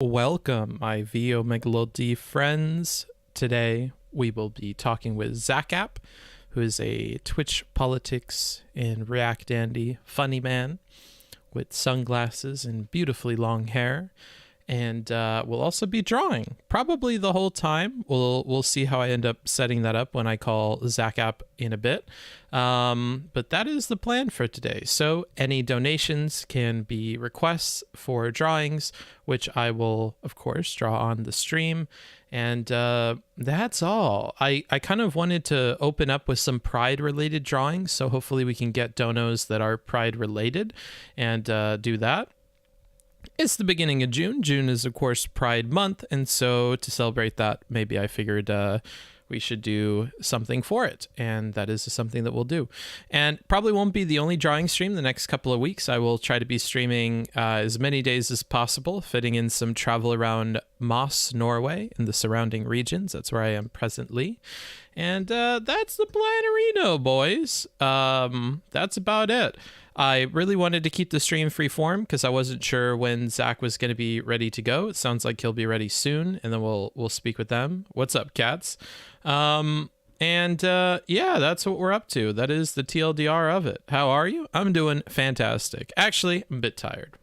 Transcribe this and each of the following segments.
Welcome, my VO Megalod friends. Today we will be talking with Zachap, who is a Twitch politics and React dandy funny man with sunglasses and beautifully long hair. And we'll also be drawing probably the whole time. We'll see how I end up setting that up when I call Zachap in a bit. But that is the plan for today. So any donations can be requests for drawings, which I will, of course, draw on the stream. And that's all. I kind of wanted to open up with some Pride-related drawings, so hopefully we can get donos that are Pride-related and do that. It's the beginning of June. June is, of course, Pride Month, and so to celebrate that, maybe I figured we should do something for it, and that is something that we'll do. And probably won't be the only drawing stream the next couple of weeks. I will try to be streaming as many days as possible, fitting in some travel around Moss, Norway, and the surrounding regions. That's where I am presently. And that's the plannerino, boys. That's about it. I really wanted to keep the stream free form because I wasn't sure when Zach was going to be ready to go. It sounds like he'll be ready soon, and then we'll speak with them. What's up, cats? Yeah, that's what we're up to. That is the TLDR of it. How are you? I'm doing fantastic. Actually, I'm a bit tired.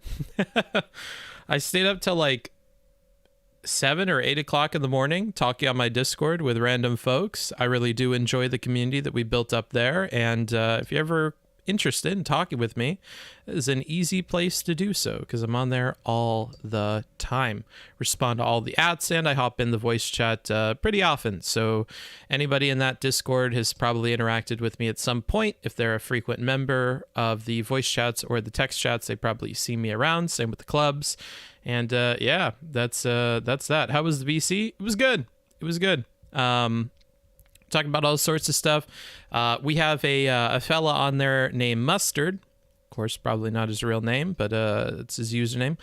I stayed up till like 7 or 8 o'clock in the morning talking on my Discord with random folks. I really do enjoy the community that we built up there, and if you ever interested in talking with me, it is an easy place to do so because I'm on there all the time. Respond to all the ads, and I hop in the voice chat pretty often. So anybody in that Discord has probably interacted with me at some point. If they're a frequent member of the voice chats or the text chats, they probably see me around. Same with the clubs. And yeah, that's that. How was the VC? It was good. It was good. Talking about all sorts of stuff. We have a fella on there named Mustard. Of course, probably not his real name, but it's his username.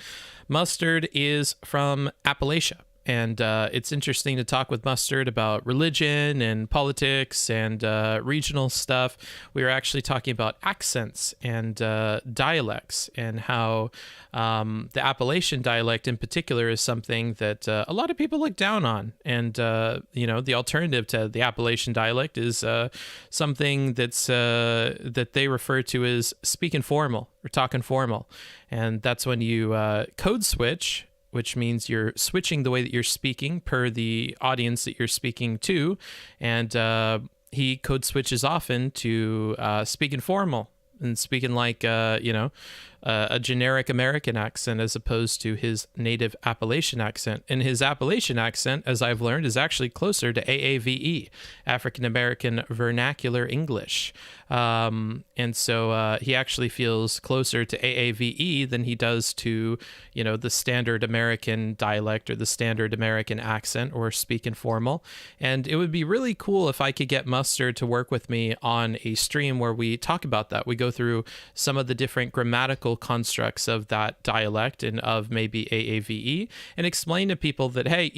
Mustard is from Appalachia. And it's interesting to talk with Mustard about religion and politics and regional stuff. We were actually talking about accents and dialects and how the Appalachian dialect in particular is something that a lot of people look down on. And, the alternative to the Appalachian dialect is something that's that they refer to as speaking formal or talking formal. And that's when you code switch, which means you're switching the way that you're speaking per the audience that you're speaking to. And he code switches often to speaking formal and speaking like, a generic American accent as opposed to his native Appalachian accent. And his Appalachian accent, as I've learned, is actually closer to AAVE, African American Vernacular English. And so he actually feels closer to AAVE than he does to, the standard American dialect or the standard American accent or speaking formal. And it would be really cool if I could get Mustard to work with me on a stream where we talk about that. We go through some of the different grammatical constructs of that dialect and of maybe AAVE and explain to people that, hey,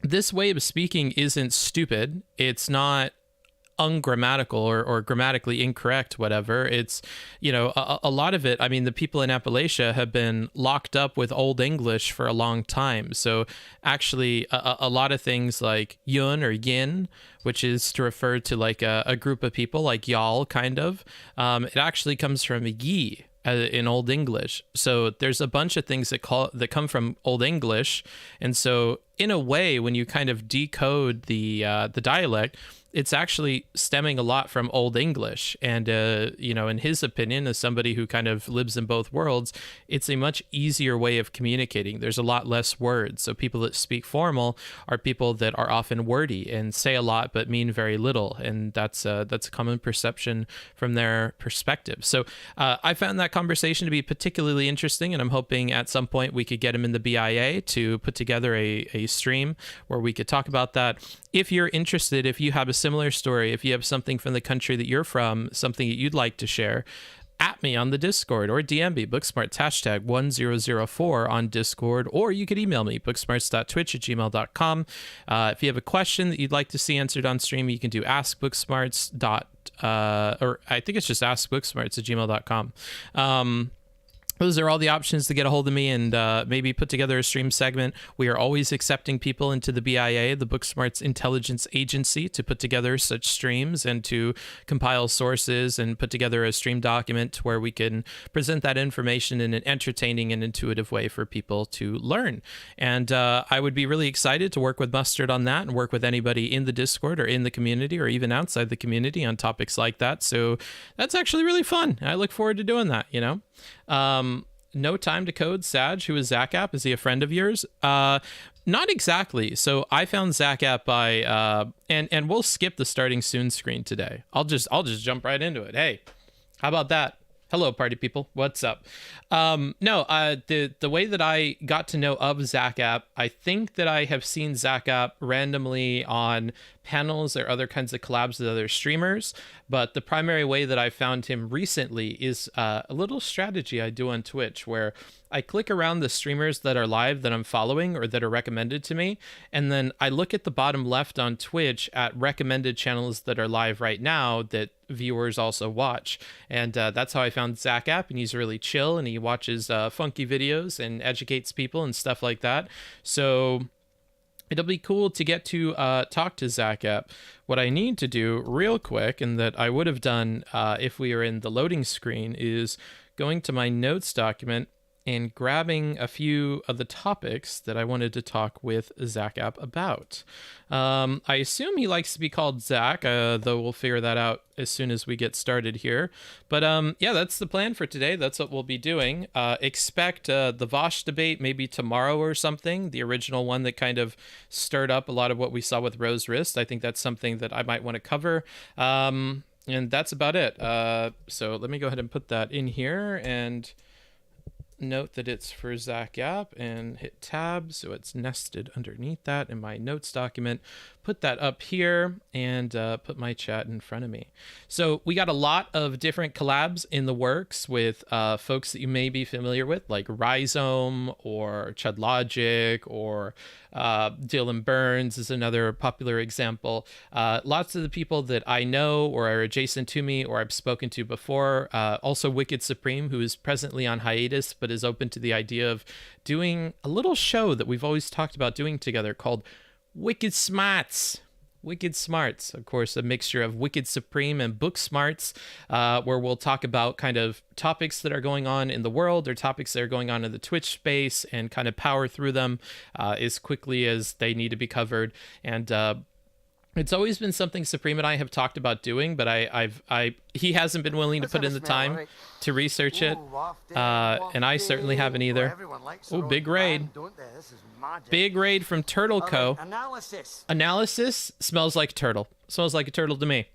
this way of speaking isn't stupid. It's not ungrammatical or grammatically incorrect, whatever. It's, a lot of it. I mean, the people in Appalachia have been locked up with Old English for a long time. So actually a lot of things like yun or yin, which is to refer to like a group of people like y'all kind of, it actually comes from ye in Old English. So there's a bunch of things that come from Old English. And so in a way, when you kind of decode the dialect, it's actually stemming a lot from Old English. And, in his opinion, as somebody who kind of lives in both worlds, it's a much easier way of communicating. There's a lot less words. So people that speak formal are people that are often wordy and say a lot but mean very little. And that's a common perception from their perspective. So I found that conversation to be particularly interesting, and I'm hoping at some point we could get him in the BIA to put together a stream where we could talk about that. If you're interested, if you have a similar story, if you have something from the country that you're from, something that you'd like to share, at me on the Discord or DM me, booksmarts #1004 on Discord, or you could email me, booksmarts.twitch@gmail.com. If you have a question that you'd like to see answered on stream, you can do askbooksmarts. Or I think it's just askbooksmarts@gmail.com. those are all the options to get a hold of me and maybe put together a stream segment. We are always accepting people into the BIA, the Booksmarts Intelligence Agency, to put together such streams and to compile sources and put together a stream document where we can present that information in an entertaining and intuitive way for people to learn. And I would be really excited to work with Mustard on that and work with anybody in the Discord or in the community or even outside the community on topics like that. So that's actually really fun. I look forward to doing that, you know? No Time to Code, Sag, who is Zachap? Is he a friend of yours? Not exactly. So I found Zachap by and we'll skip the starting soon screen today. I'll just jump right into it. Hey, how about that? Hello, party people. What's up? The way that I got to know of Zachap, I think that I have seen Zachap randomly on panels or other kinds of collabs with other streamers, but the primary way that I found him recently is a little strategy I do on Twitch where I click around the streamers that are live that I'm following or that are recommended to me, and then I look at the bottom left on Twitch at recommended channels that are live right now that viewers also watch. And that's how I found Zachap, and he's really chill and he watches funky videos and educates people and stuff like that. So it'll be cool to get to talk to Zachap. What I need to do real quick, and that I would have done if we were in the loading screen, is going to my notes document and grabbing a few of the topics that I wanted to talk with Zachap about. I assume he likes to be called Zach, though we'll figure that out as soon as we get started here. But yeah, that's the plan for today. That's what we'll be doing. Expect the Vosh debate maybe tomorrow or something, the original one that kind of stirred up a lot of what we saw with Rose Wrist. I think that's something that I might want to cover. And that's about it. So let me go ahead and put that in here and note that it's for Zachap and hit tab so it's nested underneath that in my notes document. Put that up here and put my chat in front of me. So we got a lot of different collabs in the works with folks that you may be familiar with, like Rhizome or Chud Logic or Dylan Burns is another popular example. Lots of the people that I know or are adjacent to me or I've spoken to before. Also Wicked Supreme, who is presently on hiatus but is open to the idea of doing a little show that we've always talked about doing together called Wicked Smarts. Wicked Smarts, of course, a mixture of Wicked Supreme and Book Smarts, where we'll talk about kind of topics that are going on in the world or topics that are going on in the Twitch space and kind of power through them as quickly as they need to be covered. And it's always been something Supreme and I have talked about doing, but he hasn't been willing to put in the time to research it, and I certainly haven't either. Oh, big raid. Big raid from Turtle Co. Analysis smells like a turtle. Smells like a turtle to me.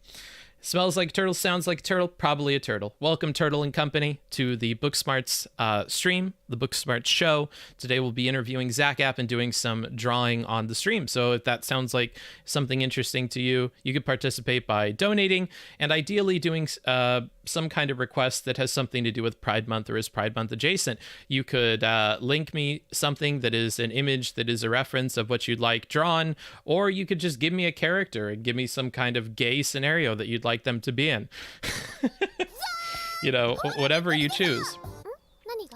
Smells like a turtle, sounds like a turtle, probably a turtle. Welcome, Turtle and Company, to the Booksmarts stream, the Booksmarts show. Today we'll be interviewing Zachap and doing some drawing on the stream. So if that sounds like something interesting to you, you could participate by donating and ideally doing some kind of request that has something to do with Pride Month or is Pride Month adjacent. You could link me something that is an image that is a reference of what you'd like drawn, or you could just give me a character and give me some kind of gay scenario that you'd like them to be in. You know, whatever you choose.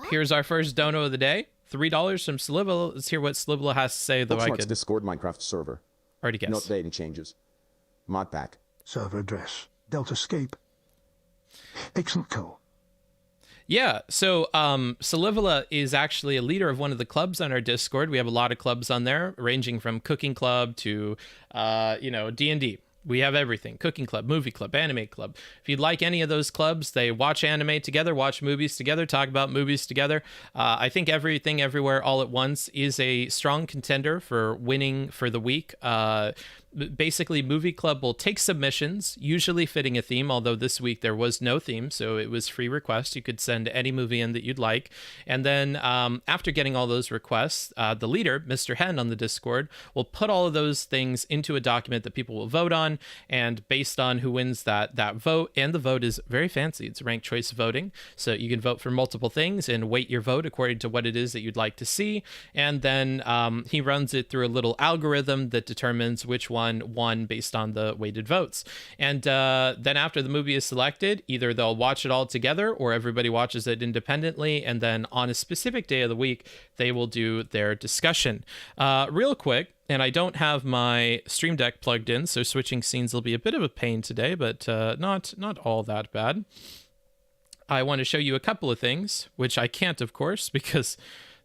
Here's our first dono of the day. $3 from Slivla. Let's hear what Slivla has to say, though I could Discord Minecraft server. Already guess. No updating changes. Mod pack. Server address. Deltascape. Excellent call. Yeah, so Salivula is actually a leader of one of the clubs on our Discord. We have a lot of clubs on there, ranging from Cooking Club to, D&D. We have everything. Cooking Club, Movie Club, Anime Club. If you'd like any of those clubs, they watch anime together, watch movies together, talk about movies together. I think Everything Everywhere All at Once is a strong contender for winning for the week. Basically, Movie Club will take submissions, usually fitting a theme, although this week there was no theme, so it was free request. You could send any movie in that you'd like. And then after getting all those requests, the leader, Mr. Hen on the Discord, will put all of those things into a document that people will vote on, and based on who wins that vote, and the vote is very fancy. It's ranked choice voting, so you can vote for multiple things and weight your vote according to what it is that you'd like to see. And then he runs it through a little algorithm that determines which one one won based on the weighted votes. And then after the movie is selected, either they'll watch it all together or everybody watches it independently. And then on a specific day of the week, they will do their discussion. Real quick, and I don't have my Stream Deck plugged in, so switching scenes will be a bit of a pain today, but not all that bad. I want to show you a couple of things, which I can't, of course, because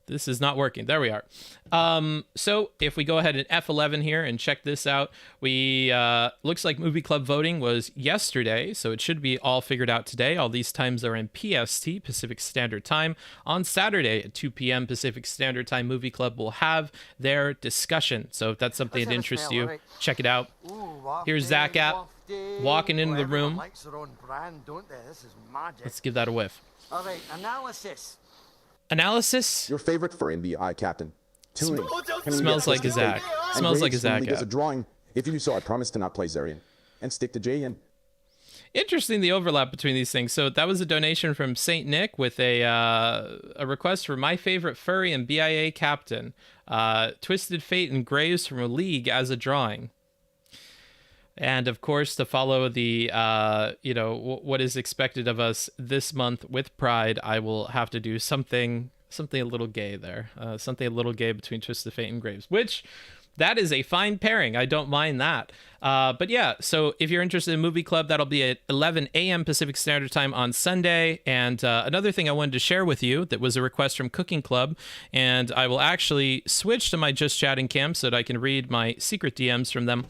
this is not working. There we are. So if we go ahead and F11 here and check this out, we looks like Movie Club voting was yesterday, so it should be all figured out today. All these times are in PST, Pacific Standard Time. On Saturday at 2 p.m. Pacific Standard Time, Movie Club will have their discussion. So if that's something that interests you, check it out. Here's Zachap walking into the room. Let's give that a whiff. All right, Analysis? Your favorite fur in the eye, Captain. Tuning. Smells like a Zach. Smells like a Zach. There's a drawing. If you do so, I promise to not play Zarian and stick to JN. Interesting, the overlap between these things. So that was a donation from Saint Nick with a request for my favorite furry and BIA captain. Twisted Fate and Graves from a League as a drawing. And of course, to follow the, what is expected of us this month with Pride, I will have to do something a little gay there. Something a little gay between Twisted Fate and Graves, which that is a fine pairing. I don't mind that. But yeah, so if you're interested in Movie Club, that'll be at 11 a.m. Pacific Standard Time on Sunday. And another thing I wanted to share with you that was a request from Cooking Club, and I will actually switch to my Just Chatting cam so that I can read my secret DMs from them.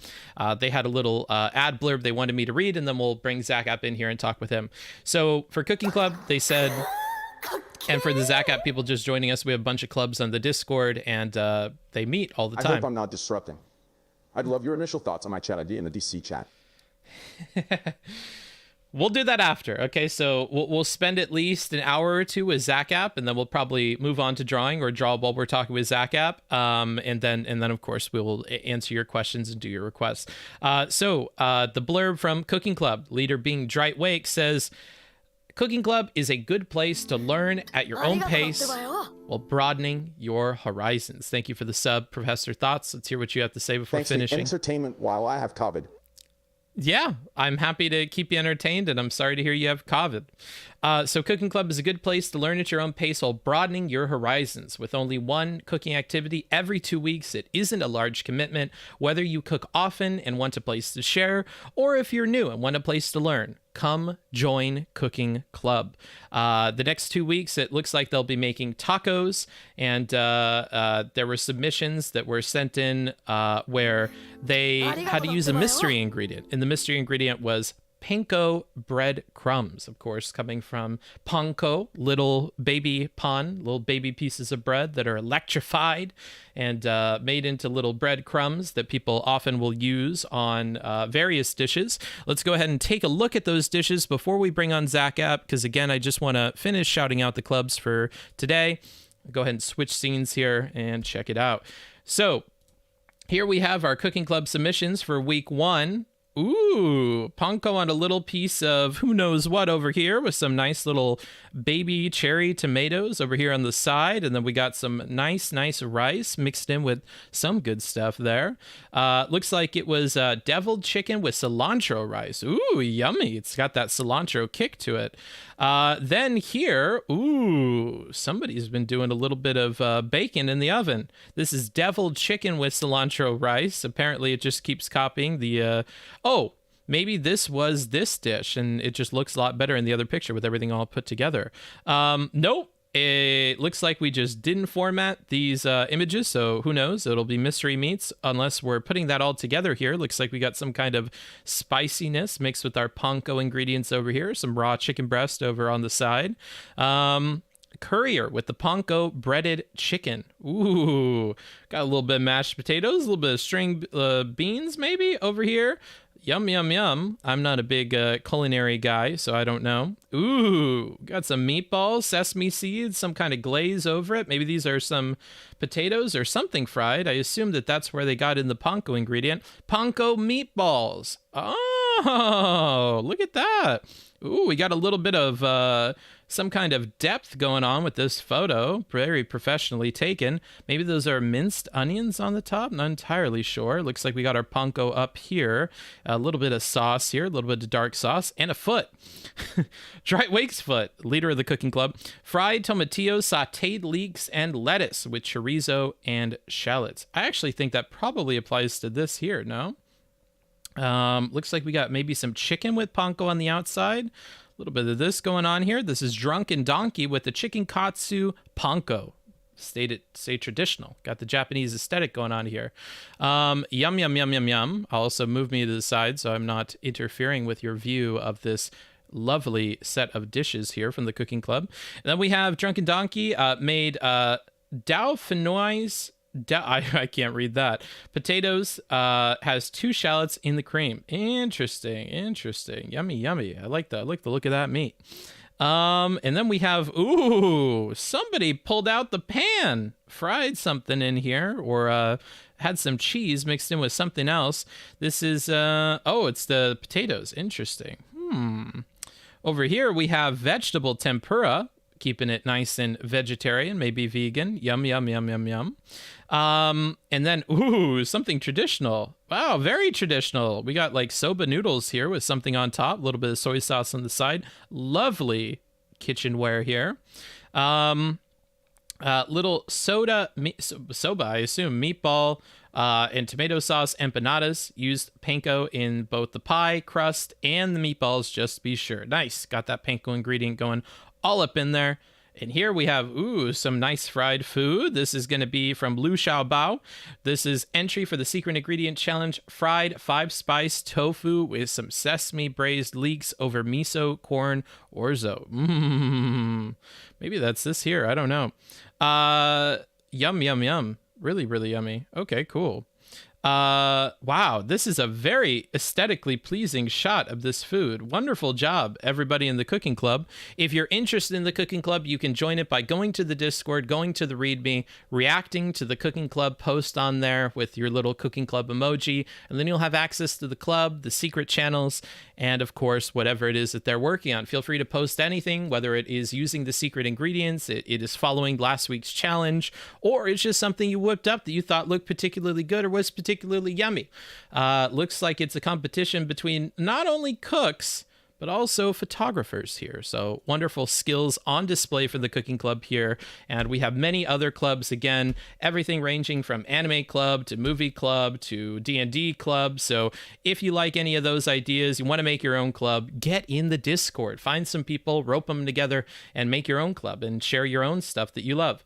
They had a little ad blurb they wanted me to read, and then we'll bring Zachap in here and talk with him. So for Cooking Club, they said... And for the Zachap people just joining us, we have a bunch of clubs on the Discord, and they meet all the time. I hope I'm not disrupting. I'd love your initial thoughts on my chat idea in the DC chat. We'll do that after. Okay, so we'll spend at least an hour or two with Zachap, and then we'll probably move on to drawing or draw while we're talking with Zachap. And then of course we will answer your questions and do your requests. So the blurb from Cooking Club, leader being Drite Wake, says, Cooking Club is a good place to learn at your own pace while broadening your horizons. Thank you for the sub, Professor Thoughts. Let's hear what you have to say before finishing. Entertainment while I have COVID. Yeah, I'm happy to keep you entertained, and I'm sorry to hear you have COVID. So Cooking Club is a good place to learn at your own pace while broadening your horizons. With only one cooking activity every 2 weeks, it isn't a large commitment, whether you cook often and want a place to share, or if you're new and want a place to learn. Come join Cooking Club. The next 2 weeks, it looks like they'll be making tacos, and there were submissions that were sent in where they had to use a mystery ingredient, and the mystery ingredient was panko bread crumbs, of course, coming from panko, little baby pieces of bread that are electrified and made into little bread crumbs that people often will use on various dishes. Let's go ahead and take a look at those dishes before we bring on Zachap, because again, I just want to finish shouting out the clubs for today. Go ahead and switch scenes here and check it out. So here we have our Cooking Club submissions for week 1. Ooh, panko on a little piece of who knows what over here with some nice little baby cherry tomatoes over here on the side. And then we got some nice rice mixed in with some good stuff there. Looks like it was deviled chicken with cilantro rice. Ooh, yummy. It's got that cilantro kick to it. Then here, ooh, somebody's been doing a little bit of bacon in the oven. This is deviled chicken with cilantro rice. Apparently it just keeps copying the... Oh, maybe this was this dish, and it just looks a lot better in the other picture with everything all put together. Nope. It looks like we just didn't format these images, so who knows? It'll be mystery meats unless we're putting that all together here. Looks like we got some kind of spiciness mixed with our panko ingredients over here. Some raw chicken breast over on the side. Courier with the panko breaded chicken. Ooh, got a little bit of mashed potatoes, a little bit of string beans maybe over here. Yum, yum, yum. I'm not a big culinary guy, so I don't know. Ooh, got some meatballs, sesame seeds, some kind of glaze over it. Maybe these are some potatoes or something fried. I assume that that's where they got in the panko ingredient. Panko meatballs. Oh, look at that. Ooh, we got a little bit of some kind of depth going on with this photo. Very professionally taken. Maybe those are minced onions on the top. Not entirely sure. Looks like we got our panko up here. A little bit of sauce here, a little bit of dark sauce, and a foot. Dry Wake's foot, leader of the cooking club. Fried tomatillos, sauteed leeks, and lettuce with chorizo and shallots. I actually think that probably applies to this here, no? Looks like we got maybe some chicken with panko on the outside. A little bit of this going on here. This is Drunken Donkey with the chicken katsu panko. Stay traditional. Got the Japanese aesthetic going on here. Yum, yum, yum, yum, yum. I'll also move me to the side so I'm not interfering with your view of this lovely set of dishes here from the cooking club. And then we have Drunken Donkey made Dauphinoise. I can't read that. Potatoes, has 2 shallots in the cream. Interesting. Yummy. I like that. I like the look of that meat. And then we have, somebody pulled out the pan, fried something in here, or had some cheese mixed in with something else. This is, it's the potatoes. Interesting. Over here we have vegetable tempura, keeping it nice and vegetarian, maybe vegan. Yum, yum, yum, yum, yum. And then, something traditional. Wow, very traditional. We got like soba noodles here with something on top, a little bit of soy sauce on the side. Lovely kitchenware here. Little soba, I assume, meatball, and tomato sauce empanadas. Used panko in both the pie crust and the meatballs, just to be sure. Nice. Got that panko ingredient going all up in there. And here we have, some nice fried food. This is going to be from Lu Xiaobao. This is entry for the secret ingredient challenge. Fried 5-spice tofu with some sesame braised leeks over miso, corn, orzo. Maybe that's this here. I don't know. Yum, yum, yum. Really, really yummy. Okay, cool. Wow, this is a very aesthetically pleasing shot of this food. Wonderful job, everybody in the cooking club. If you're interested in the cooking club, you can join it by going to the Discord, going to the README, reacting to the cooking club post on there with your little cooking club emoji, and then you'll have access to the club, the secret channels, and of course, whatever it is that they're working on. Feel free to post anything, whether it is using the secret ingredients, it is following last week's challenge, or it's just something you whipped up that you thought looked particularly good or was particularly yummy. Looks like it's a competition between not only cooks, but also photographers here. So wonderful skills on display for the cooking club here. And we have many other clubs, again, everything ranging from anime club to movie club to D&D club. So if you like any of those ideas, you want to make your own club, get in the Discord, find some people, rope them together and make your own club and share your own stuff that you love.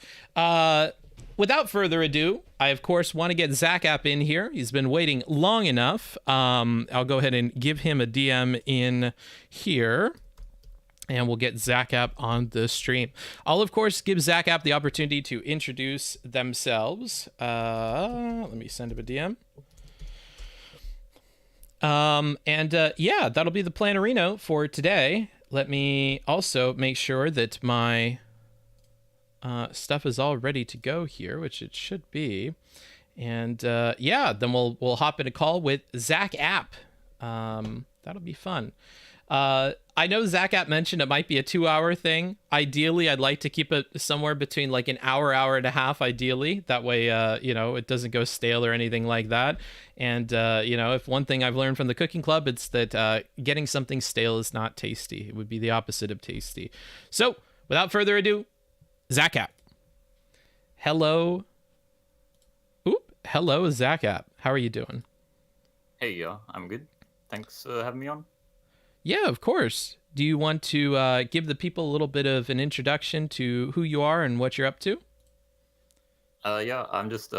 Without further ado, I, of course, want to get Zachap in here. He's been waiting long enough. I'll go ahead and give him a DM in here, and we'll get Zachap on the stream. I'll, of course, give Zachap the opportunity to introduce themselves. Let me send him a DM. Yeah, that'll be the Planarino for today. Let me also make sure that my stuff is all ready to go here, which it should be. And yeah, then we'll hop in a call with Zachap. That'll be fun. I know Zachap mentioned it might be a 2-hour thing. Ideally, I'd like to keep it somewhere between like an hour, hour and a half, ideally. That way, it doesn't go stale or anything like that. And, if one thing I've learned from the cooking club, it's that getting something stale is not tasty. It would be the opposite of tasty. So, without further ado, Zachap. Hello, Zachap. How are you doing? Hey, I'm good. Thanks for having me on. Yeah, of course. Do you want to give the people a little bit of an introduction to who you are and what you're up to? Yeah, I'm just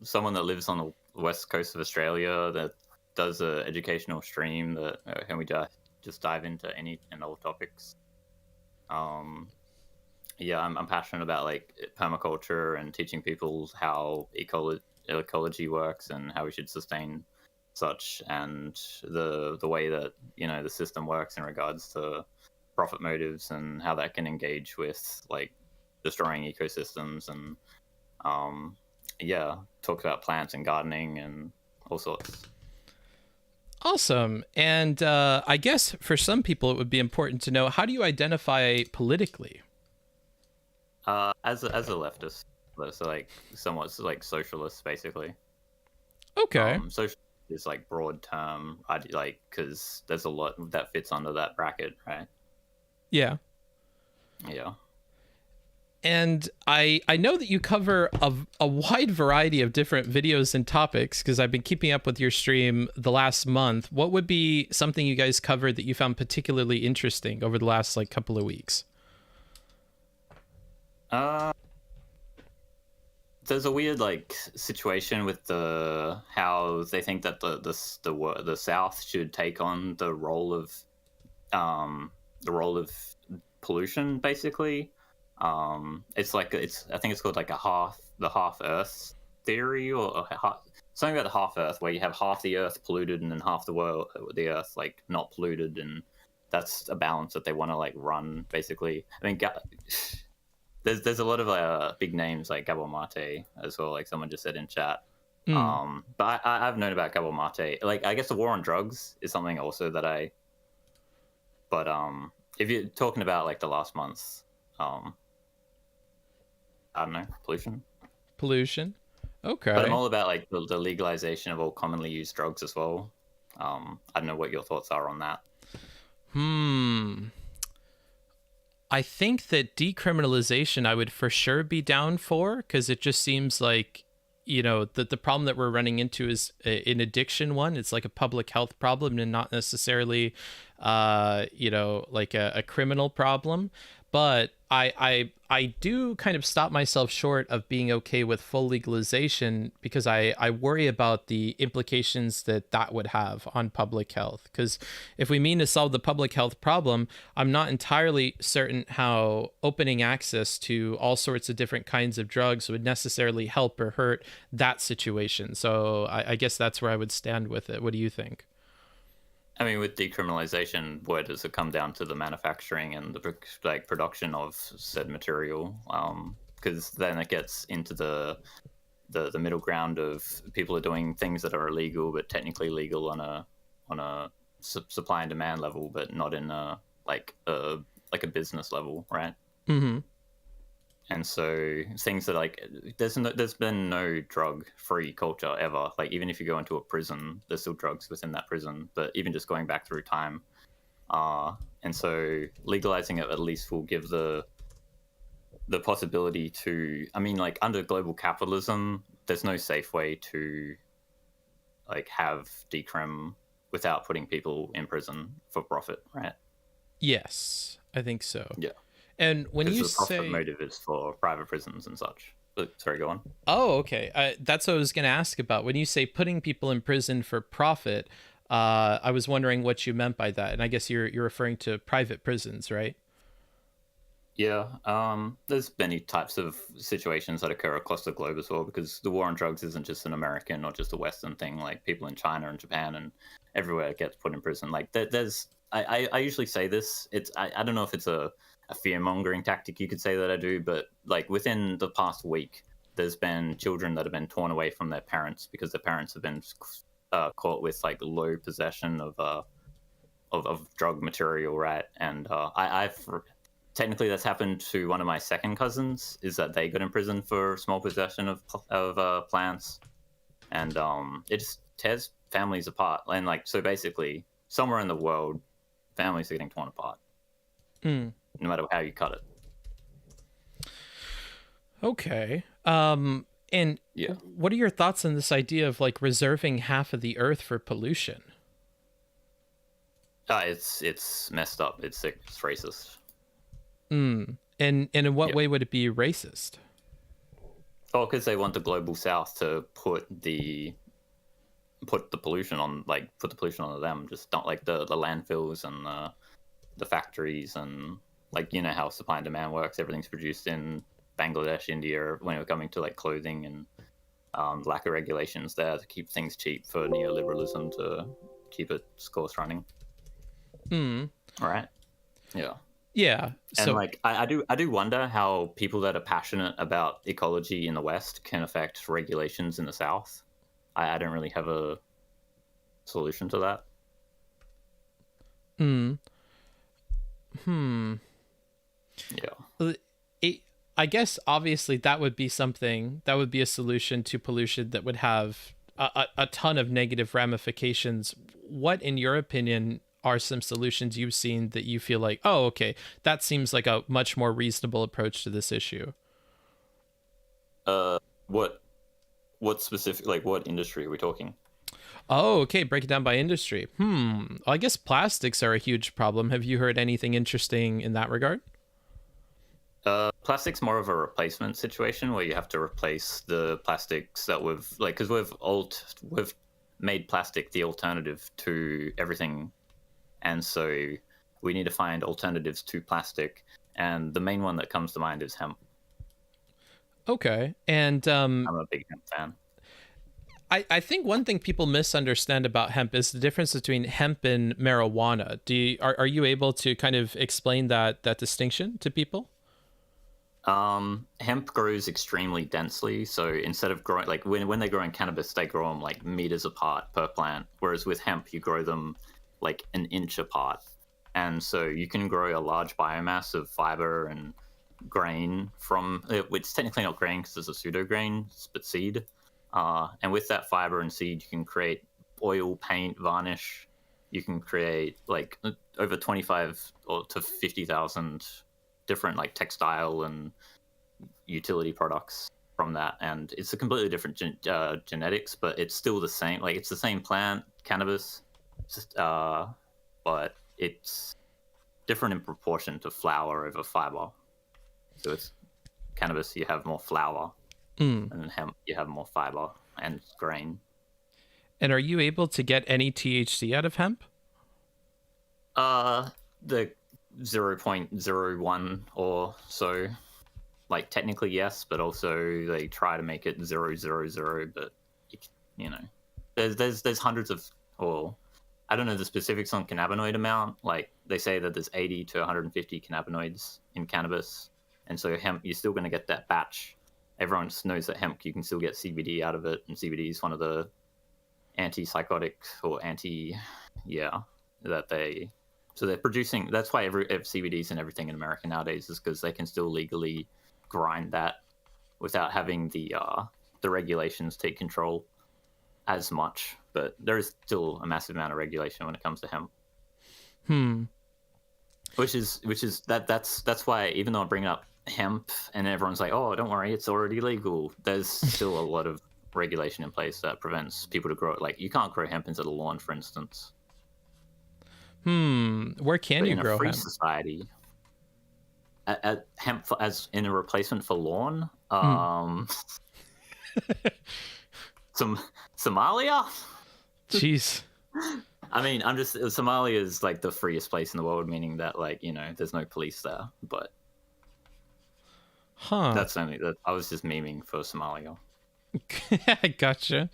someone that lives on the west coast of Australia that does an educational stream that can we just dive into any and all topics. Yeah, I'm passionate about like permaculture and teaching people how ecology works and how we should sustain such, and the way that the system works in regards to profit motives and how that can engage with like destroying ecosystems, and yeah, talk about plants and gardening and all sorts. Awesome. And I guess for some people, it would be important to know, how do you identify politically? As a leftist, so like somewhat like socialist, basically. Okay. Social is like broad term. I like because there's a lot that fits under that bracket, right? Yeah. Yeah. And I know that you cover a wide variety of different videos and topics, because I've been keeping up with your stream the last month. What would be something you guys covered that you found particularly interesting over the last like couple of weeks? There's a weird like situation with how they think that the South should take on the role of pollution, basically. It's like I think it's called like the half Earth theory, or something about the half Earth, where you have half the Earth polluted and then half the Earth like not polluted, and that's a balance that they want to like run, basically. I mean, there's a lot of big names like Gabor Mate as well, like someone just said in chat. But I've known about Gabor Mate. Like, I guess the war on drugs is something also that but if you're talking about like the last months, I don't know, pollution. Okay. But I'm all about like the legalization of all commonly used drugs as well. I don't know what your thoughts are on that. I think that decriminalization I would for sure be down for, because it just seems like, the problem that we're running into is an addiction one. It's like a public health problem and not necessarily, like a criminal problem. But I do kind of stop myself short of being okay with full legalization, because I worry about the implications that would have on public health. Because if we mean to solve the public health problem, I'm not entirely certain how opening access to all sorts of different kinds of drugs would necessarily help or hurt that situation. So I guess that's where I would stand with it. What do you think? I mean, with decriminalization, where does it come down to the manufacturing and the like production of said material? Because then it gets into the middle ground of people are doing things that are illegal but technically legal on a supply and demand level, but not in a business level, right? Mm-hmm. And so things that like there's been no drug-free culture ever. Like, even if you go into a prison, there's still drugs within that prison. But even just going back through time, and so legalizing it at least will give the possibility to. I mean, like, under global capitalism, there's no safe way to like have decrim without putting people in prison for profit, right? Yes, I think so. Yeah. And when you the profit say motive is for private prisons and such. Sorry, go on. Oh, okay. That's what I was going to ask about. When you say putting people in prison for profit, I was wondering what you meant by that. And I guess you're referring to private prisons, right? Yeah. There's many types of situations that occur across the globe as well, because the war on drugs isn't just an American or just a Western thing. Like, people in China and Japan and everywhere gets put in prison. Like, there's. I usually say this. I don't know if it's a fear-mongering tactic, you could say that I do, but like within the past week, there's been children that have been torn away from their parents because their parents have been caught with like low possession of drug material, right? And I've technically that's happened to one of my second cousins, is that they got in prison for small possession of plants, and it just tears families apart. And like, so basically, somewhere in the world, families are getting torn apart. No matter how you cut it. Okay. And yeah, what are your thoughts on this idea of like reserving half of the earth for pollution? It's messed up. It's sick. It's racist. And in what way would it be racist? Oh, because they want the global south to put the pollution on, like, put the pollution on them. Just don't like the landfills and the factories, and like, you know how supply and demand works. Everything's produced in Bangladesh, India, when we're coming to like clothing, and lack of regulations there to keep things cheap for neoliberalism to keep its course running. Right. Yeah. Yeah. And so like, I do wonder how people that are passionate about ecology in the West can affect regulations in the South. I don't really have a solution to that. Yeah. I guess obviously that would be a solution to pollution that would have a ton of negative ramifications. What, in your opinion, are some solutions you've seen that you feel like, oh, okay, that seems like a much more reasonable approach to this issue? What specific, like, what industry are we talking? Oh, okay, break it down by industry. I guess plastics are a huge problem. Have you heard anything interesting in that regard? Plastic's more of a replacement situation where you have to replace the plastics that because we've made plastic the alternative to everything, and so we need to find alternatives to plastic, and the main one that comes to mind is hemp. Okay, and I'm a big hemp fan. I think one thing people misunderstand about hemp is the difference between hemp and marijuana. Are you able to kind of explain that distinction to people? Hemp grows extremely densely, so instead of growing like when they're growing cannabis, they grow them like meters apart per plant, whereas with hemp you grow them like an inch apart, and so you can grow a large biomass of fiber and grain from it. It's technically not grain because it's a pseudo grain, but seed. And with that fiber and seed, you can create oil, paint, varnish. You can create like over 25 or to 50,000 different like textile and utility products from that. And it's a completely different genetics, but it's still the same. Like it's the same plant, cannabis, but it's different in proportion to flower over fiber. So it's cannabis, you have more flower. And then hemp, you have more fiber and grain. And are you able to get any THC out of hemp? The 0.01 or so. Like technically yes, but also they try to make it 0.00. But you know, there's hundreds of, or I don't know the specifics on cannabinoid amount. Like they say that there's 80 to 150 cannabinoids in cannabis, and so hemp you're still going to get that batch. Everyone knows that hemp, you can still get CBD out of it, and CBD is one of the antipsychotic or so they're producing. That's why every CBDs and everything in America nowadays is because they can still legally grind that without having the regulations take control as much. But there is still a massive amount of regulation when it comes to hemp. Which is that's why, even though I'm bringing up hemp and everyone's like, oh, don't worry, it's already legal, there's still a lot of regulation in place that prevents people to grow it. Like you can't grow hemp into the lawn, for instance. Where can you grow hemp? In a free society, at hemp as in a replacement for lawn, Somalia. Jeez. I mean, Somalia is like the freest place in the world, meaning that like, you know, there's no police there, but that's only that I was just memeing for Somalia. Gotcha.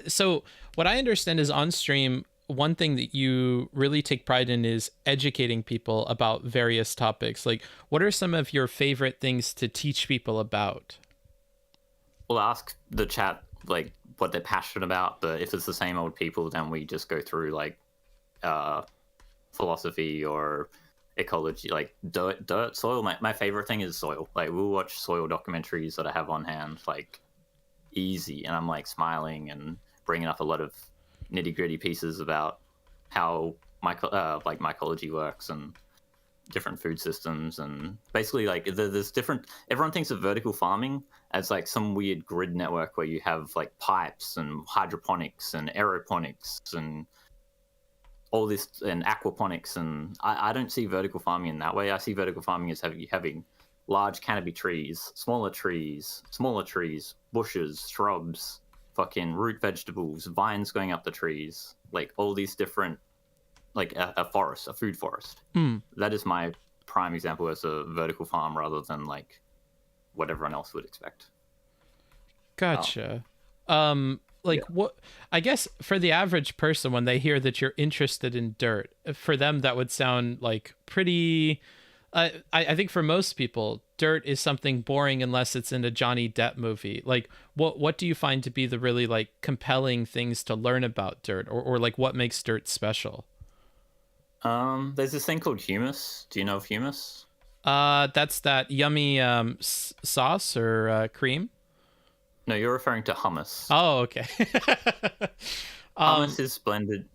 So what I understand is on stream, one thing that you really take pride in is educating people about various topics. Like, what are some of your favorite things to teach people about? We'll ask the chat like what they're passionate about, but if it's the same old people, then we just go through like philosophy or ecology, like dirt, soil. My favorite thing is soil. Like we'll watch soil documentaries that I have on hand, like easy, and I'm like smiling and bringing up a lot of nitty-gritty pieces about how mycology works and different food systems, and basically like there's different. Everyone thinks of vertical farming as like some weird grid network where you have like pipes and hydroponics and aeroponics and all this and aquaponics, and I don't see vertical farming in that way. I see vertical farming as having large canopy trees, smaller trees, bushes, shrubs, fucking root vegetables, vines going up the trees, like all these different, like a forest, a food forest. That is my prime example as a vertical farm rather than like what everyone else would expect. Gotcha. What, I guess for the average person, when they hear that you're interested in dirt, for them that would sound like pretty I think for most people, dirt is something boring unless it's in a Johnny Depp movie. Like, what do you find to be the really like compelling things to learn about dirt, or like what makes dirt special? There's this thing called humus. Do you know of humus? That's that yummy sauce or cream. No, you're referring to hummus. Oh, okay. Hummus is blended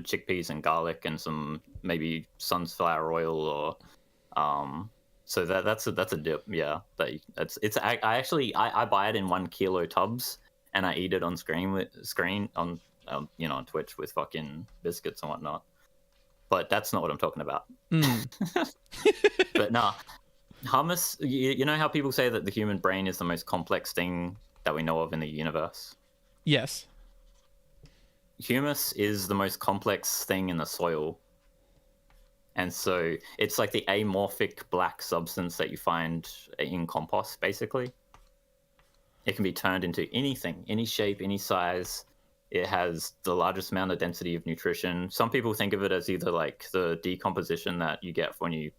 chickpeas and garlic and some maybe sunflower oil or so that's a dip. Yeah, I buy it in 1 kilo tubs and I eat it on screen on on Twitch with fucking biscuits and whatnot. But that's not what I'm talking about. But no, hummus. You know how people say that the human brain is the most complex thing that we know of in the universe? Yes. Humus is the most complex thing in the soil. And so it's like the amorphic black substance that you find in compost, basically. It can be turned into anything, any shape, any size. It has the largest amount of density of nutrition. Some people think of it as either like the decomposition that you get when you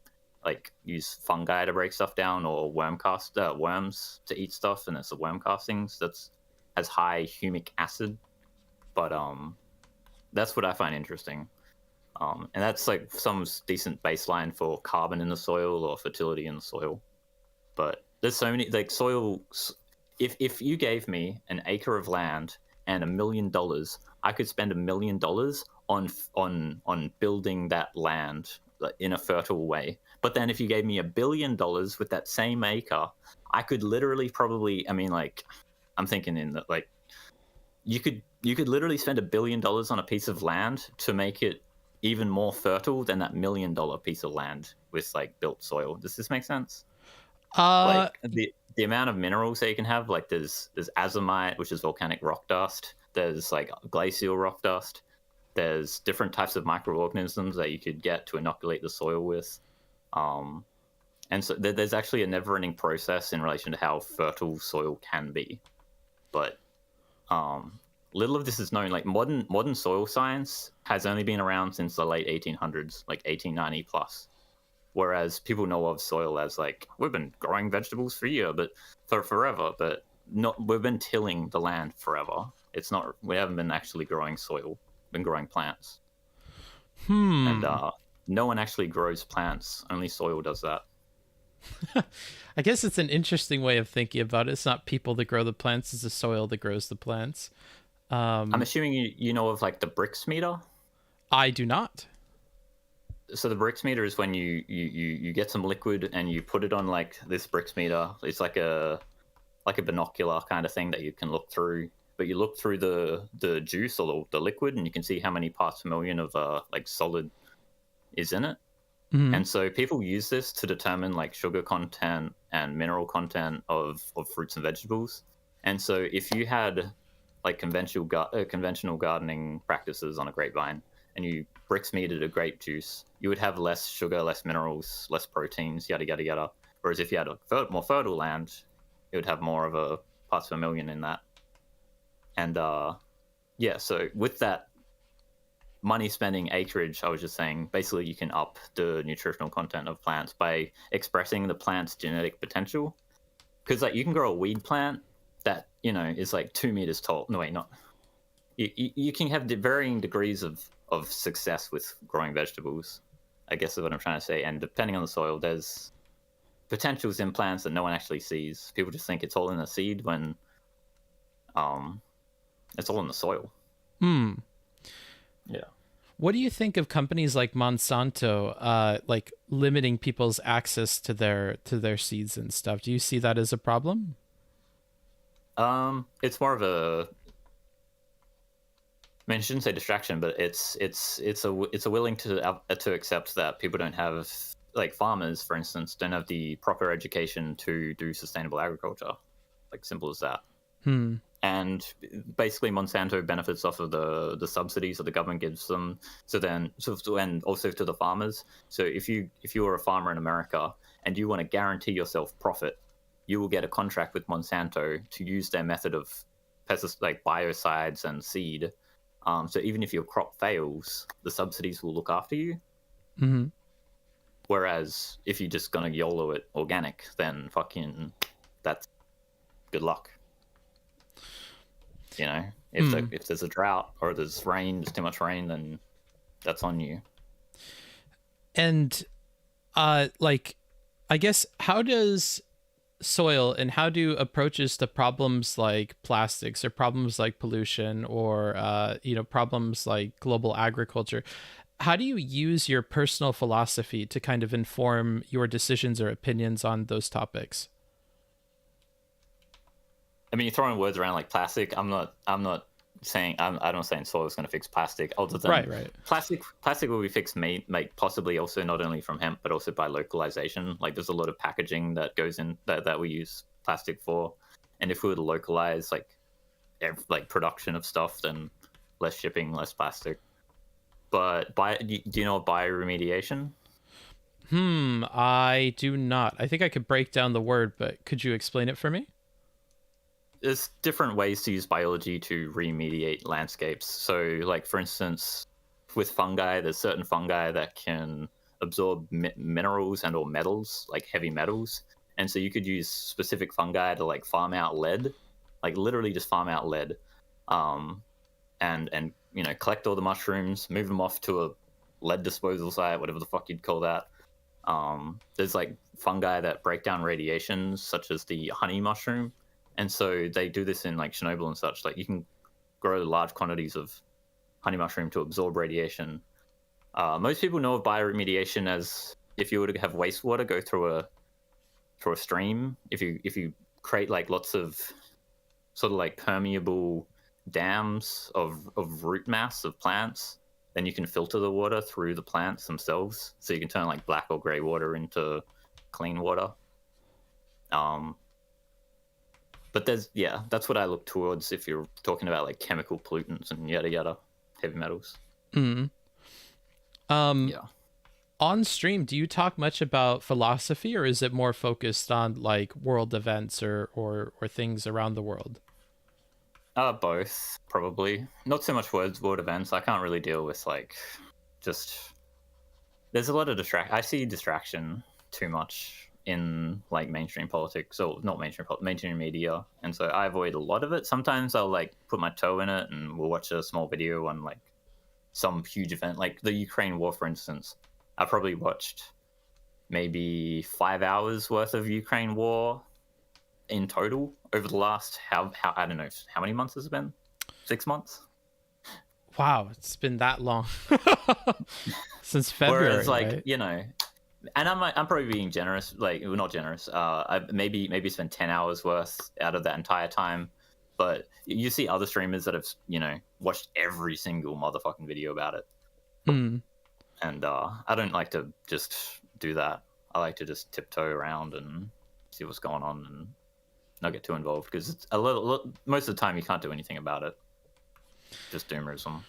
like use fungi to break stuff down, or worms to eat stuff, and it's the worm castings that's has high humic acid. But that's what I find interesting. And that's like some decent baseline for carbon in the soil or fertility in the soil. But there's so many like soil. If you gave me an acre of land and $1 million, I could spend $1 million on building that land in a fertile way. But then if you gave me $1 billion with that same acre, I could literally probably, I mean, like, I'm thinking in that, like, you could literally spend $1 billion on a piece of land to make it even more fertile than that $1 million piece of land with like built soil. Does this make sense? Like the amount of minerals that you can have, like there's azomite, which is volcanic rock dust. There's like glacial rock dust. There's different types of microorganisms that you could get to inoculate the soil with. And so there's actually a never-ending process in relation to how fertile soil can be. But little of this is known. Like modern soil science has only been around since the late 1800s, like 1890 plus. Whereas people know of soil as like, we've been growing vegetables for forever, but we've been tilling the land forever. It's not, we haven't been actually growing soil, we've been growing plants. And no one actually grows plants, only soil does that. I guess it's an interesting way of thinking about it. It's not people that grow the plants, it's the soil that grows the plants. I'm assuming you know of like the Brix meter? I do not. So the Brix meter is when you get some liquid and you put it on like this Brix meter. It's like a binocular kind of thing that you can look through. But you look through the juice or the liquid, and you can see how many parts per million of like solid is in it. Mm-hmm. And so people use this to determine like sugar content and mineral content of fruits and vegetables. And so if you had like conventional gardening practices on a grapevine, and you Brix metered a grape juice, you would have less sugar, less minerals, less proteins, yada yada yada. Whereas if you had a more fertile land, it would have more of a parts per million in that. And so with that money spending acreage, I was just saying, basically you can up the nutritional content of plants by expressing the plant's genetic potential. Because like you can grow a weed plant that is like 2 meters tall. No, wait, not. You can have varying degrees of success with growing vegetables, I guess is what I'm trying to say. And depending on the soil, there's potentials in plants that no one actually sees. People just think it's all in the seed when it's all in the soil. Yeah. What do you think of companies like Monsanto, like limiting people's access to their seeds and stuff? Do you see that as a problem? It's more of a, I mean, I shouldn't say distraction, but it's a willing to accept that people don't have, like farmers, for instance, don't have the proper education to do sustainable agriculture. Like simple as that. And basically Monsanto benefits off of the subsidies that the government gives them. And also to the farmers. So if you are a farmer in America and you want to guarantee yourself profit, you will get a contract with Monsanto to use their method of pesticides, like biocides and seed. So even if your crop fails, the subsidies will look after you. Mm-hmm. Whereas if you're just gonna YOLO it organic, then fucking that's good luck. You know, if there's a drought or there's rain, there's too much rain, then that's on you. And like, I guess, how does soil and how do approaches to problems like plastics or problems like pollution or problems like global agriculture, how do you use your personal philosophy to kind of inform your decisions or opinions on those topics? I mean, you're throwing words around like plastic. I'm not saying I'm not saying soil is going to fix plastic. Other than Right. Plastic will be fixed, possibly also not only from hemp but also by localization. Like there's a lot of packaging that goes in that we use plastic for, and if we were to localize like production of stuff, then less shipping, less plastic. But do you know bioremediation? I do not. I think I could break down the word, but could you explain it for me? There's different ways to use biology to remediate landscapes. So, like for instance, with fungi, there's certain fungi that can absorb minerals and or metals, like heavy metals. And so you could use specific fungi to like farm out lead, like literally just farm out lead, and collect all the mushrooms, move them off to a lead disposal site, whatever the fuck you'd call that. There's like fungi that break down radiations, such as the honey mushroom. And so they do this in like Chernobyl and such. Like you can grow large quantities of honey mushroom to absorb radiation. Most people know of bioremediation as if you were to have wastewater go through a stream. If you create like lots of sort of like permeable dams of root mass of plants, then you can filter the water through the plants themselves. So you can turn like black or gray water into clean water. But that's what I look towards if you're talking about like chemical pollutants and yada yada, heavy metals. On stream, do you talk much about philosophy, or is it more focused on like world events or things around the world? Both, probably. Not so much world events. I can't really deal with like just. There's a lot of I see distraction too much in like mainstream politics, or not mainstream media, and so I avoid a lot of it. Sometimes I'll like put my toe in it and we'll watch a small video on like some huge event, like the Ukraine war, for instance. I probably watched maybe 5 hours worth of Ukraine war in total over the last how I don't know how many months has it been? 6 months. Wow, it's been that long. Since February. Whereas like right? And I'm probably being generous, like not generous. I maybe spend 10 hours worth out of that entire time. But you see other streamers that have watched every single motherfucking video about it. And I don't like to just do that. I like to just tiptoe around and see what's going on and not get too involved, because it's most of the time you can't do anything about it. Just doomerism.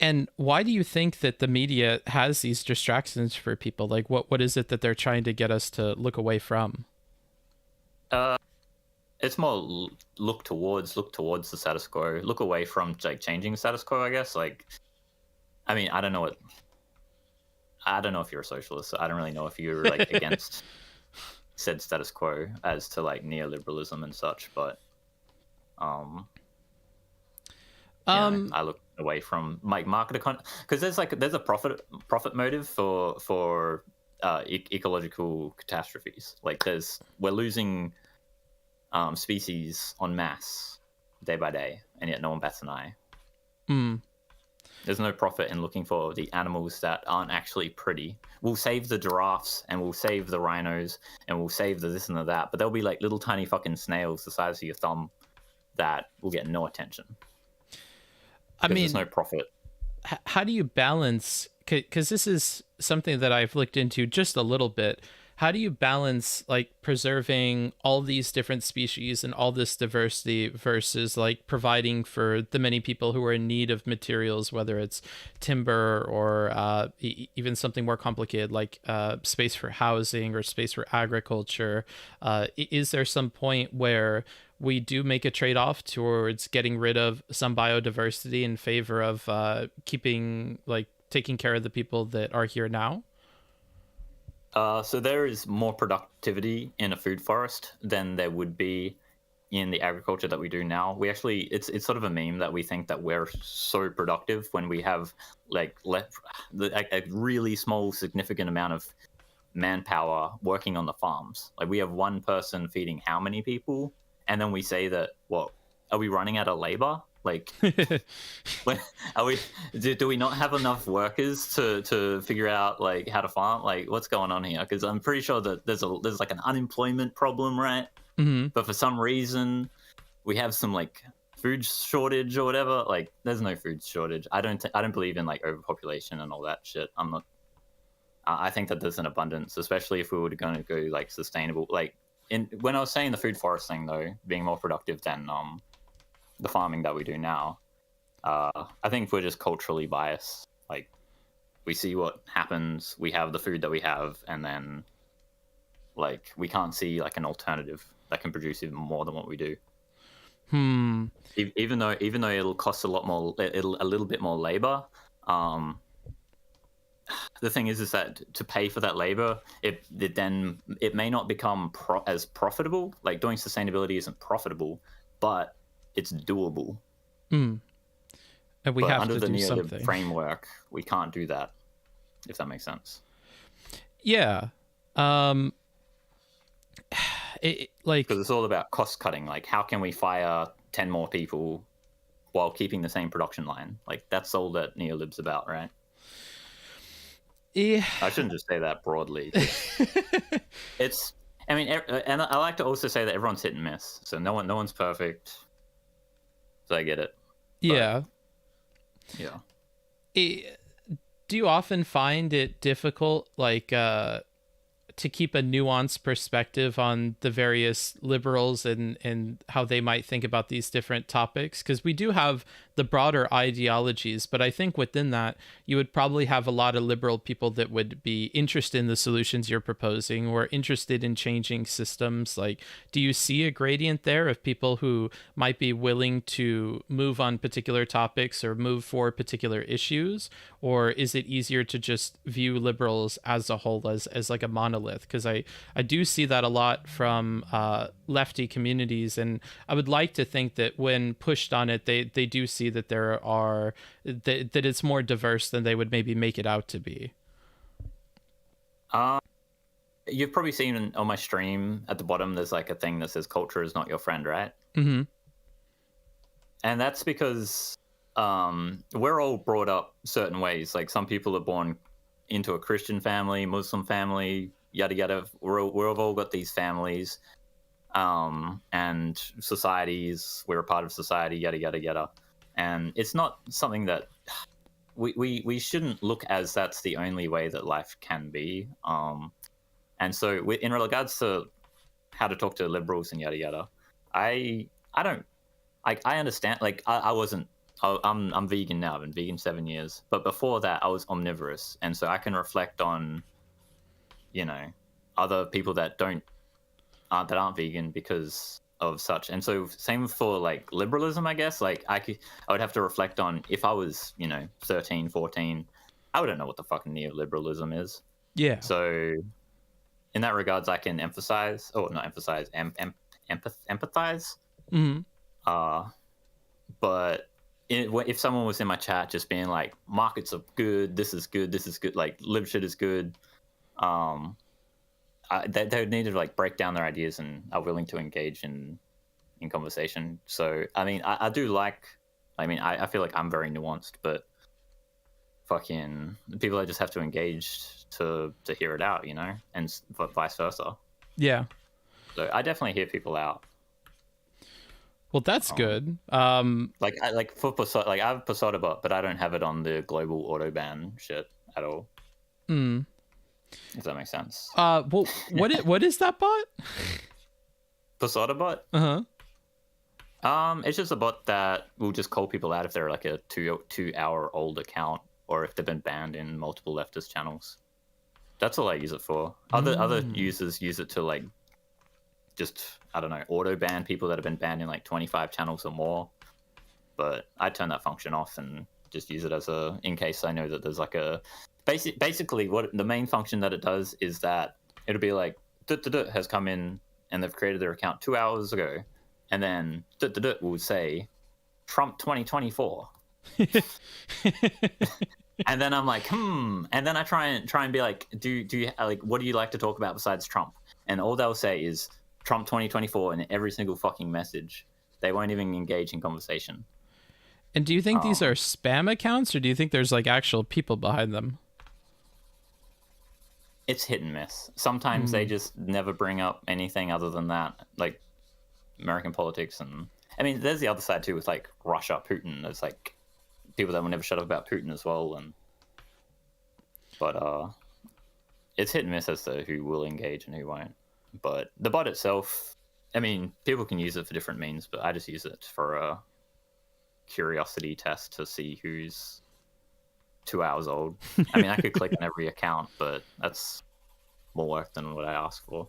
And why do you think that the media has these distractions for people? Like, what is it that they're trying to get us to look away from? It's more look towards the status quo, look away from like changing the status quo, I guess. Like, I mean, I don't know if you're a socialist. I don't really know if you're like against said status quo as to like neoliberalism and such, but I look away from like market because there's a profit motive for ecological catastrophes. Like we're losing species en masse day by day, and yet no one bats an eye. There's no profit in looking for the animals that aren't actually pretty. We'll save the giraffes and we'll save the rhinos and we'll save the this and the that, but there'll be like little tiny fucking snails the size of your thumb that will get no attention. I mean, there's no profit. How do you balance? Because this is something that I've looked into just a little bit. How do you balance like preserving all these different species and all this diversity versus like providing for the many people who are in need of materials, whether it's timber or even something more complicated like space for housing or space for agriculture? Is there some point where we do make a trade-off towards getting rid of some biodiversity in favor of keeping like taking care of the people that are here now? So there is more productivity in a food forest than there would be in the agriculture that we do now. We actually, it's sort of a meme that we think that we're so productive when we have like a really small, significant amount of manpower working on the farms. Like we have one person feeding how many people, and then we say that, what, are we running out of labor? Like, are we? Do we not have enough workers to figure out like how to farm? Like, what's going on here? Because I'm pretty sure that there's like an unemployment problem, right? Mm-hmm. But for some reason, we have some like food shortage or whatever. Like, there's no food shortage. I don't believe in like overpopulation and all that shit. I'm not. I think that there's an abundance, especially if we were going to go like sustainable. Like, when I was saying the food forest thing, though, being more productive than the farming that we do now, I think we're just culturally biased. Like, we see what happens, we have the food that we have, and then like we can't see like an alternative that can produce even more than what we do. Even though it'll cost a lot more, a little bit more labor. The thing is that to pay for that labor, it may not become as profitable. Like, doing sustainability isn't profitable, but it's doable. And we but have under to the do neolib something. framework, we can't do that, if that makes sense. Yeah. Like, because it's all about cost cutting. Like, how can we fire 10 more people while keeping the same production line? Like, that's all that neolib's about, right? yeah. I shouldn't just say that broadly. It's, I mean, and I like to also say that everyone's hit and miss. So no one's perfect. So I get it. Yeah. Yeah. Do you often find it difficult, like, to keep a nuanced perspective on the various liberals and how they might think about these different topics? Because we do have the broader ideologies, but I think within that, you would probably have a lot of liberal people that would be interested in the solutions you're proposing or interested in changing systems. Like, do you see a gradient there of people who might be willing to move on particular topics or move for particular issues? Or is it easier to just view liberals as a whole as like a monolith? Because I do see that a lot from lefty communities, and I would like to think that when pushed on it, they do see that there are that it's more diverse than they would maybe make it out to be. You've probably seen on my stream at the bottom, there's like a thing that says "culture is not your friend," right? Mm-hmm. And that's because we're all brought up certain ways. Like, some people are born into a Christian family, Muslim family, yada yada. We've all got these families, and societies. We're a part of society, yada yada yada. And it's not something that we shouldn't look as that's the only way that life can be. And so in regards to how to talk to liberals and yada yada, I don't like, I understand. Like, I'm vegan now. I've been vegan 7 years, but before that I was omnivorous, and so I can reflect on, you know, other people that aren't vegan because of such. And so same for like liberalism, I guess. Like, I would have to reflect on, if I was, 13, 14, I wouldn't know what the fucking neoliberalism is. Yeah. So in that regards, I can empathize. Mm-hmm. But if someone was in my chat just being like, markets are good, this is good, like lib shit is good, they would need to like break down their ideas and are willing to engage in conversation. So I mean, I feel like I'm very nuanced, but fucking people that just have to engage to hear it out, and vice versa. Yeah. So I definitely hear people out. Well, that's good. Like I have Posada bot, but I don't have it on the global auto ban shit at all. If that makes sense. Well, what is that bot? Posada bot? It's just a bot that will just call people out if they're like a 2-hour old account, or if they've been banned in multiple leftist channels. That's all I use it for. Other users use it to like just, I don't know, auto ban people that have been banned in like 25 channels or more. But I turn that function off and just use it as a, in case I know that there's like a basically what the main function that it does is that it'll be like has come in and they've created their account 2 hours ago, and then will say Trump 2024. And then I'm like, and then I try and be like, do you like, what do you like to talk about besides Trump? And all they'll say is Trump 2024 in every single fucking message. They won't even engage in conversation. And do you think these are spam accounts, or do you think there's like actual people behind them? It's hit and miss. Sometimes they just never bring up anything other than that, like American politics. And I mean, there's the other side too with like Russia, Putin. There's like people that will never shut up about Putin as well. But it's hit and miss as to who will engage and who won't. But the bot itself, I mean, people can use it for different means, but I just use it for a curiosity test to see who's 2 hours old. I mean, I could click on every account, but that's more work than what I asked for.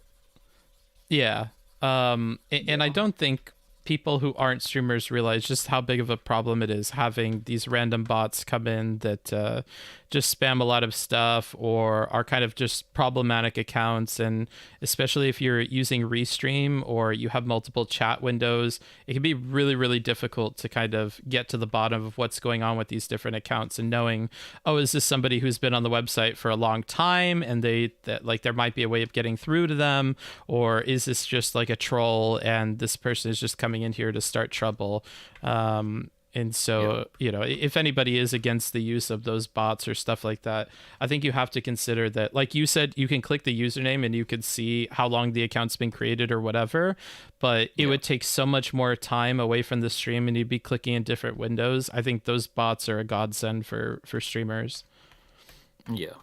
Yeah. And I don't think people who aren't streamers realize just how big of a problem it is having these random bots come in that just spam a lot of stuff or are kind of just problematic accounts. And especially if you're using Restream or you have multiple chat windows, it can be really, really difficult to kind of get to the bottom of what's going on with these different accounts and knowing, oh, is this somebody who's been on the website for a long time and like there might be a way of getting through to them, or is this just like a troll and this person is just coming in here to start trouble? And so, you know, if anybody is against the use of those bots or stuff like that, I think you have to consider that, like you said, you can click the username and you could see how long the account's been created or whatever, but it would take so much more time away from the stream and you'd be clicking in different windows. I think those bots are a godsend for streamers. Yeah.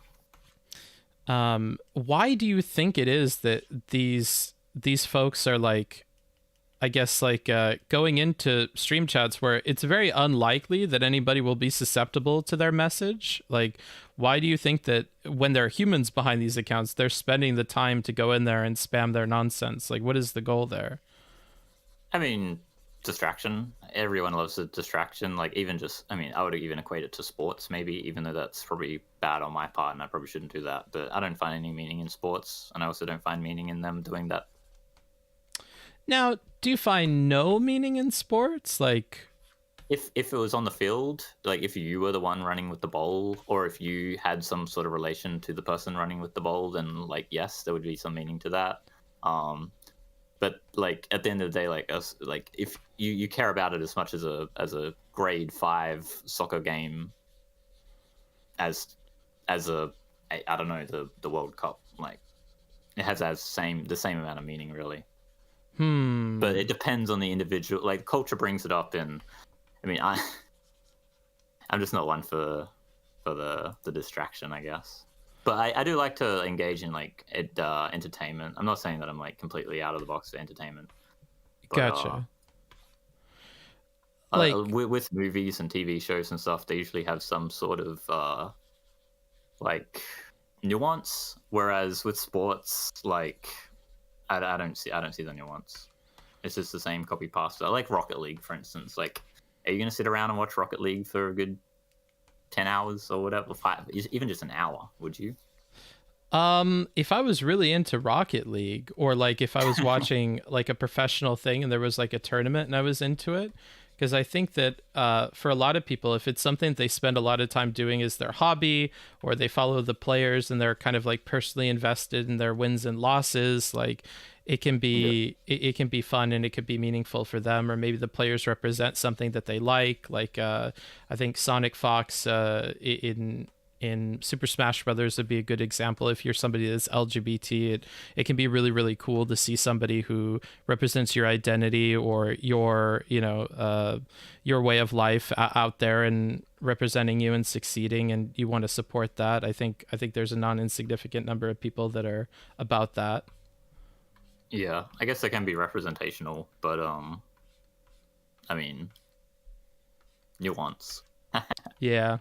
Why do you think it is that these folks are like, I guess, like going into stream chats where it's very unlikely that anybody will be susceptible to their message? Like, why do you think that when there are humans behind these accounts, they're spending the time to go in there and spam their nonsense? Like, what is the goal there? I mean, distraction. Everyone loves a distraction. Like, even just, I mean, I would even equate it to sports, maybe, even though that's probably bad on my part and I probably shouldn't do that. But I don't find any meaning in sports, and I also don't find meaning in them doing that. Now, do you find no meaning in sports? Like, if it was on the field, like if you were the one running with the ball, or if you had some sort of relation to the person running with the ball, then like yes, there would be some meaning to that. But like at the end of the day, like us, like if you care about it as much as a grade 5 soccer game as a I don't know, the World Cup, like it has the same amount of meaning really. But it depends on the individual. Like culture brings it up, and I mean, I'm just not one for the distraction, I guess. But I do like to engage in like entertainment. I'm not saying that I'm like completely out of the box for entertainment. But, gotcha. like with movies and TV shows and stuff, they usually have some sort of like nuance. Whereas with sports, like I don't see the nuance. It's just the same copy pasta. Like Rocket League, for instance. Like, are you gonna sit around and watch Rocket League for a good 10 hours or whatever? 5, even just an hour? Would you? If I was really into Rocket League, or like if I was watching like a professional thing and there was like a tournament and I was into it, because I think that for a lot of people, if it's something they spend a lot of time doing as their hobby, or they follow the players and they're kind of like personally invested in their wins and losses, like it can be it can be fun and it could be meaningful for them. Or maybe the players represent something that they like I think Sonic Fox in Super Smash Brothers would be a good example. If you're somebody that's LGBT, it can be really, really cool to see somebody who represents your identity or your, you know, your way of life out there and representing you and succeeding, and you want to support that. I think there's a non-insignificant number of people that are about that. Yeah, I guess they can be representational, but I mean, nuance. Yeah.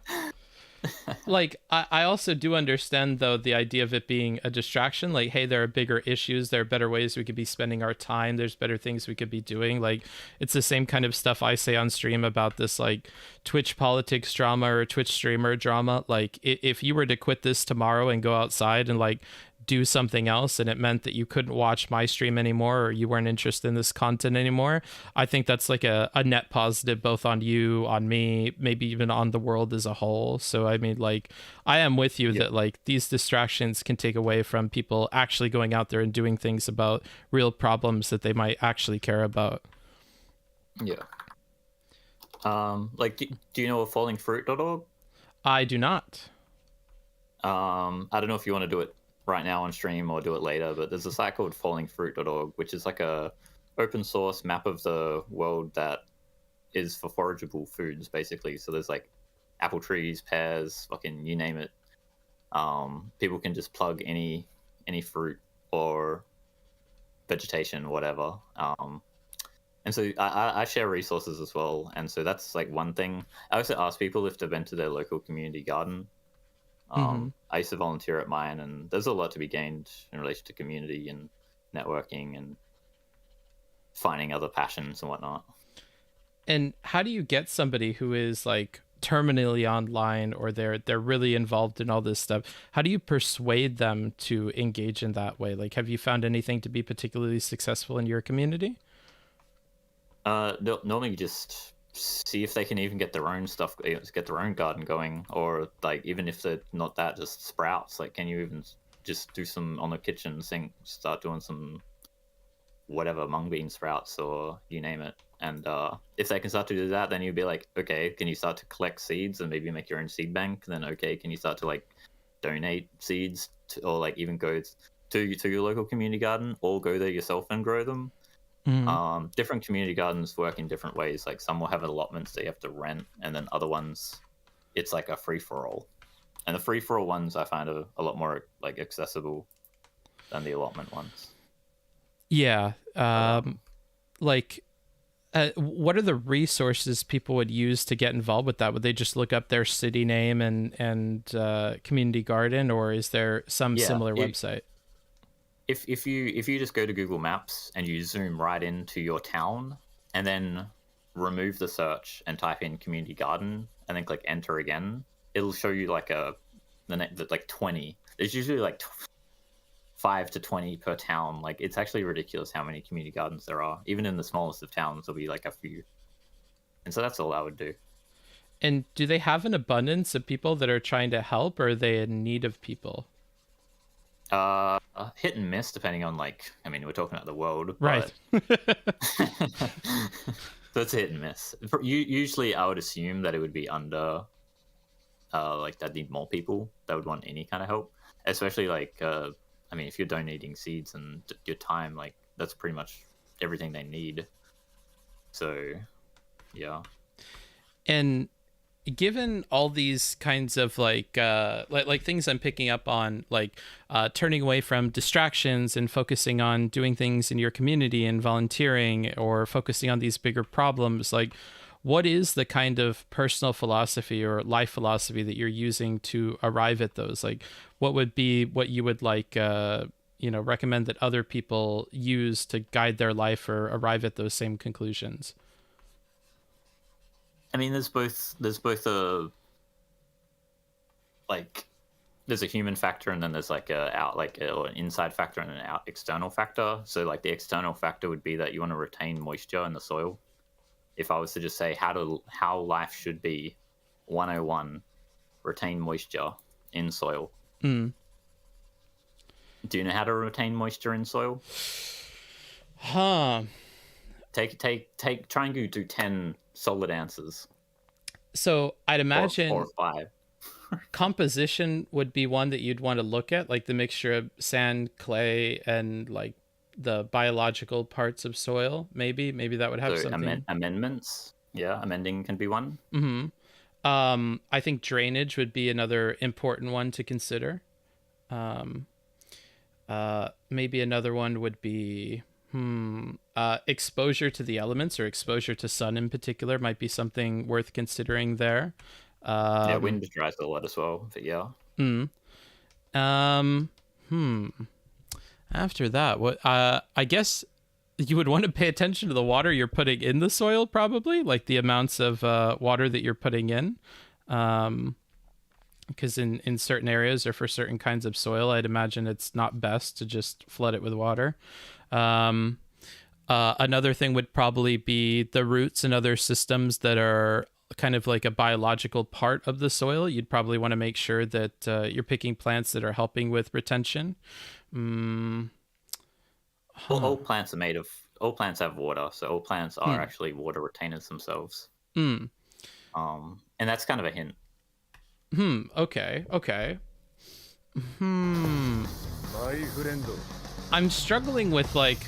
Like, I also do understand, though, the idea of it being a distraction. Like, hey, there are bigger issues, there are better ways we could be spending our time, there's better things we could be doing. Like, it's the same kind of stuff I say on stream about this, like, Twitch politics drama or Twitch streamer drama. Like, if you were to quit this tomorrow and go outside and, like, do something else, and it meant that you couldn't watch my stream anymore, or you weren't interested in this content anymore, I think that's like a net positive, both on you, on me, maybe even on the world as a whole. So I mean, like, I am with you that, like, these distractions can take away from people actually going out there and doing things about real problems that they might actually care about. Yeah. Like, do you know of fallingfruit.org? I do not. I don't know if you want to do it right now on stream or do it later, but there's a site called fallingfruit.org, which is like a open source map of the world that is for forageable foods, basically. So there's like apple trees, pears, fucking you name it. People can just plug any fruit or vegetation, whatever. And so I share resources as well, and so that's like one thing. I also ask people if they've been to their local community garden. I used to volunteer at mine, and there's a lot to be gained in relation to community and networking and finding other passions and whatnot. And how do you get somebody who is like terminally online, or they're really involved in all this stuff? How do you persuade them to engage in that way? Like, have you found anything to be particularly successful in your community? Normally just see if they can even get their own stuff, get their own garden going, or like even if they're not that, just sprouts. Like, can you even just do some on the kitchen sink, start doing some whatever mung bean sprouts or you name it. And if they can start to do that, then you'd be like, okay, can you start to collect seeds and maybe make your own seed bank? Then okay, can you start to like donate seeds to, or like even go to your local community garden, or go there yourself and grow them? Different community gardens work in different ways. Like, some will have allotments that you have to rent, and then other ones, it's like a free-for-all. And the free-for-all ones I find are a lot more like accessible than the allotment ones. Yeah. Like, what are the resources people would use to get involved with that? Would they just look up their city name and community garden, or is there some similar website? If you just go to Google Maps and you zoom right into your town, and then remove the search and type in community garden and then click enter again, it'll show you like like 20. There's usually like 5 to 20 per town. Like, it's actually ridiculous how many community gardens there are. Even in the smallest of towns, there'll be like a few. And so that's all I would do. And do they have an abundance of people that are trying to help, or are they in need of people? Hit and miss, depending on, like, I mean, we're talking about the world, right? So it's hit and miss. Usually I would assume that it would be under like, that need more people that would want any kind of help, especially like I mean, if you're donating seeds and your time, like, that's pretty much everything they need. So yeah. And given all these kinds of like things I'm picking up on, like turning away from distractions and focusing on doing things in your community and volunteering, or focusing on these bigger problems, like, what is the kind of personal philosophy or life philosophy that you're using to arrive at those? Like, what would be what you would like recommend that other people use to guide their life or arrive at those same conclusions? I mean, there's both a, like, there's a human factor, and then there's like an inside factor and an external factor. So like, the external factor would be that you want to retain moisture in the soil. If I was to just say how life should be, 101, retain moisture in soil. Do you know how to retain moisture in soil? Huh. Try and do 10 solid answers. So I'd imagine or 5. Composition would be one that you'd want to look at, like the mixture of sand, clay, and like the biological parts of soil. Maybe that would have something. Amendments. Yeah, amending can be one. I think drainage would be another important one to consider. Maybe another one would be exposure to the elements, or exposure to sun in particular, might be something worth considering there. Yeah, wind dries a lot as well, but yeah. After that, what? I guess you would want to pay attention to the water you're putting in the soil, probably, like the amounts of water that you're putting in. Because in certain areas or for certain kinds of soil, I'd imagine it's not best to just flood it with water. Another thing would probably be the roots and other systems that are kind of like a biological part of the soil. You'd probably want to make sure that you're picking plants that are helping with retention. All plants are made of. All plants have water, so all plants are actually water retainers themselves. And that's kind of a hint. Okay. I'm struggling with like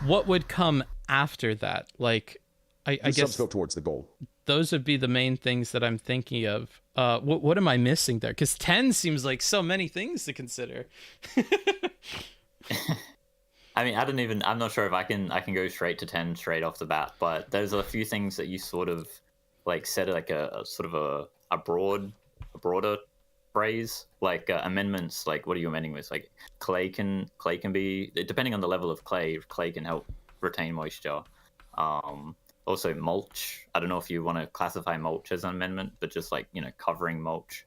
what would come after that. Like, I guess Subscope towards the goal. those would be the main things that I'm thinking of. What am I missing there? Because 10 seems like so many things to consider. I mean, I'm not sure if I can go straight to 10 straight off the bat, but there's a few things that you sort of like said, like a sort of a broader phrase, like amendments. Like, what are you amending with? Like clay can be, depending on the level of clay can help retain moisture. Also mulch. I don't know if you want to classify mulch as an amendment, but just like, you know, covering mulch,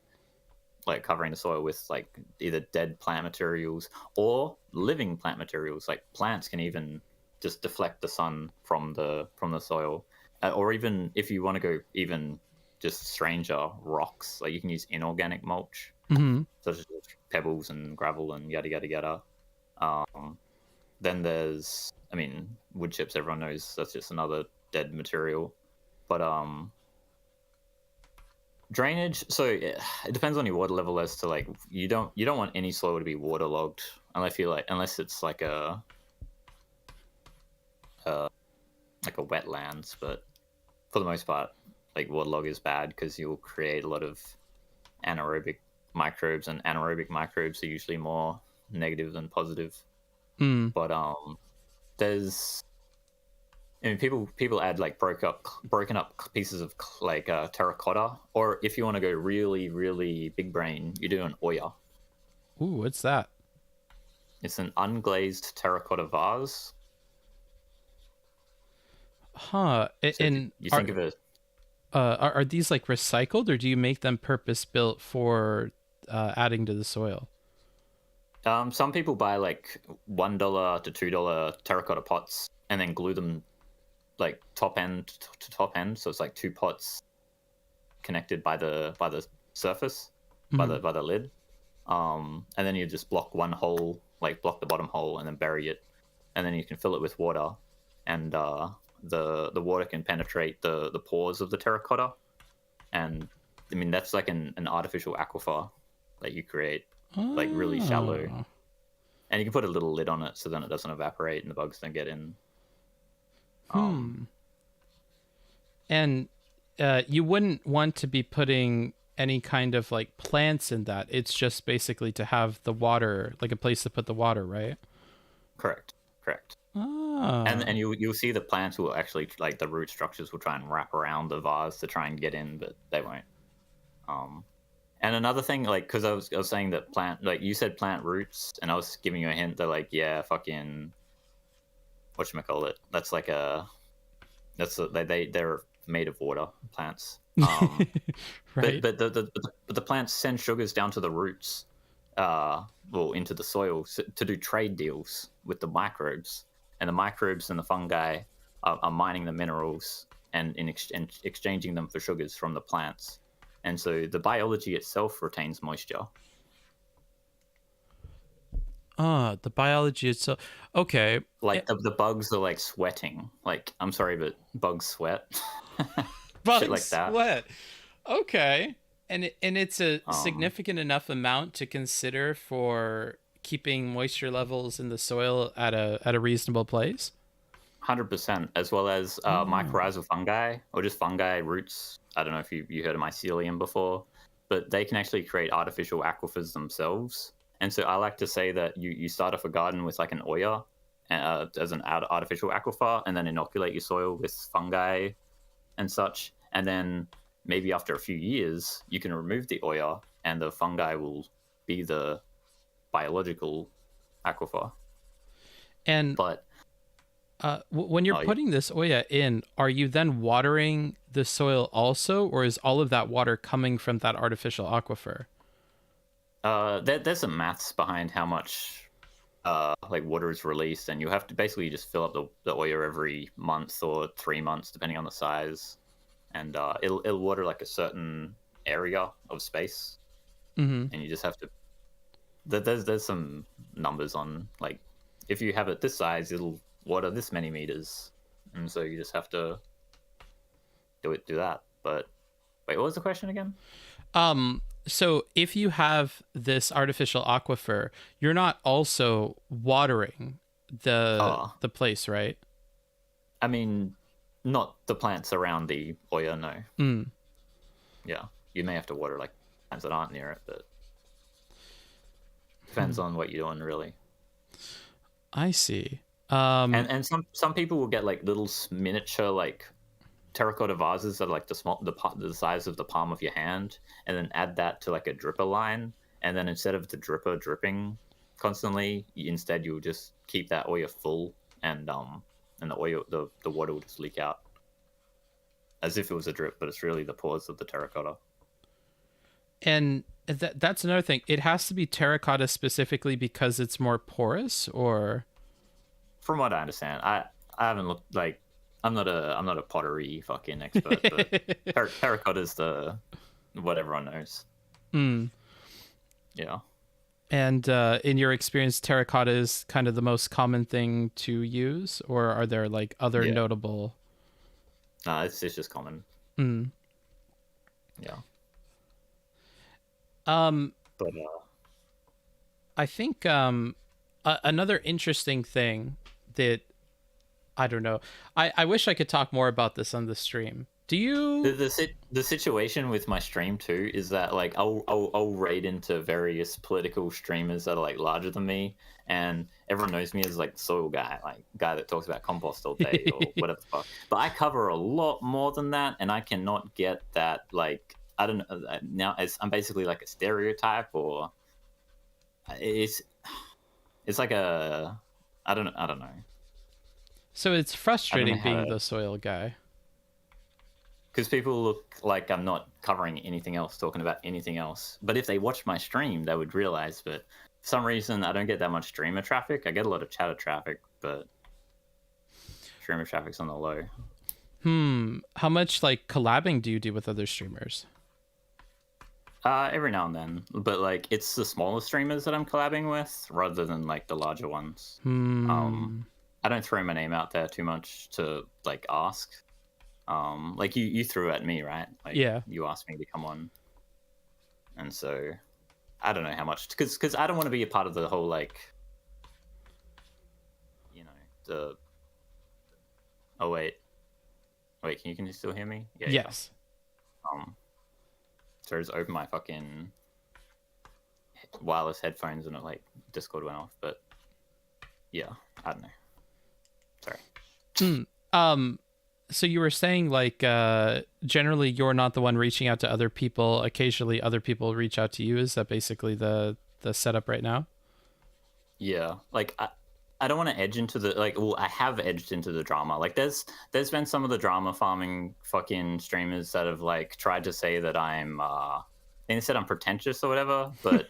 like covering the soil with like either dead plant materials or living plant materials. Like plants can even just deflect the sun from the soil, or even if you want to go even just stranger, rocks. Like you can use inorganic mulch, such as pebbles and gravel and yada yada yada. Then there's, I mean, wood chips. Everyone knows that's just another dead material, but drainage. So it depends on your water level as to like you don't want any soil to be waterlogged unless it's like a wetlands. But for the most part, like waterlog is bad because you'll create a lot of anaerobic microbes, and anaerobic microbes are usually more negative than positive. But there's, I mean, people add like broken up pieces of like terracotta, or if you want to go really really big brain, you do an oya. Ooh, what's that? It's an unglazed terracotta vase. Huh? So And you think of it. Are these like recycled, or do you make them purpose built for adding to the soil? Some people buy like $1 to $2 terracotta pots and then glue them like top end to top end, so it's like two pots connected by the surface, by the lid, and then you just block one hole, like block the bottom hole, and then bury it, and then you can fill it with water, and the water can penetrate the pores of the terracotta, and I mean that's like an artificial aquifer that you create, like really shallow, and you can put a little lid on it so then it doesn't evaporate and the bugs don't get in. And you wouldn't want to be putting any kind of like plants in that. It's just basically to have the water, like a place to put the water, right? Correct. Ah. And you'll see the plants will actually, like the root structures will try and wrap around the vase to try and get in, but they won't. And another thing, like, because I was saying that plant, like you said plant roots, and I was giving you a hint that like, yeah, fucking, whatchamacallit, that's like they're made of water, plants. Right. But the plants send sugars down to the roots, into the soil to do trade deals with the microbes, and the microbes and the fungi are mining the minerals and exchanging them for sugars from the plants, and so the biology itself retains moisture. The biology itself. Okay. Like the bugs are like sweating. Like, I'm sorry, but bugs sweat. Bugs Shit like that. sweat. Okay. And it's a significant enough amount to consider for keeping moisture levels in the soil at a reasonable place. 100%, as well as mycorrhizal fungi, or just fungi roots. I don't know if you heard of mycelium before, but they can actually create artificial aquifers themselves. And so I like to say that you start off a garden with like an oya as an artificial aquifer, and then inoculate your soil with fungi and such. And then maybe after a few years, you can remove the oya, and the fungi will be the biological aquifer. And But when you're Oh, yeah. putting this oya in, are you then watering the soil also, or is all of that water coming from that artificial aquifer? there's some maths behind how much like water is released, and you have to basically just fill up the oya every month or 3 months, depending on the size, and it'll water like a certain area of space, Mm-hmm. and you just have to. There's some numbers on, like, if you have it this size, it'll water this many meters, and so you just have to do that. But wait, what was the question again? So if you have this artificial aquifer, you're not also watering the place, right? I mean, not the plants around the oya, no. Mm. Yeah, you may have to water like plants that aren't near it, but depends on what you're doing, really. I see. And some people will get like little miniature like terracotta vases that are like the size of the palm of your hand, and then add that to like a dripper line, and then instead of the dripper dripping constantly, instead you'll just keep that oya full, and the oil the water will just leak out as if it was a drip, but it's really the pores of the terracotta. And that's another thing. It has to be terracotta specifically because it's more porous, or From what I understand, I haven't looked, like, I'm not a pottery fucking expert, but terracotta is what everyone knows. Mm. Yeah. And in your experience, terracotta is kind of the most common thing to use, or are there like other notable? It's just common. Mm. Yeah. But But I think another interesting thing that I don't know. I wish I could talk more about this on the stream. Do you? the situation with my stream too is that, like, I'll raid into various political streamers that are like larger than me, and everyone knows me as like the soil guy, like guy that talks about compost all day or whatever the fuck. But I cover a lot more than that, and I cannot get that, like, I don't know, now I'm basically like a stereotype, or it's like a I don't know. So it's frustrating how being to- the soil guy. Because people look like I'm not covering anything else, talking about anything else. But if they watched my stream, they would realize. But for some reason, I don't get that much streamer traffic. I get a lot of chatter traffic, but streamer traffic's on the low. How much like collabing do you do with other streamers? Every now and then. But, like, it's the smaller streamers that I'm collabing with rather than, like, the larger ones. I don't throw my name out there too much to, like, ask. Like you threw at me, right? Like, yeah. You asked me to come on, and so I don't know how much, because I don't want to be a part of the whole, like, the. Oh wait, can you still hear me? Yeah. Yes. Yeah. So I just opened my fucking wireless headphones and it, like, Discord went off, but yeah, I don't know. Sorry. So you were saying, like, generally you're not the one reaching out to other people. Occasionally other people reach out to you. Is that basically the setup right now? Yeah. Like, I don't want to edge into the, like, well, I have edged into the drama. Like, there's been some of the drama farming fucking streamers that have, like, tried to say that I'm, they said I'm pretentious or whatever, but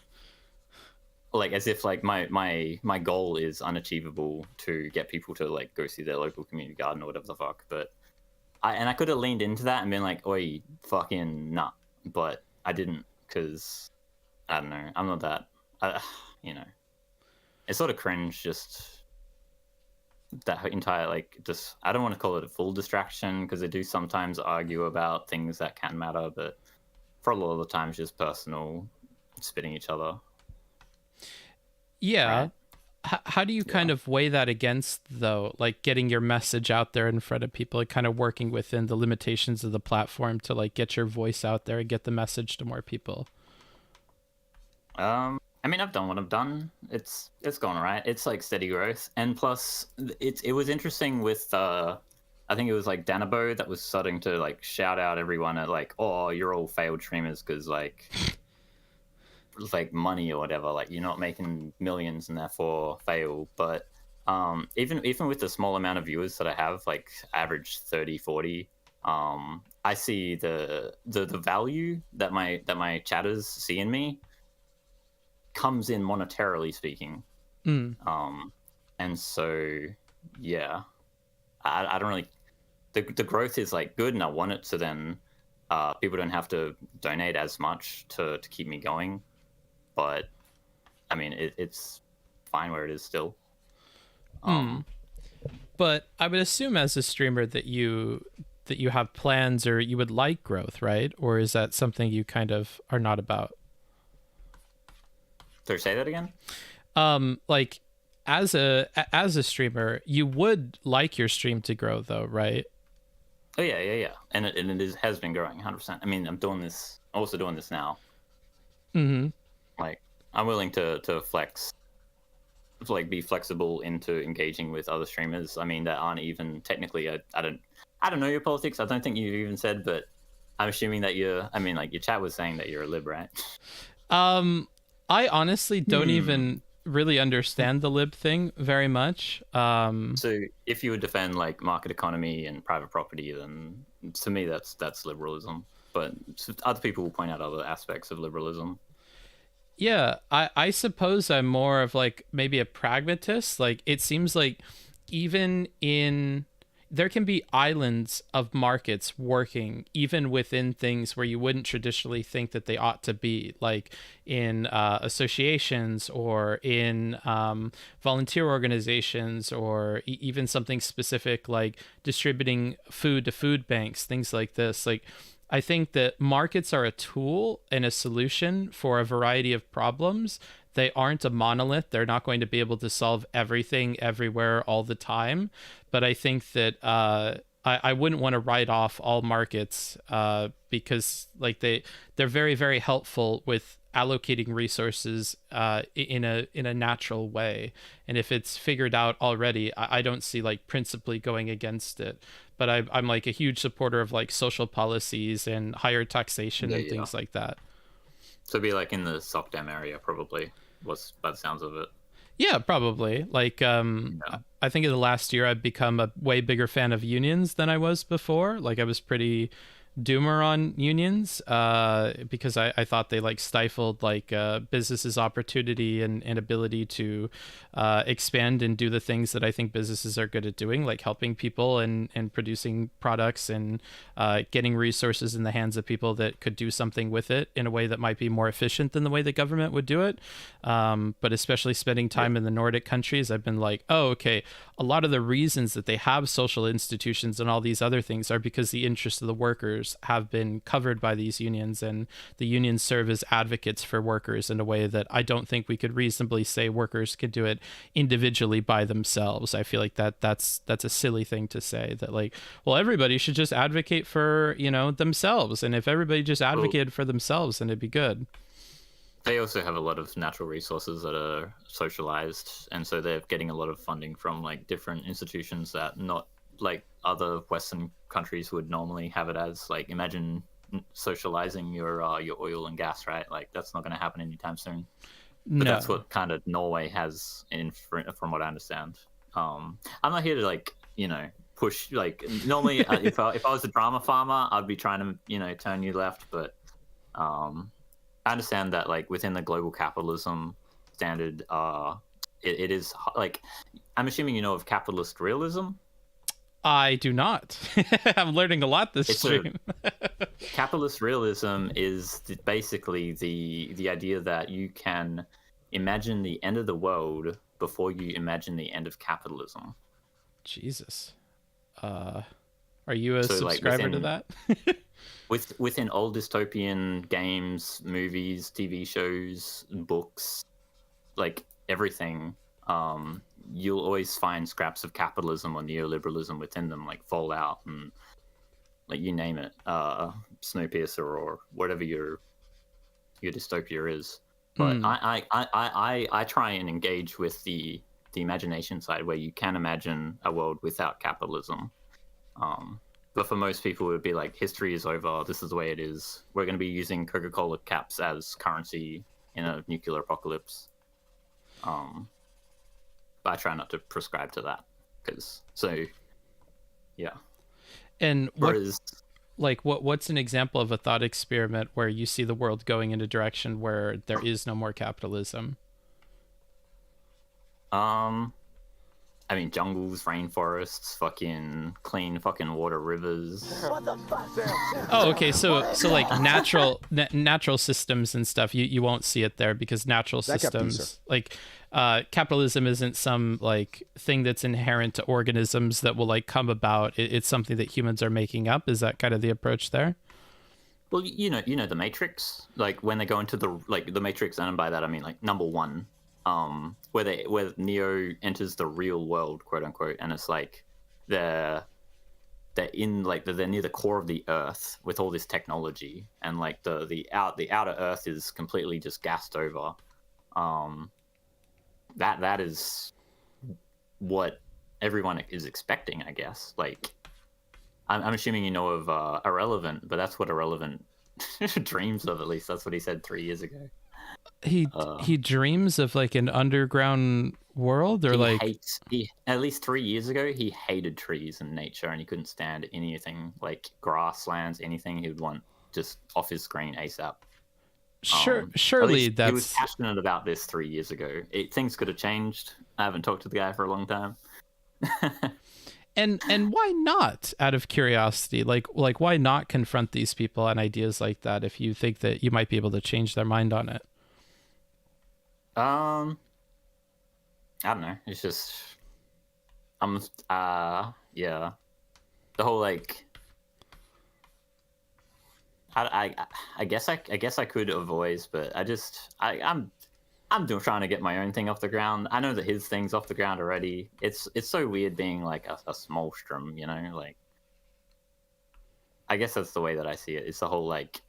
like, as if, like, my goal is unachievable to get people to, like, go see their local community garden or whatever the fuck. But I could have leaned into that and been like, oi, fucking nah. But I didn't, because I don't know. I'm not that, it's sort of cringe, just that entire, like, just, I don't want to call it a full distraction, because they do sometimes argue about things that can matter, but for a lot of the times just personal spitting each other. Yeah. Right? How do you kind of weigh that against, though, like getting your message out there in front of people, like kind of working within the limitations of the platform to, like, get your voice out there and get the message to more people? I mean, I've done what I've done. It's gone all right. It's like steady growth, and plus, it was interesting with I think it was like Danabo that was starting to like shout out everyone at like, oh, you're all failed streamers because like money or whatever, like you're not making millions and therefore fail. But even with the small amount of viewers that I have, like average 30, 40, I see the value that my chatters see in me comes in monetarily speaking. And so yeah, I don't really, the growth is like good, and I want it to then people don't have to donate as much to keep me going. But I mean, it's fine where it is still. But I would assume as a streamer that you have plans or you would like growth, right? Or is that something you kind of are not about? So say that again. Like as a streamer, you would like your stream to grow, though, right? Oh yeah, and it has been growing 100%. I mean, I'm also doing this now. Like, I'm willing to flex, like be flexible into engaging with other streamers. I mean, that aren't even technically. I don't know your politics. I don't think you even said, but I'm assuming that you're. I mean, like your chat was saying that you're a lib, right? I honestly don't even really understand the lib thing very much. So if you would defend like market economy and private property, then to me that's liberalism. But other people will point out other aspects of liberalism. Yeah, I suppose I'm more of like maybe a pragmatist. Like it seems like even in there can be islands of markets working even within things where you wouldn't traditionally think that they ought to be, like in associations or in volunteer organizations, or even something specific like distributing food to food banks, things like this. Like I think that markets are a tool and a solution for a variety of problems. They aren't a monolith. They're not going to be able to solve everything everywhere all the time. But I think that I wouldn't want to write off all markets because like they're very, very helpful with allocating resources in a natural way. And if it's figured out already, I don't see like principally going against it. But I'm like a huge supporter of like social policies and higher taxation and things like that. So be like in the SOCDEM area, probably, was by the sounds of it. Yeah, probably. Like, I think in the last year I've become a way bigger fan of unions than I was before. Like, I was pretty doomer on unions because I thought they like stifled like businesses' opportunity and ability to expand and do the things that I think businesses are good at doing, like helping people and producing products and getting resources in the hands of people that could do something with it in a way that might be more efficient than the way the government would do it. But especially spending time in the Nordic countries, I've been like, oh, okay, a lot of the reasons that they have social institutions and all these other things are because the interests of the workers have been covered by these unions, and the unions serve as advocates for workers in a way that I don't think we could reasonably say workers could do it individually by themselves. I feel like that's a silly thing to say, that like, well, everybody should just advocate for, themselves, and if everybody just advocated for themselves, then it'd be good. They also have a lot of natural resources that are socialized, and so they're getting a lot of funding from like different institutions that not like other Western countries would normally have it as. Like, imagine socializing your oil and gas, right? Like, that's not going to happen anytime soon. But that's what kind of Norway has from what I understand. I'm not here to like push, like normally if I was a drama farmer, I'd be trying to turn you left, but I understand that like within the global capitalism standard, it is like, I'm assuming you know of capitalist realism. I do not. I'm learning a lot this stream. Capitalist realism is basically the idea that you can imagine the end of the world before you imagine the end of capitalism. Jesus. Are you a subscriber to that? within old dystopian games, movies, TV shows, books, like everything, you'll always find scraps of capitalism or neoliberalism within them, like Fallout and like you name it, Snowpiercer or whatever your dystopia is. But I try and engage with the imagination side, where you can imagine a world without capitalism, But for most people, it would be like, history is over. This is the way it is. We're going to be using Coca-Cola caps as currency in a nuclear apocalypse. But I try not to prescribe to that, yeah. And Whereas, what's an example of a thought experiment where you see the world going in a direction where there is no more capitalism? I mean, jungles, rainforests, fucking clean fucking water, rivers. Oh, okay. So like natural systems and stuff, you won't see it there because natural systems like capitalism isn't some like thing that's inherent to organisms that will like come about. It's something that humans are making up. Is that kind of the approach there? Well, you know the Matrix, like when they go into the Matrix, and by that I mean like number one, where Neo enters the real world, quote unquote, and it's like they're near the core of the Earth with all this technology, and like the outer Earth is completely just gassed over. That is what everyone is expecting, I guess. Like, I'm assuming you know of Irrelevant, but that's what Irrelevant dreams of. At least that's what he said 3 years ago. He dreams of like an underground world, or at least 3 years ago he hated trees and nature, and he couldn't stand anything like grasslands, anything. He would want just off his screen ASAP. Surely he was passionate about this 3 years ago. Things could have changed. I haven't talked to the guy for a long time. And why not, out of curiosity? Like why not confront these people on ideas like that if you think that you might be able to change their mind on it? I don't know. It's just yeah. The whole like I guess I could avoid, but I'm trying to get my own thing off the ground. I know that his thing's off the ground already. It's so weird being like a small strum, you know? Like, I guess that's the way that I see it. It's the whole like,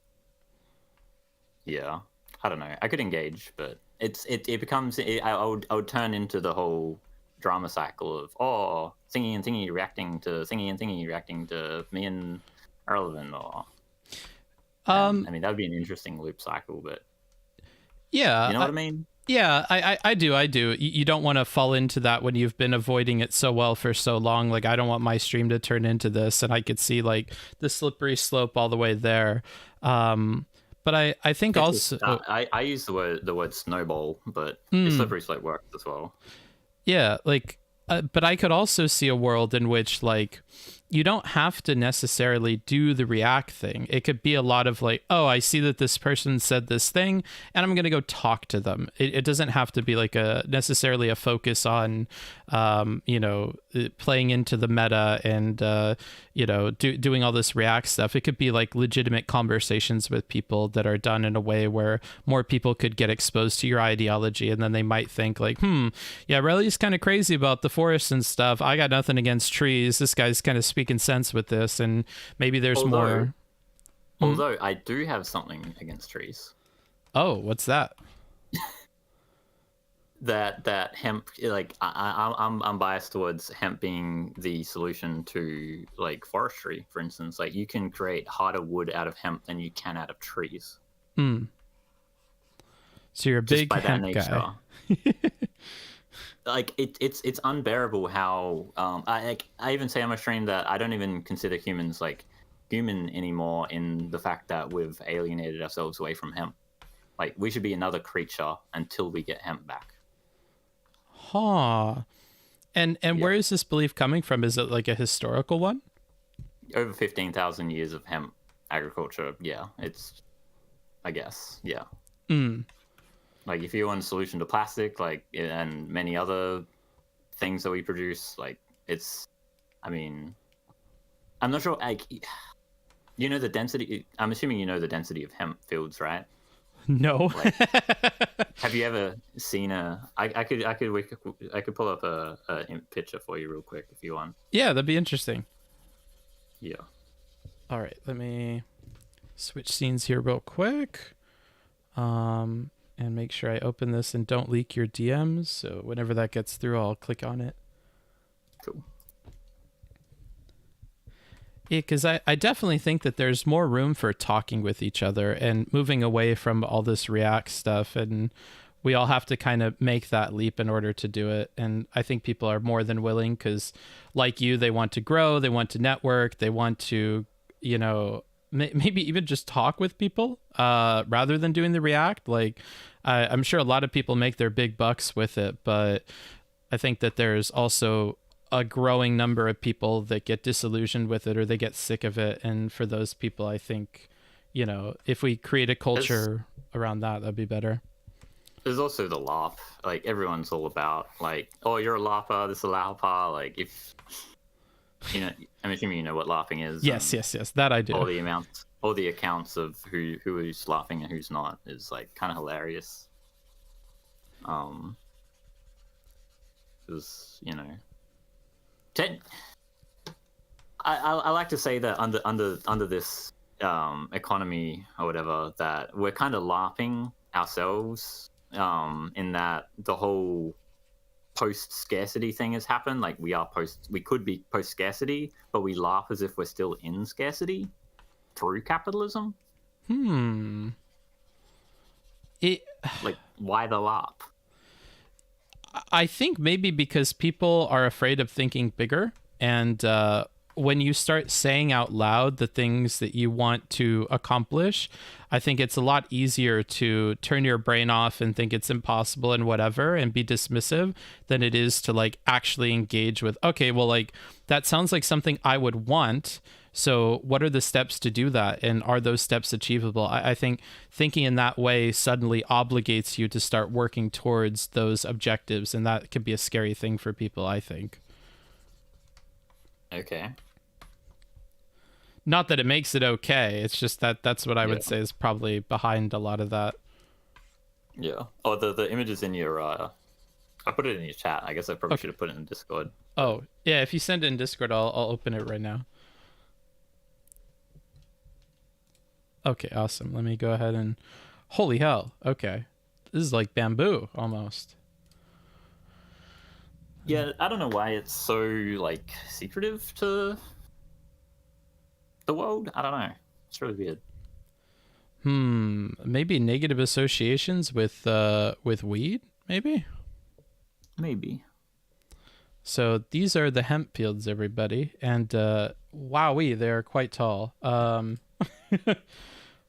yeah, I don't know. I could engage, but it becomes I would turn into the whole drama cycle of thingy and thingy reacting to thingy and thingy reacting to me and Irrelevant, or I mean that would be an interesting loop cycle, but yeah, you know what I mean? Yeah, I do. You don't want to fall into that when you've been avoiding it so well for so long. Like, I don't want my stream to turn into this, and I could see like the slippery slope all the way there. But I think also I use the word snowball, but the slippery slope works as well. Yeah, like, but I could also see a world in which like you don't have to necessarily do the react thing. It could be a lot of like, oh, I see that this person said this thing, and I'm going to go talk to them. It doesn't have to be like necessarily a focus on, playing into the meta and, doing all this react stuff. It could be like legitimate conversations with people that are done in a way where more people could get exposed to your ideology. And then they might think like, yeah, Relly's kind of crazy about the forest and stuff. I got nothing against trees. This guy's kind of speaking sense with this, and maybe there's more. Although I do have something against trees. Oh, what's that? that hemp, like I'm biased towards hemp being the solution to like forestry, for instance. Like, you can create harder wood out of hemp than you can out of trees. So you're a big hemp guy. Like, it's unbearable how I even say on my stream that I don't even consider humans like human anymore, in the fact that we've alienated ourselves away from hemp. Like, we should be another creature until we get hemp back. And where is this belief coming from? Is it like a historical one? Over 15,000 years of hemp agriculture. Yeah, it's, I guess, yeah. Like, if you want a solution to plastic, like, and many other things that we produce, like, it's, I mean, I'm not sure, like, you know the density, I'm assuming you know the density of hemp fields, right? No. Like, have you ever seen I could pull up a picture for you real quick if you want. Yeah, that'd be interesting. Yeah. All right, let me switch scenes here real quick. And make sure I open this and don't leak your DMs. So whenever that gets through, I'll click on it. Cool. Yeah, because I definitely think that there's more room for talking with each other and moving away from all this React stuff. And we all have to kind of make that leap in order to do it. And I think people are more than willing because, like you, they want to grow, they want to network, they want to, you know, maybe even just talk with people rather than doing the React. Like, I'm sure a lot of people make their big bucks with it, but I think that there's also a growing number of people that get disillusioned with it or they get sick of it. And for those people, I think, you know, if we create a culture around that, that'd be better. There's also the LARP. Like, everyone's all about, like, oh, you're a LARPer, this is a LARPer. Like, if, you know, I'm assuming you know what LARPing is. Yes, that I do. All the accounts of who's laughing and who's not is, like, kind of hilarious. Because, you know, I like to say that under this economy or whatever, that we're kind of LARPing ourselves, in that the whole post scarcity thing has happened. Like, we could be post scarcity, but we laugh as if we're still in scarcity through capitalism. Like, why the LARP? I think maybe because people are afraid of thinking bigger, and when you start saying out loud the things that you want to accomplish, I think it's a lot easier to turn your brain off and think it's impossible and whatever and be dismissive than it is to like actually engage with, okay, well, like that sounds like something I would want. So what are the steps to do that? And are those steps achievable? I think thinking in that way suddenly obligates you to start working towards those objectives. And that can be a scary thing for people, I think. Okay. Not that it makes it okay. It's just that's what I would say is probably behind a lot of that. Yeah. Oh, the image is in your... I put it in your chat. I guess I probably should have put it in Discord. Oh, yeah. If you send it in Discord, I'll open it right now. Okay, awesome. Let me go ahead and... Holy hell. Okay. This is like bamboo, almost. Yeah, I don't know why it's so, like, secretive to the world. I don't know. It's really weird. Maybe negative associations with weed, maybe? Maybe. So these are the hemp fields, everybody. And wowee, they're quite tall.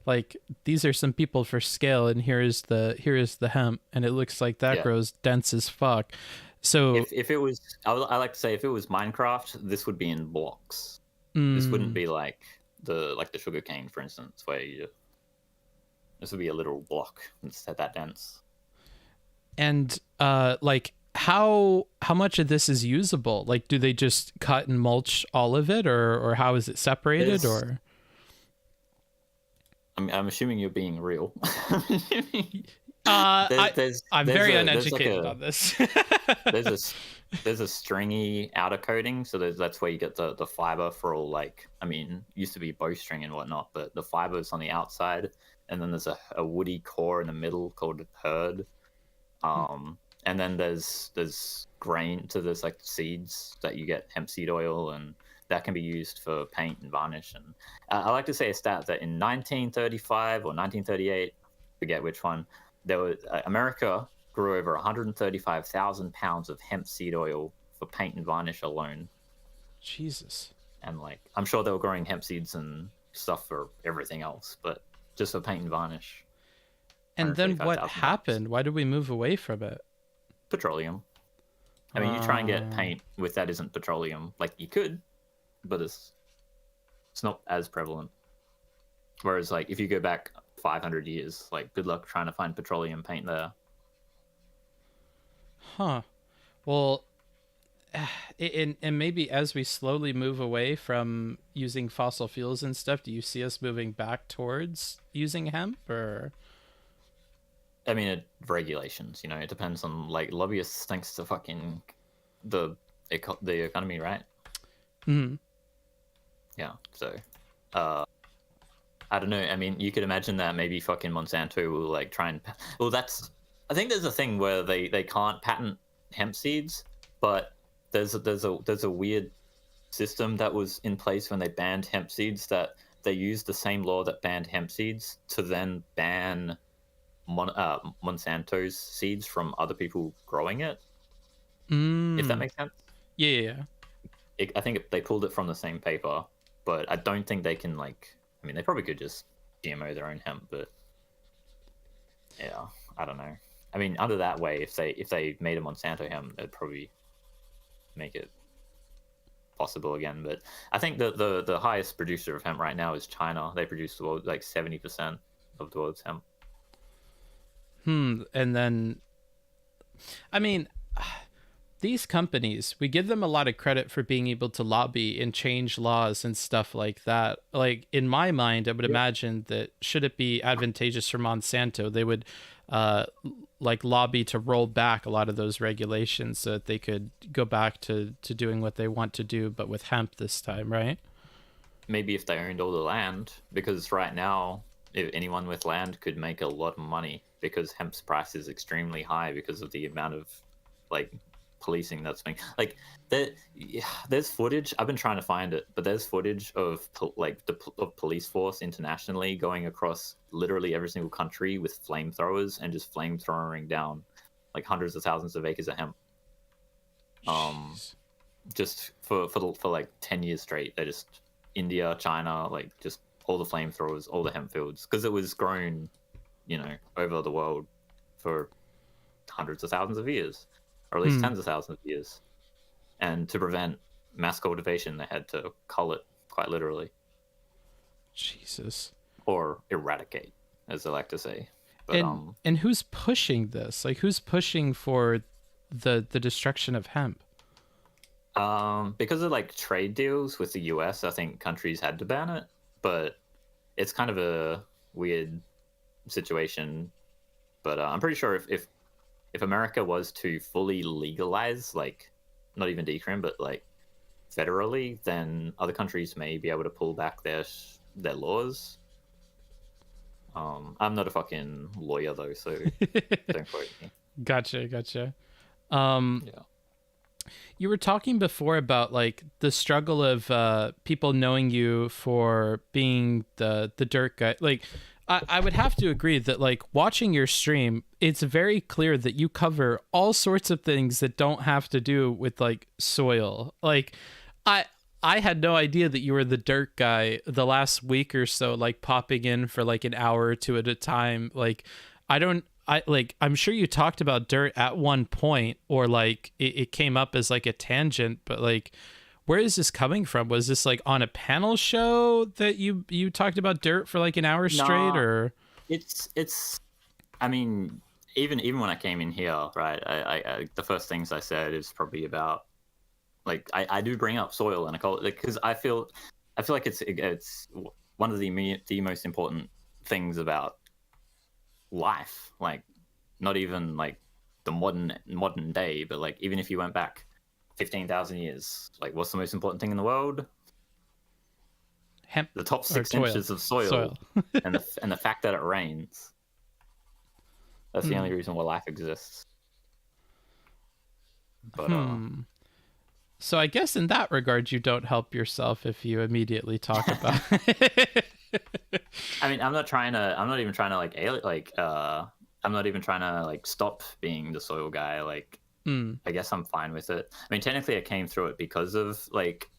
Like, these are some people for scale, and here is the hemp, and it looks like that grows dense as fuck. So if it was, I like to say, if it was Minecraft, this would be in blocks. This wouldn't be like the sugar cane, for instance, where this would be a literal block instead that dense. And like how much of this is usable? Like, do they just cut and mulch all of it, or how is it separated? Or I'm assuming you're being real. I'm very uneducated on this. there's a stringy outer coating, so that's where you get the fiber for all, like, I mean, used to be bowstring and whatnot, but the fiber is on the outside, and then there's a woody core in the middle called hurd, and then there's grain, so there's like seeds that you get hemp seed oil, and that can be used for paint and varnish. And I like to say a stat that in 1935 or 1938, forget which one, there was America grew over 135,000 pounds of hemp seed oil for paint and varnish alone. Jesus. And, like, I'm sure they were growing hemp seeds and stuff for everything else, but just for paint and varnish. And then what happened? Why did we move away from it? Petroleum. I mean, you try and get paint with that isn't petroleum. Like, you could, but it's not as prevalent. Whereas, like, if you go back 500 years, like, good luck trying to find petroleum paint there. Huh. Well, and maybe as we slowly move away from using fossil fuels and stuff, do you see us moving back towards using hemp, or? I mean, regulations, you know, it depends on, like, lobbyists thanks to fucking the economy, right? Mm-hmm. Yeah, so I don't know. I mean, you could imagine that maybe fucking Monsanto will, like, try and... Well, I think there's a thing where they can't patent hemp seeds, but there's a weird system that was in place when they banned hemp seeds, that they used the same law that banned hemp seeds to then ban Monsanto's seeds from other people growing it. If that makes sense. Yeah. I think they pulled it from the same paper, but I don't think they can, like, I mean, they probably could just GMO their own hemp, but yeah, I don't know. I mean, under that way, if they made a Monsanto hemp, it'd probably make it possible again. But I think the highest producer of hemp right now is China. They produce the world, like 70% of the world's hemp. And then, I mean, these companies, we give them a lot of credit for being able to lobby and change laws and stuff like that. Like, in my mind, I would imagine that should it be advantageous for Monsanto, they would like lobby to roll back a lot of those regulations so that they could go back to doing what they want to do, but with hemp this time, right? Maybe if they owned all the land, because right now, if anyone with land could make a lot of money, because hemp's price is extremely high because of the amount of, like, policing that's being, like, there's footage, I've been trying to find it, but there's footage of of police force internationally going across literally every single country with flamethrowers and just flamethrowing down like hundreds of thousands of acres of hemp. Just for like 10 years straight. They just, India, China, like, just all the flamethrowers, all the hemp fields, because it was grown, you know, over the world for hundreds of thousands of years, or at least tens of thousands of years. And to prevent mass cultivation, they had to cull it, quite literally. Jesus. Or eradicate, as they like to say. But, and who's pushing this? Like, who's pushing for the destruction of hemp? Because of, like, trade deals with the US, I think countries had to ban it. But it's kind of a weird situation. But I'm pretty sure if America was to fully legalize, like, not even decrim, but, like, federally, then other countries may be able to pull back their laws. I'm not a fucking lawyer, though, so don't quote me. Gotcha. Yeah. You were talking before about, like, the struggle of people knowing you for being the dirt guy. Like, I would have to agree that, like, watching your stream, it's very clear that you cover all sorts of things that don't have to do with, like, soil. Like, I had no idea that you were the dirt guy the last week or so, like, popping in for, like, an hour or two at a time. Like, I'm sure you talked about dirt at one point, or, like, it came up as, like, a tangent, but, like, where is this coming from? Was this, like, on a panel show that you talked about dirt for, like, an hour straight, or? It's I mean, even when I came in here, right, I the first things I said is probably about, like, I do bring up soil and ecology, because I feel like it's one of the most important things about life. Like, not even, like, the modern day, but, like, even if you went back 15,000 years, like, what's the most important thing in the world? Hemp. The top 6 inches of soil. and the fact that it rains. That's the only reason why life exists. But So I guess in that regard, you don't help yourself if you immediately talk about it. I mean, I'm not even trying to, like, stop being the soil guy. Like, I guess I'm fine with it. I mean, technically I came through it because of, like,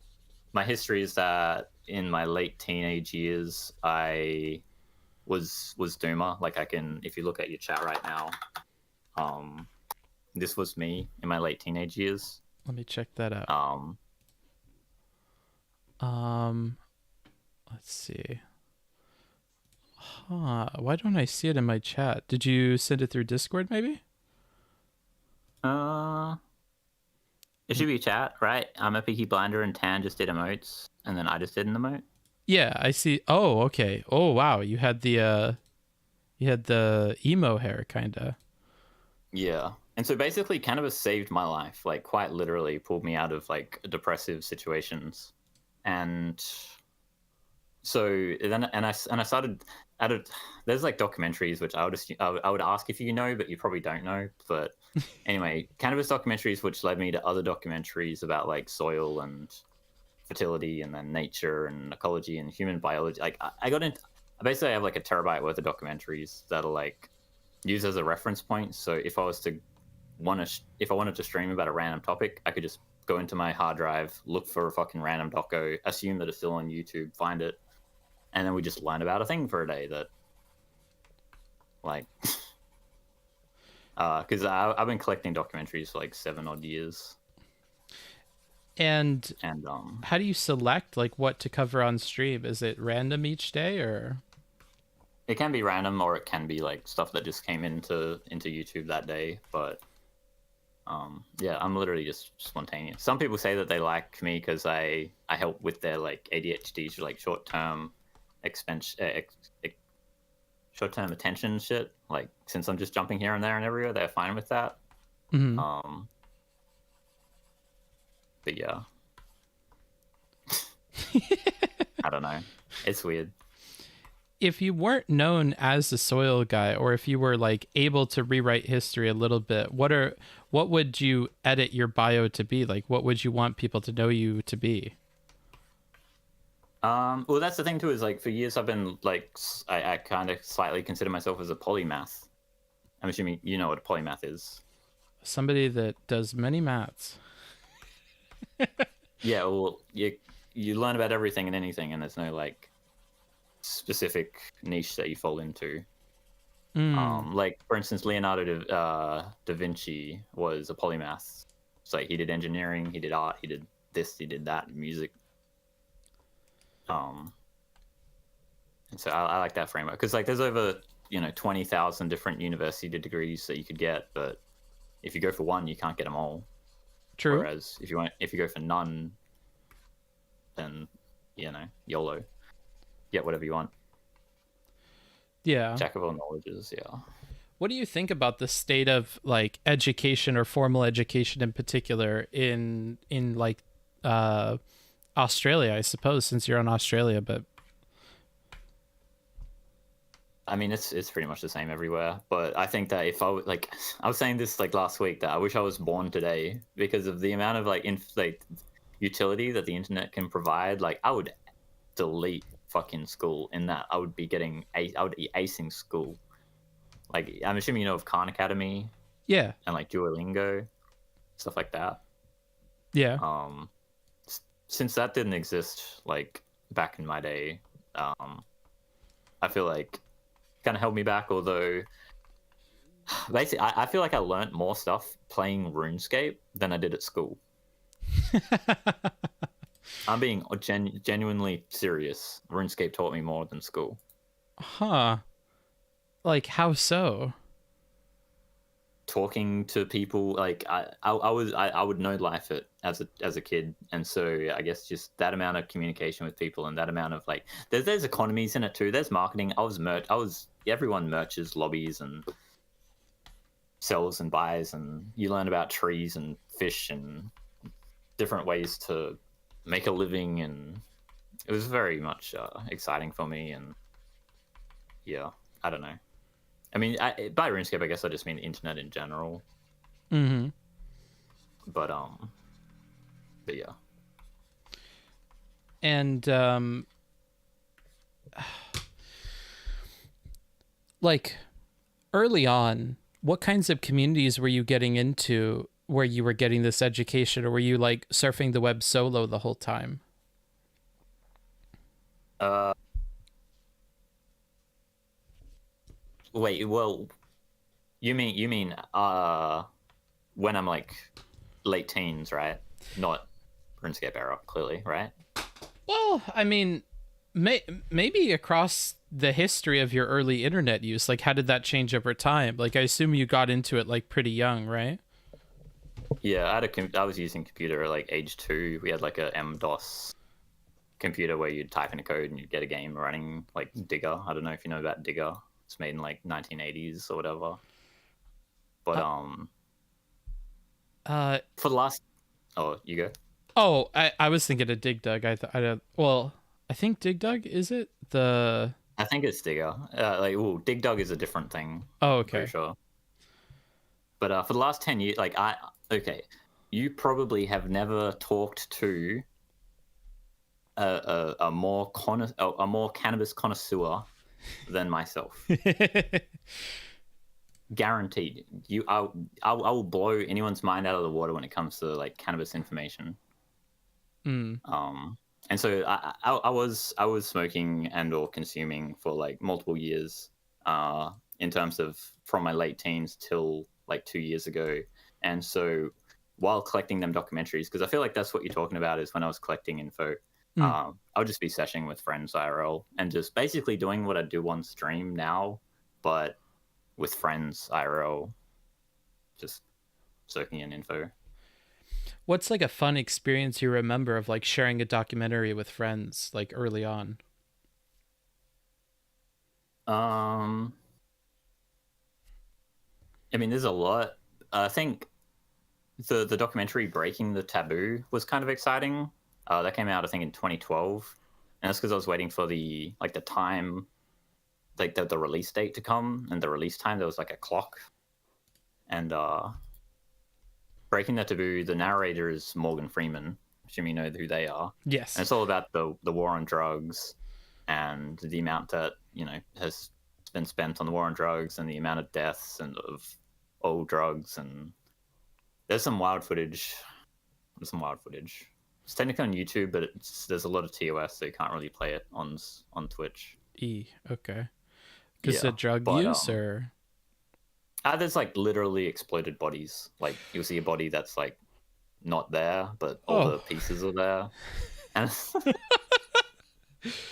my history is that in my late teenage years, I was Doomer. Like, if you look at your chat right now, this was me in my late teenage years. Let me check that out. Let's see. Why don't I see it in my chat? Did you send it through Discord, maybe? It should be chat, right? I'm a Peaky Blinder and Tan just did emotes, and then I just did an emote. Yeah, I see. Oh, okay. Oh, wow. You had the emo hair, kinda. Yeah. And so basically cannabis saved my life, like, quite literally pulled me out of, like, depressive situations. And so then I started there's, like, documentaries which I would ask if you know, but you probably don't know. But anyway, cannabis documentaries which led me to other documentaries about, like, soil and fertility, and then nature and ecology and human biology. Like I got into, I basically have like a terabyte worth of documentaries that are like used as a reference point. So if I was to if I wanted to stream about a random topic, I could just go into my hard drive, look for a fucking random doco, assume that it's still on YouTube, find it, and then we just learn about a thing for a day that, like, because I've been collecting documentaries for like 7 odd years. And And how do you select like what to cover on stream? Is it random each day, or? it can be random, or it can be like stuff that just came into YouTube that day. But yeah, I'm literally just spontaneous. Some people say that they like me because I help with their like ADHD, like short-term short-term attention shit. Like, since I'm just jumping here and there and everywhere, they're fine with that. Mm-hmm. But yeah, I don't know. It's weird. If you weren't known as the soil guy, or if you were like able to rewrite history a little bit, what would you edit your bio to be? Like, what would you want people to know you to be? Well, that's the thing too, is like for years I've been like, I kind of slightly consider myself as a polymath. I'm assuming you know what a polymath is. Somebody that does many maths. Yeah, well, you learn about everything and anything, and there's no like specific niche that you fall into. Like, for instance, Leonardo da Vinci was a polymath. So like, he did engineering, he did art, he did this, he did that, music. And so I like that framework, because like there's over 20,000 different university degrees that you could get, but if you go for one, you can't get them all. True. Whereas if you go for none, then YOLO, get whatever you want. Yeah. Jack of all knowledges. Yeah. What do you think about the state of like education, or formal education in particular, in like Australia, I suppose, since you're in Australia? But I mean, it's pretty much the same everywhere. But I think that if I like, I was saying this like last week, that I wish I was born today, because of the amount of like utility that the internet can provide. Like, I would delete fucking school in that I would be acing school. Like, I'm assuming you know of Khan Academy. yeah. And like Duolingo, stuff like that. Yeah. Since that didn't exist like back in my day, I feel like kind of held me back. Although basically I feel like I learned more stuff playing RuneScape than I did at school. I'm being genuinely serious. RuneScape taught me more than school. Huh. Like, how so? Talking to people, like I would know life as a kid, and so I guess just that amount of communication with people, and that amount of like there's economies in it too. There's marketing. Everyone merches lobbies and sells and buys, and you learn about trees and fish and different ways to make a living, and it was very much exciting for me. And yeah, I don't know. I mean, by RuneScape, I guess I just mean the internet in general. Mm-hmm. But yeah. And like early on, what kinds of communities were you getting into where you were getting this education, or were you like surfing the web solo the whole time? Wait, well, you mean when I'm like late teens, right? Not RuneScape era, clearly, right? Well, I mean, maybe across the history of your early internet use, like how did that change over time? Like, I assume you got into it like pretty young, right? Yeah, I was using computer at like age 2. We had like a MS-DOS computer where you'd type in a code and you'd get a game running, like Digger. I don't know if you know about Digger. It's made in like 1980s or whatever. But for the last, oh, you go. Oh, I was thinking of Dig Dug. I think Dig Dug, is it the? I think it's Digger. Dig Dug is a different thing. Oh, I'm okay. pretty sure. But for the last 10 years, like you probably have never talked to a more cannabis connoisseur than myself. Guaranteed. I will blow anyone's mind out of the water when it comes to like cannabis information. And so I was smoking and or consuming for like multiple years, in terms of from my late teens till like 2 years ago. And so while collecting them documentaries, because I feel like that's what you're talking about is when I was collecting info, I would just be seshing with friends IRL and just basically doing what I do on stream now, but with friends IRL, just soaking in info. What's like a fun experience you remember of like sharing a documentary with friends like early on? I mean, there's a lot. I think the documentary Breaking the Taboo was kind of exciting. That came out, I think, in 2012, and that's because I was waiting for the time, like the release date to come, and the release time there was like a clock. And Breaking the Taboo, the narrator is Morgan Freeman. Assume you know who they are. Yes. And it's all about the war on drugs and the amount that has been spent on the war on drugs and the amount of deaths and of old drugs. And there's some wild footage. It's technically on YouTube, but there's a lot of TOS, so you can't really play it on Twitch. Okay. Because the drug use or there's like literally exploded bodies. Like you'll see a body that's like not there, but all the pieces are there. And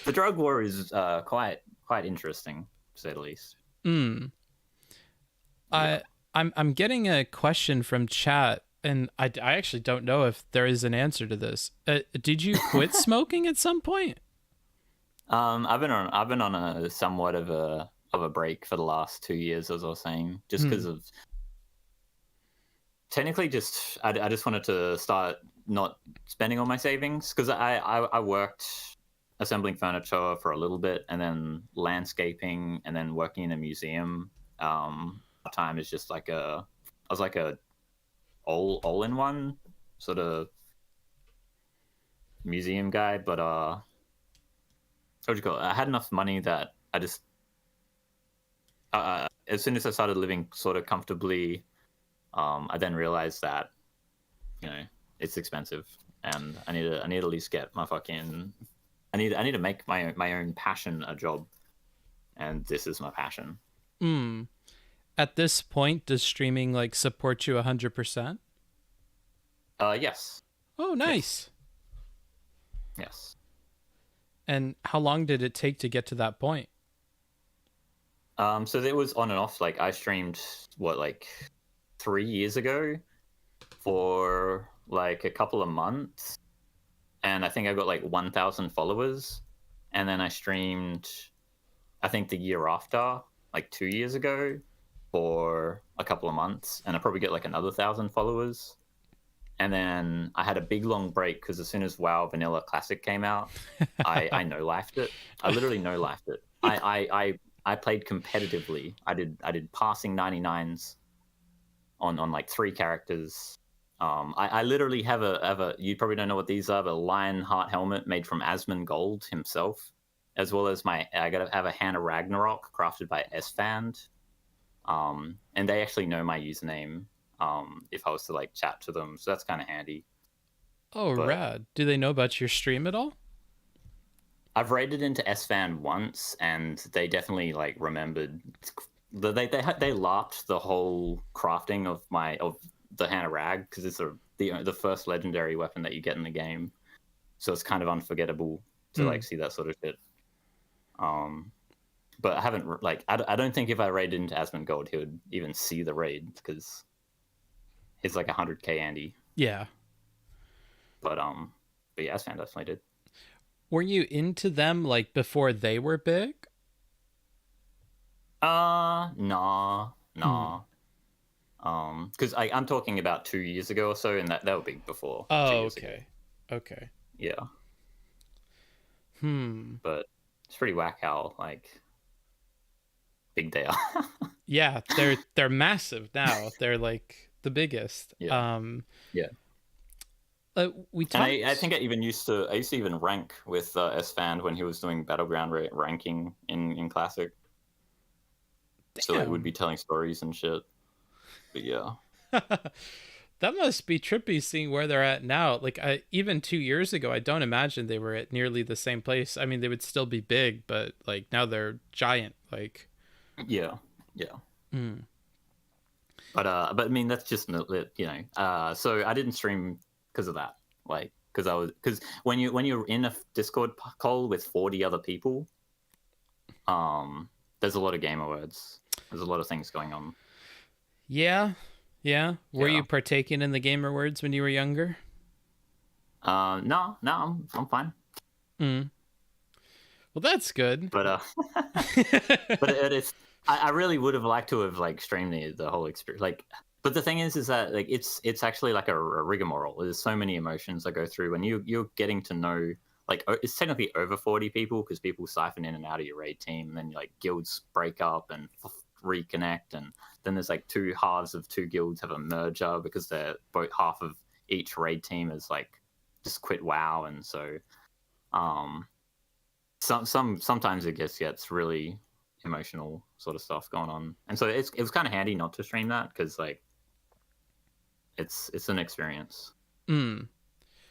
the drug war is quite interesting, to say the least. I'm getting a question from chat, and I actually don't know if there is an answer to this. Did you quit smoking at some point? I've been on a somewhat of a break for the last 2 years, as I was saying, just because of technically just I just wanted to start not spending all my savings, because I worked assembling furniture for a little bit, and then landscaping, and then working in a museum. Time is just like I was like a all-in-one sort of museum guy, but what do you call it? I had enough money that I just as soon as I started living sort of comfortably, I then realized that it's expensive, and I need to at least get my fucking I need to make my own passion a job, and this is my passion. At this point, does streaming like support you 100%? Yes. Oh, nice. Yes. And how long did it take to get to that point? So it was on and off. Like I streamed like 3 years ago for like a couple of months, and I think I got like 1,000 followers. And then I streamed, I think the year after, like 2 years ago, for a couple of months, and I probably get like another 1,000 followers. And then I had a big long break because as soon as WoW Vanilla Classic came out, I no-lifed it. I literally no-lifed it. I played competitively. I did passing 99s on like 3 characters. I literally have a you probably don't know what these are, but a lion heart helmet made from Asmon Gold himself, as well as I gotta have a Hannah Ragnarok crafted by Esfand. And they actually know my username if I was to like chat to them, so that's kind of handy. Oh, rad. Do they know about your stream at all? I've raided into Esfand once, and they definitely like remembered. They lapped the whole crafting of the Hannah Rag, because it's the first legendary weapon that you get in the game, so it's kind of unforgettable to like see that sort of shit. But I haven't I don't think if I raided into Asmon Gold he would even see the raid, because he's like 100k Andy. Yeah. But yeah, Asfand definitely did. Were you into them like before they were big? Nah. Because I'm talking about 2 years ago or so, and that were big before. Oh, okay. Ago. Okay. Yeah. But it's pretty whack how like big they are. Yeah, they're massive now. They're like the biggest. Yeah. Yeah. We And talked. I think I used to even rank with S-Fan when he was doing Battleground ranking in Classic. So like, we'd be telling stories and shit. But yeah. That must be trippy seeing where they're at now. Like, even 2 years ago, I don't imagine they were at nearly the same place. I mean, they would still be big, but like now they're giant. Like, Yeah. But I mean, that's just, you know. So I didn't stream because of that. Like, because when you're in a Discord call with 40 other people, there's a lot of gamer words. There's a lot of things going on. yeah. Were Yeah. you partaking in the gamer words when you were younger? No, I'm fine. Well, that's good. But but it is. I really would have liked to have like streamed the whole experience. Like, but the thing is that like it's actually like a rigmarole. There's so many emotions that go through when you're getting to know. Like, it's technically over 40 people because people siphon in and out of your raid team, and then like guilds break up and reconnect, and then there's like two halves of two guilds have a merger because they're both half of each raid team is like just quit WoW, and so sometimes it gets really emotional sort of stuff going on, and so it was kind of handy not to stream that because like it's an experience.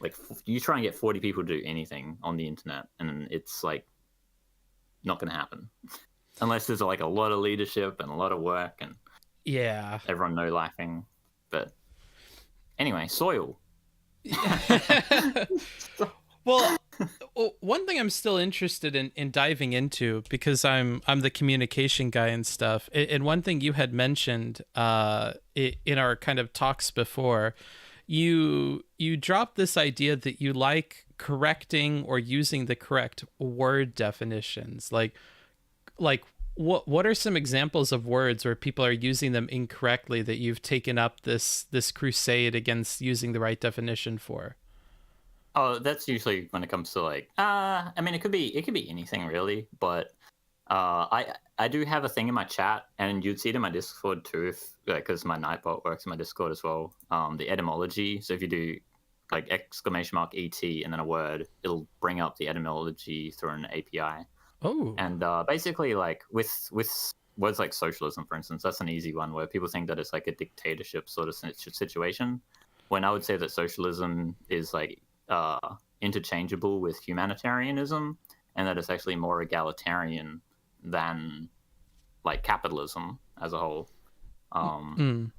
Like, you try and get 40 people to do anything on the internet, and it's like not going to happen unless there's like a lot of leadership and a lot of work and Yeah. everyone no laughing. But anyway, soil. Well, one thing I'm still interested in diving into, because I'm the communication guy and stuff. And one thing you had mentioned in our kind of talks before, you dropped this idea that you like correcting or using the correct word definitions. Like what are some examples of words where people are using them incorrectly that you've taken up this crusade against using the right definition for? Oh, that's usually when it comes to like, I mean, it could be anything really, but I do have a thing in my chat, and you'd see it in my Discord too, if because my Nightbot works in my Discord as well. The etymology. So if you do like !et and then a word, it'll bring up the etymology through an API. Oh. And basically, like with words like socialism, for instance, that's an easy one where people think that it's like a dictatorship sort of situation. When I would say that socialism is like interchangeable with humanitarianism, and that it's actually more egalitarian than like capitalism as a whole.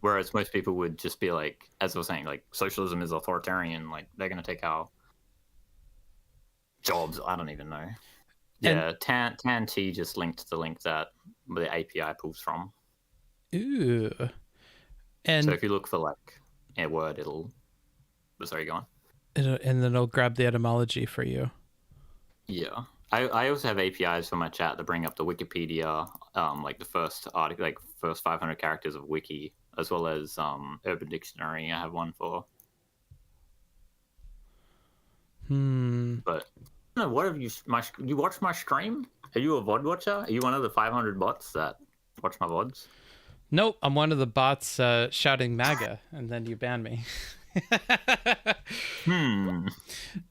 Whereas most people would just be like, as I was saying, like socialism is authoritarian, like they're going to take our jobs. I don't even know. Yeah, Tan T just linked the link that the API pulls from. Ooh. And so if you look for like a word, it'll. Sorry, go on. And then it'll grab the etymology for you. Yeah. I also have APIs for my chat that bring up the Wikipedia, like the first article, like first 500 characters of Wiki, as well as Urban Dictionary. I have one for. But no, what have you? You watch my stream? Are you a VOD watcher? Are you one of the 500 bots that watch my VODs? Nope, I'm one of the bots shouting MAGA, and then you ban me.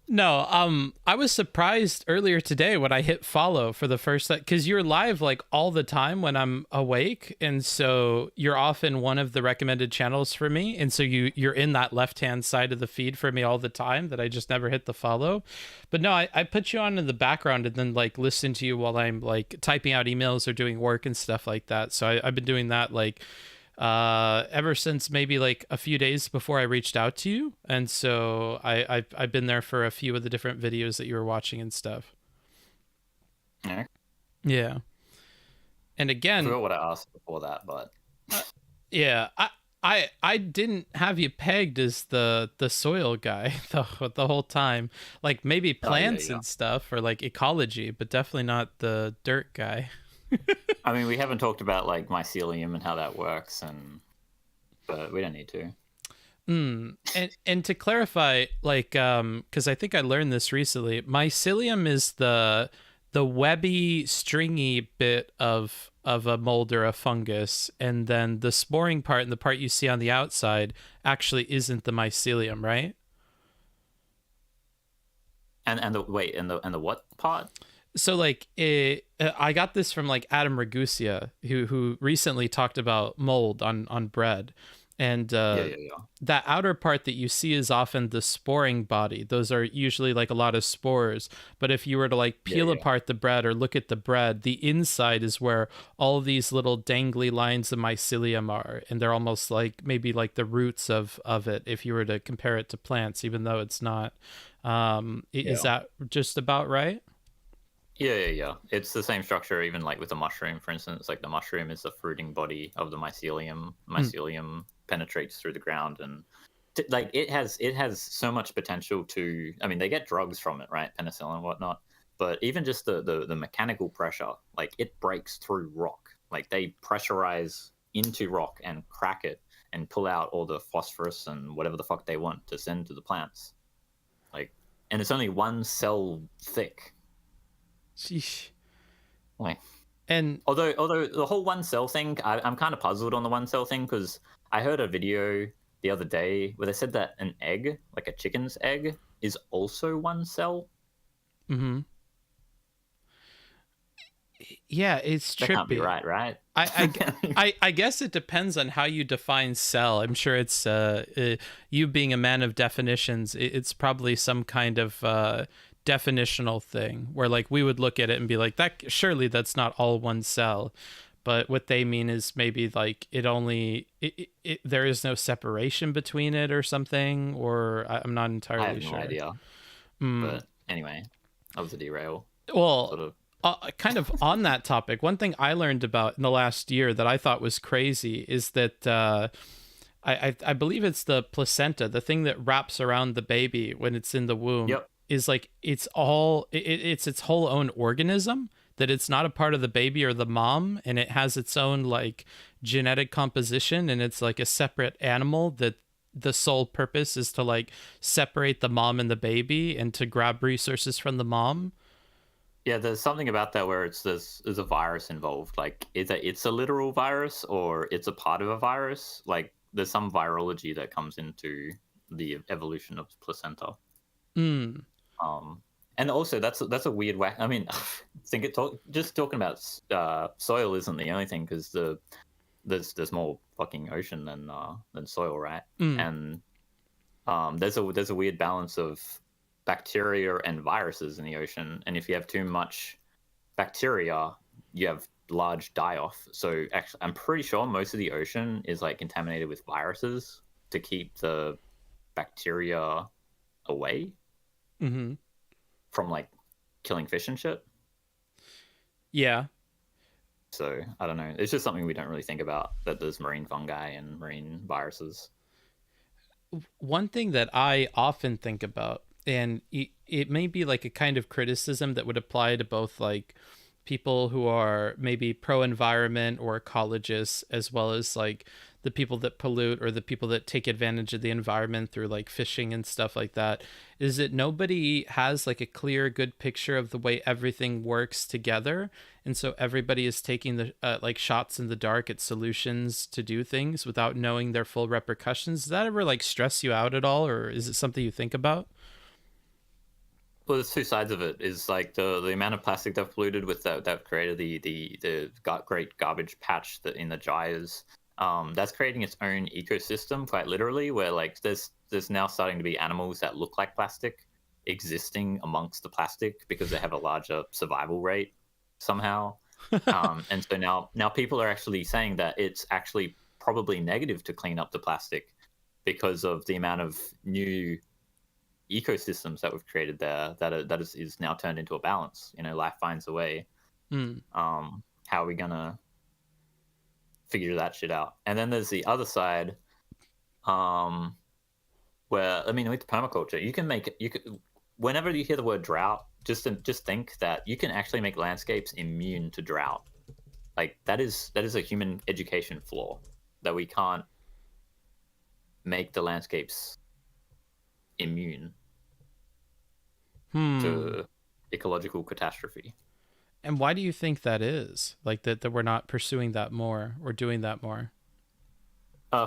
No, I was surprised earlier today when I hit follow for the first time, because you're live like all the time when I'm awake, and so you're often one of the recommended channels for me, and so you're in that left-hand side of the feed for me all the time that I just never hit the follow. But no, I put you on in the background and then like listen to you while I'm like typing out emails or doing work and stuff like that. So I've been doing that like ever since maybe like a few days before I reached out to you, and so I've been there for a few of the different videos that you were watching and stuff. Yeah. And again, I forgot what I asked before that, but yeah, I didn't have you pegged as the soil guy the whole time. Like maybe plants and stuff, or like ecology, but definitely not the dirt guy. I mean, we haven't talked about like mycelium and how that works, but we don't need to. And to clarify, like, because I think I learned this recently, mycelium is the webby, stringy bit of a mold or a fungus, and then the sporing part and the part you see on the outside actually isn't the mycelium, right? And the wait, and the what part? So like I got this from like Adam Ragusa, who recently talked about mold on bread, and Yeah. that outer part that you see is often the sporing body. Those are usually like a lot of spores. But if you were to like peel Yeah. apart the bread or look at the bread, the inside is where all of these little dangly lines of mycelium are, and they're almost like maybe like the roots of it if you were to compare it to plants, even though it's not. Is Yeah. that just about right? Yeah. It's the same structure, even like with the mushroom, for instance. Like the mushroom is the fruiting body of the mycelium. Mycelium penetrates through the ground, and like it has so much potential to. I mean, they get drugs from it, right? Penicillin and whatnot. But even just the mechanical pressure, like it breaks through rock. Like they pressurize into rock and crack it and pull out all the phosphorus and whatever the fuck they want to send to the plants. Like, and it's only one cell thick. Sheesh. Like, And although the whole one cell thing, I'm kind of puzzled on the one cell thing because I heard a video the other day where they said that an egg, like a chicken's egg, is also one cell. mm-hmm. Yeah, it's That can't be trippy. right? I guess it depends on how you define cell. I'm sure it's you being a man of definitions. It's probably some kind of definitional thing where like we would look at it and be like, that surely that's not all one cell. But what they mean is maybe like there is no separation between it or something, or I'm not I entirely have no sure. idea. But anyway, that was a derail. Well, Sort of. kind of on that topic, one thing I learned about in the last year that I thought was crazy is that I believe it's the placenta, the thing that wraps around the baby when it's in the womb, Yep. is like it's all it's its whole own organism. That it's not a part of the baby or the mom, and it has its own like genetic composition, and it's like a separate animal that the sole purpose is to like separate the mom and the baby and to grab resources from the mom. Yeah, there's something about that where there's a virus involved. Like either it's a literal virus or it's a part of a virus. Like there's some virology that comes into the evolution of placenta. Mm. And also that's a weird way. I mean, just talking about soil isn't the only thing because there's more fucking ocean than soil, right? And there's a weird balance of bacteria and viruses in the ocean, and if you have too much bacteria, you have large die-off. So actually, I'm pretty sure most of the ocean is like contaminated with viruses to keep the bacteria away from like killing fish and shit. Yeah. So I don't know. It's just something we don't really think about, that there's marine fungi and marine viruses. One thing that I often think about, and it may be like a kind of criticism that would apply to both like people who are maybe pro-environment or ecologists, as well as like the people that pollute or the people that take advantage of the environment through like fishing and stuff like that, is that nobody has like a clear, good picture of the way everything works together. And so everybody is taking the like shots in the dark at solutions to do things without knowing their full repercussions. Does that ever like stress you out at all, or is it something you think about? Well, there's two sides of it. Is like the amount of plastic they've polluted with that created the great garbage patch that in the gyres. That's creating its own ecosystem, quite literally, where like there's now starting to be animals that look like plastic existing amongst the plastic because they have a larger survival rate somehow. And so now people are actually saying that it's actually probably negative to clean up the plastic because of the amount of new ecosystems that we've created there that is now turned into a balance. You know, life finds a way. How are we gonna figure that shit out? And then there's the other side, where I mean, with permaculture, you can whenever you hear the word drought, just think that you can actually make landscapes immune to drought. Like that is a human education flaw, that we can't make the landscapes immune to ecological catastrophe. And why do you think that is? Like that we're not pursuing that more or doing that more?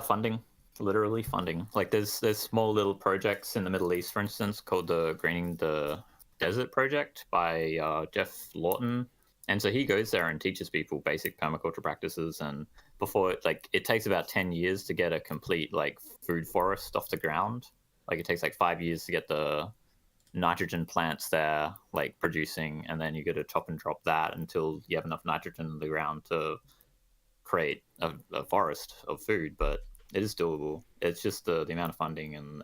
Funding, literally funding. Like there's small little projects in the Middle East, for instance, called the greening the Desert Project by Jeff Lawton, and so he goes there and teaches people basic permaculture practices. And before, it takes about 10 years to get a complete food forest off the ground. Like it takes 5 years to get the nitrogen plants there producing, and then you got to chop and drop that until you have enough nitrogen in the ground to create a forest of food. But it is doable. It's just the amount of funding and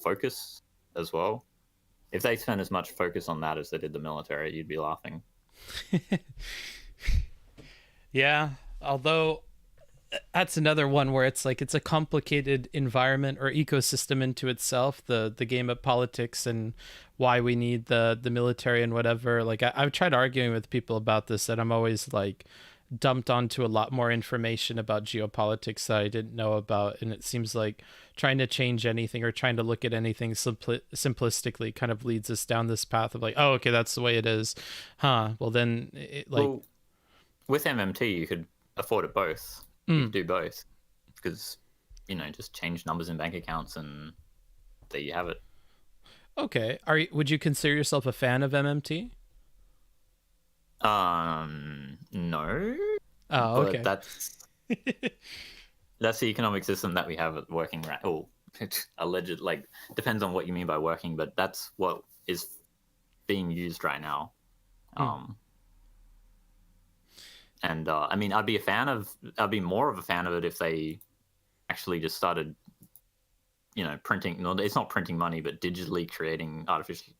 focus as well. If they spent as much focus on that as they did the military, you'd be laughing. Yeah, although that's another one where it's a complicated environment or ecosystem into itself, the game of politics and why we need the military and whatever. I've tried arguing with people about this, that I'm always dumped onto a lot more information about geopolitics that I didn't know about, and it seems like trying to change anything or trying to look at anything simplistically kind of leads us down this path of oh, okay, that's the way it is, well then well, with MMT you could afford it both. You could do both, because just change numbers in bank accounts and there you have it. Okay, would you consider yourself a fan of MMT? No. Oh, okay. That's the economic system that we have working right. Oh, alleged. Depends on what you mean by working, but that's what is being used right now. And I mean, I'd be more of a fan of it if they actually just started, printing. No, it's not printing money, but digitally creating artificial,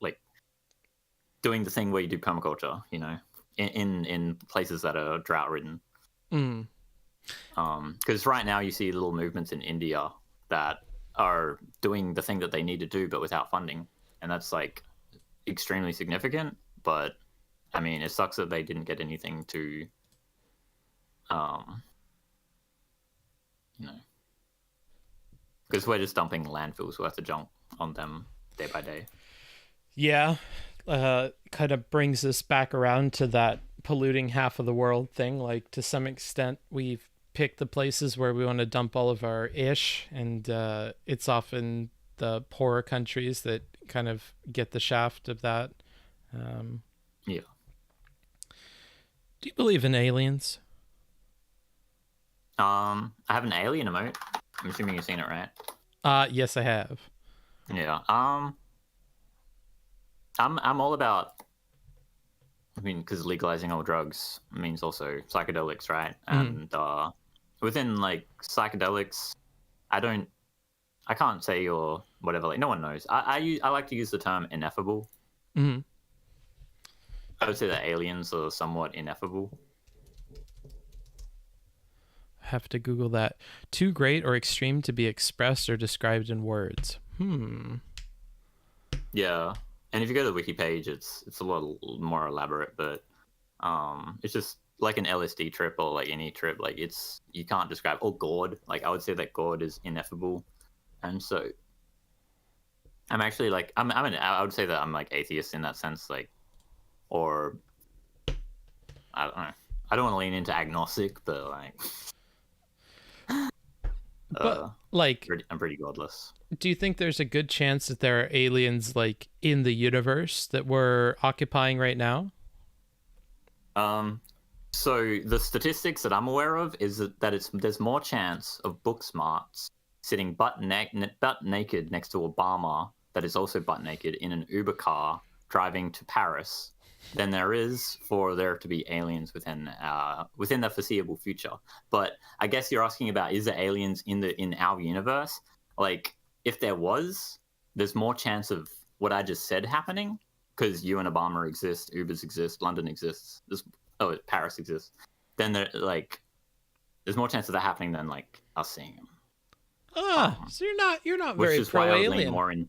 doing the thing where you do permaculture. In places that are drought ridden. Because right now you see little movements in India that are doing the thing that they need to do, but without funding, and that's extremely significant. But I mean, it sucks that they didn't get anything to, because we're just dumping landfills worth of junk on them day by day. Yeah. Kind of brings us back around to that polluting half of the world thing. To some extent, we've picked the places where we want to dump all of our ish, and it's often the poorer countries that kind of get the shaft of that. Yeah. Do you believe in aliens? I have an alien emote. I'm assuming you've seen it, right? Yes, I have. Yeah. I'm all about, I mean, because legalizing all drugs means also psychedelics, right? And within psychedelics, I can't say or whatever. No one knows. I like to use the term ineffable. Mm-hmm. I would say that aliens are somewhat ineffable. Have to Google that. Too great or extreme to be expressed or described in words. Yeah. And if you go to the wiki page, it's a lot more elaborate, but it's just like an LSD trip or any trip. You can't describe. Or gourd. I would say that gourd is ineffable, and so I'm actually I would say that I'm atheist in that sense. Or I don't know. I don't want to lean into agnostic, but but I'm pretty godless. Do you think there's a good chance that there are aliens in the universe that we're occupying right now? So the statistics that I'm aware of is that there's more chance of booksmarts sitting butt naked next to Obama that is also butt naked in an Uber car driving to Paris than there is for there to be aliens within the foreseeable future. But I guess you're asking about, is there aliens in our universe? If there was, there's more chance of what I just said happening, because you and Obama exist, Ubers exist, London exists, Paris exists. Then there's more chance of that happening than us seeing them. So you're not very pro alien. More in.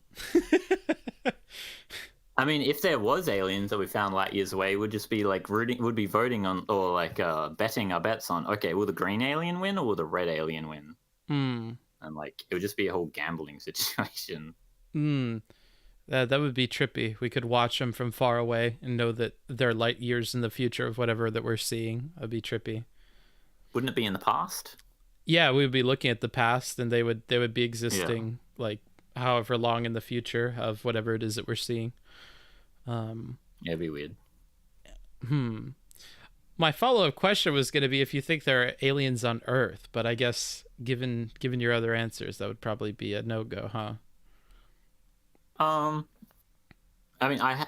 I mean, if there was aliens that we found light years away, we'd just be voting on or betting our bets on, okay, will the green alien win or will the red alien win? And it would just be a whole gambling situation. That would be trippy. We could watch them from far away and know that they're light years in the future of whatever that we're seeing. That'd be trippy. Wouldn't it be in the past? Yeah, we would be looking at the past, and they would be existing however long in the future of whatever it is that we're seeing. It'd be weird. My follow-up question was going to be if you think there are aliens on Earth, but I guess given your other answers, that would probably be a no-go, huh? I mean, I've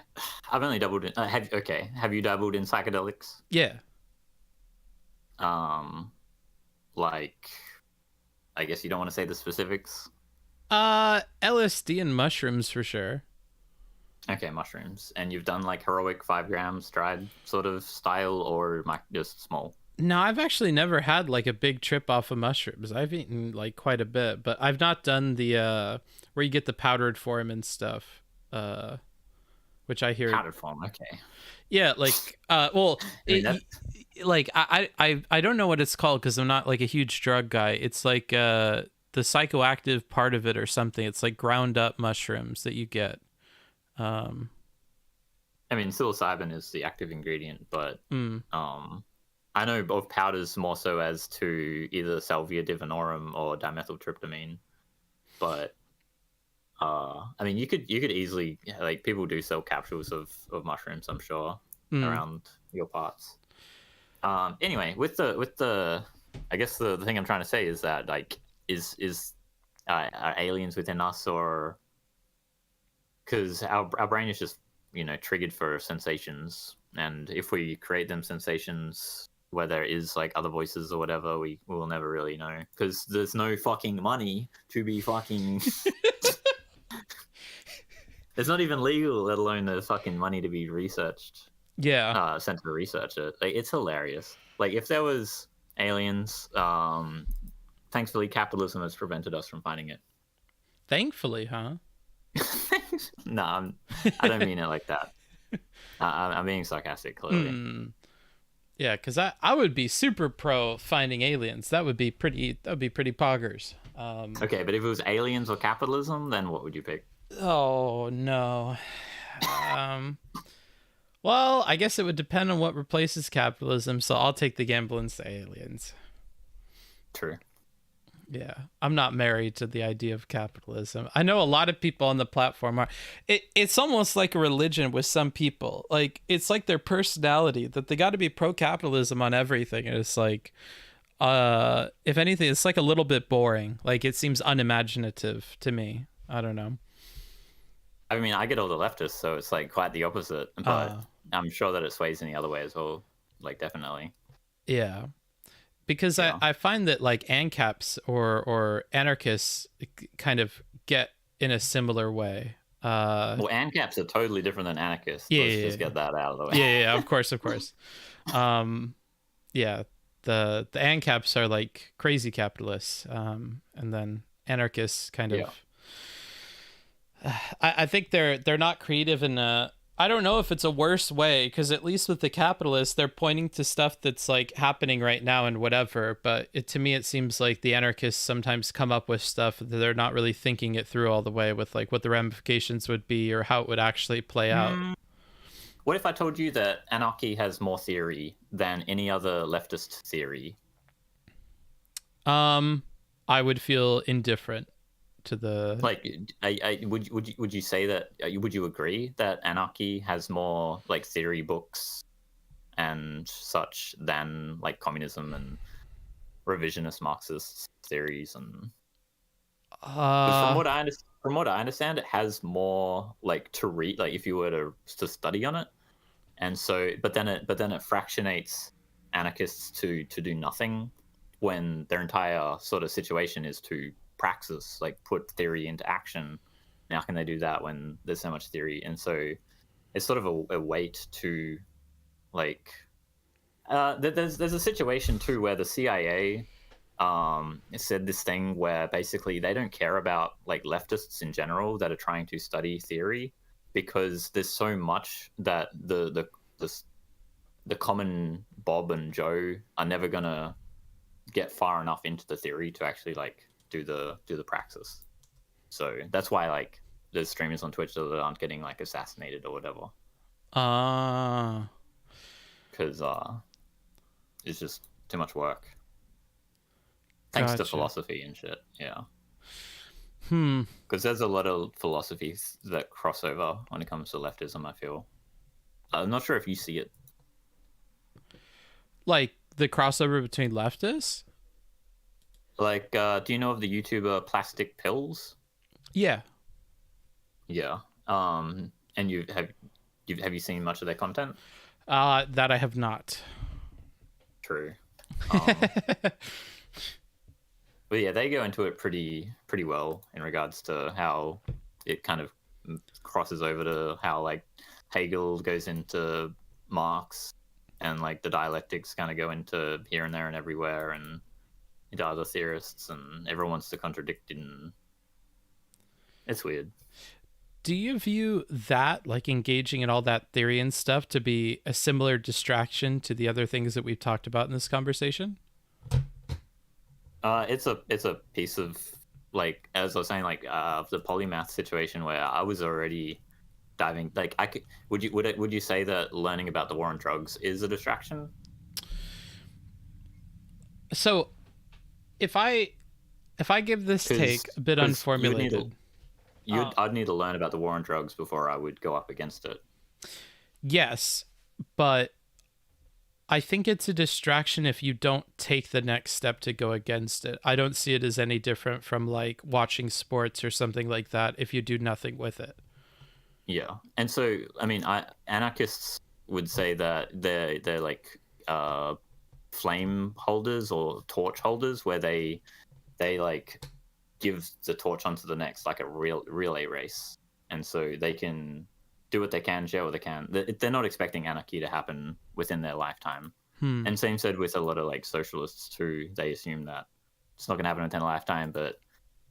only dabbled in. Have you dabbled in psychedelics? Yeah. Like, I guess you don't want to say the specifics. LSD and mushrooms for sure. Okay, mushrooms. And you've done like heroic 5 gram stride sort of style, or just small? No, I've actually never had like a big trip off of mushrooms. I've eaten like quite a bit, but I've not done the where you get the powdered form and stuff. Which I hear Powdered form, okay. Yeah, like well, like I don't know what it's called because I'm not like a huge drug guy. It's like the psychoactive part of it or something. It's like ground up mushrooms that you get. I mean, psilocybin is the active ingredient, but I know of powders more so as to either salvia divinorum or dimethyltryptamine. But I mean, you could easily, like, people do sell capsules of mushrooms, I'm sure, around your parts. Anyway, with the I guess the thing I'm trying to say is that, like, are aliens within us, or because our brain is just, you know, triggered for sensations, and if we create them sensations where there is like other voices or whatever, we will never really know, because there's no fucking money to be fucking it's not even legal, let alone the fucking money to be researched. Yeah. Sent to research it. Like, it's hilarious. Like, if there was aliens, thankfully capitalism has prevented us from finding it. Thankfully, huh? No, I don't mean it like that. I'm being sarcastic, clearly. Yeah, because I would be super pro finding aliens. That would be pretty poggers. Okay, but if it was aliens or capitalism, then what would you pick? Oh no. Well, I guess it would depend on what replaces capitalism, so I'll take the gamble and say aliens. True. Yeah, I'm not married to the idea of capitalism. I know a lot of people on the platform are. It's almost like a religion with some people. Like, it's like their personality that they got to be pro-capitalism on everything. And it's like, if anything, it's like a little bit boring. Like, it seems unimaginative to me. I don't know. I mean, I get all the leftists, so it's like quite the opposite. But I'm sure that it sways in the other way as well. Like, definitely. Yeah. Because yeah. I find that like ANCAPs or anarchists kind of get in a similar way. Well, ANCAPs are totally different than anarchists. Let's just get that out of the way. Yeah, of course. Yeah, the ANCAPs are like crazy capitalists, and then anarchists kind of. I think they're not creative in a. I don't know if it's a worse way, because at least with the capitalists, they're pointing to stuff that's like happening right now and whatever. But to me, it seems like the anarchists sometimes come up with stuff that they're not really thinking it through all the way with like what the ramifications would be or how it would actually play out. What if I told you that anarchy has more theory than any other leftist theory? I would feel indifferent to the like. Would you say that? Would you agree that anarchy has more like theory books and such than like communism and revisionist Marxist theories? And from what I understand, it has more like to read. Like, if you were to study on it, and so but then it fractionates anarchists to do nothing when their entire sort of situation is to praxis, like put theory into action. Now, how can they do that when there's so much theory? And so it's sort of a weight to like there's a situation too where the CIA said this thing where basically they don't care about like leftists in general that are trying to study theory, because there's so much that the common Bob and Joe are never gonna get far enough into the theory to actually like do the praxis. So that's why like there's streamers on Twitch that aren't getting like assassinated or whatever. Because it's just too much work. Thanks to philosophy and shit. Yeah. Because there's a lot of philosophies that cross over when it comes to leftism, I feel. I'm not sure if you see it. Like the crossover between leftists? Like, do you know of the YouTuber Plastic Pills? Yeah. Yeah. And have you seen much of their content? That I have not. True. Um, but yeah, they go into it pretty well in regards to how it kind of crosses over to how like Hegel goes into Marx, and like the dialectics kind of go into here and there and everywhere, and into other theorists, and everyone wants to contradict it, and it's weird. Do you view that, like engaging in all that theory and stuff, to be a similar distraction to the other things that we've talked about in this conversation? It's a piece of, like, as I was saying, like the polymath situation where I was already diving. Like, I could, would you say that learning about the war on drugs is a distraction? So, if I give this take a bit 'Cause unformulated, I'd need to learn about the war on drugs before I would go up against it. yes, but I think it's a distraction if you don't take the next step to go against it. I don't see it as any different from like watching sports or something like that if you do nothing with it. Yeah, and so I mean, anarchists would say that they're like flame holders or torch holders, where they like give the torch onto the next, like a real relay race, and so they can do what they can, share what they can. They're not expecting anarchy to happen within their lifetime. And same said with a lot of like socialists too. They assume that it's not going to happen within a lifetime, but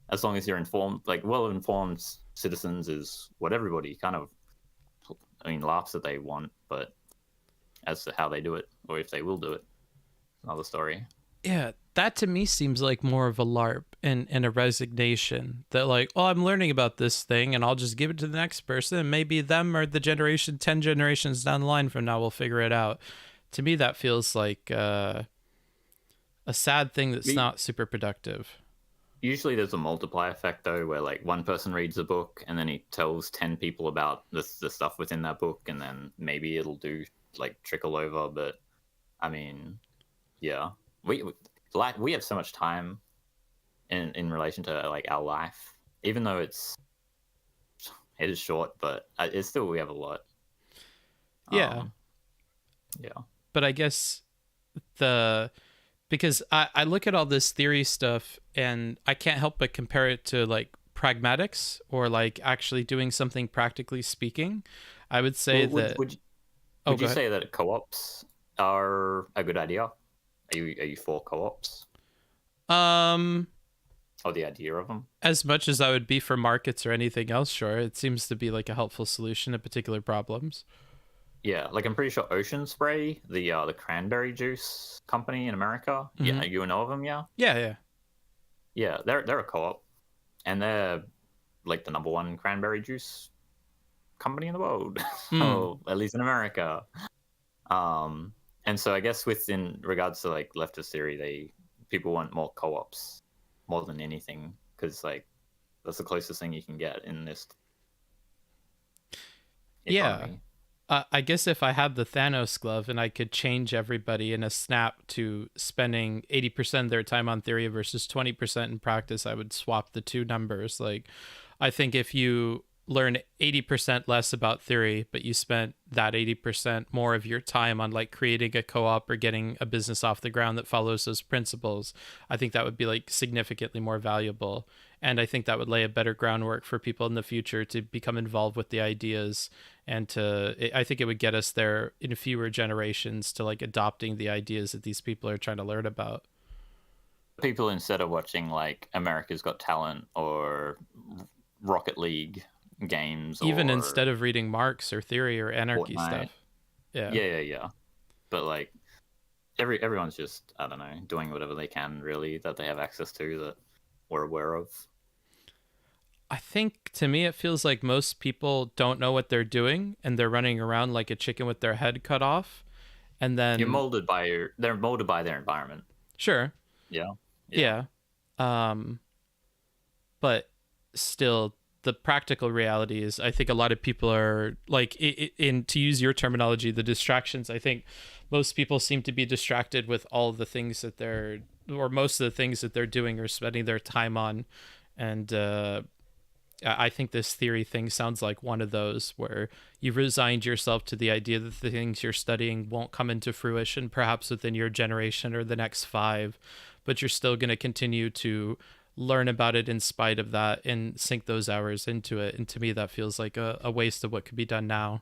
as long as you're informed, like well-informed citizens is what everybody kind of, I mean, laughs that they want, but as to how they do it or if they will do it, another story. Yeah, that to me seems like more of a LARP and a resignation that like, oh, I'm learning about this thing and I'll just give it to the next person and maybe them or the generation 10 generations down the line from now will figure it out. To me, that feels like a sad thing that's not super productive. Usually there's a multiplier effect though, where like one person reads a book and then he tells 10 people about the stuff within that book, and then maybe it'll do like trickle over. But I mean, yeah, we have so much time in relation to like our life, even though it is short, but it's still, we have a lot. Yeah. Yeah. But I guess because I look at all this theory stuff and I can't help but compare it to like pragmatics or like actually doing something practically speaking. I would say Would you say that co-ops are a good idea? Are you for co-ops? Or the idea of them? As much as I would be for markets or anything else, sure. It seems to be like a helpful solution to particular problems. Yeah, like I'm pretty sure Ocean Spray, the cranberry juice company in America. Yeah, you know of them, yeah? Yeah. Yeah, they're a co-op, and they're like the #1 cranberry juice company in the world, or at least in America. And so I guess within regards to like leftist theory, people want more co-ops more than anything, because like that's the closest thing you can get in this economy. Yeah. I guess if I had the Thanos glove and I could change everybody in a snap to spending 80% of their time on theory versus 20% in practice, I would swap the two numbers. Like, I think if you learn 80% less about theory, but you spent that 80% more of your time on like creating a co-op or getting a business off the ground that follows those principles, I think that would be like significantly more valuable. And I think that would lay a better groundwork for people in the future to become involved with the ideas, and I think it would get us there in fewer generations to like adopting the ideas that these people are trying to learn about. People, instead of watching like America's Got Talent or Rocket League games, even or instead of reading Marx or theory or anarchy Fortnite. stuff. Yeah. But like everyone's just, I don't know, doing whatever they can really that they have access to that we're aware of. I think to me it feels like most people don't know what they're doing and they're running around like a chicken with their head cut off. And then they're molded by their environment. Sure. Yeah. But still the practical reality is, I think a lot of people are like, in to use your terminology, the distractions. I think most people seem to be distracted with all the things that or most of the things that they're doing or spending their time on, and I think this theory thing sounds like one of those where you've resigned yourself to the idea that the things you're studying won't come into fruition, perhaps within your generation or the next 5, but you're still going to continue to learn about it in spite of that and sink those hours into it. And to me, that feels like a waste of what could be done now.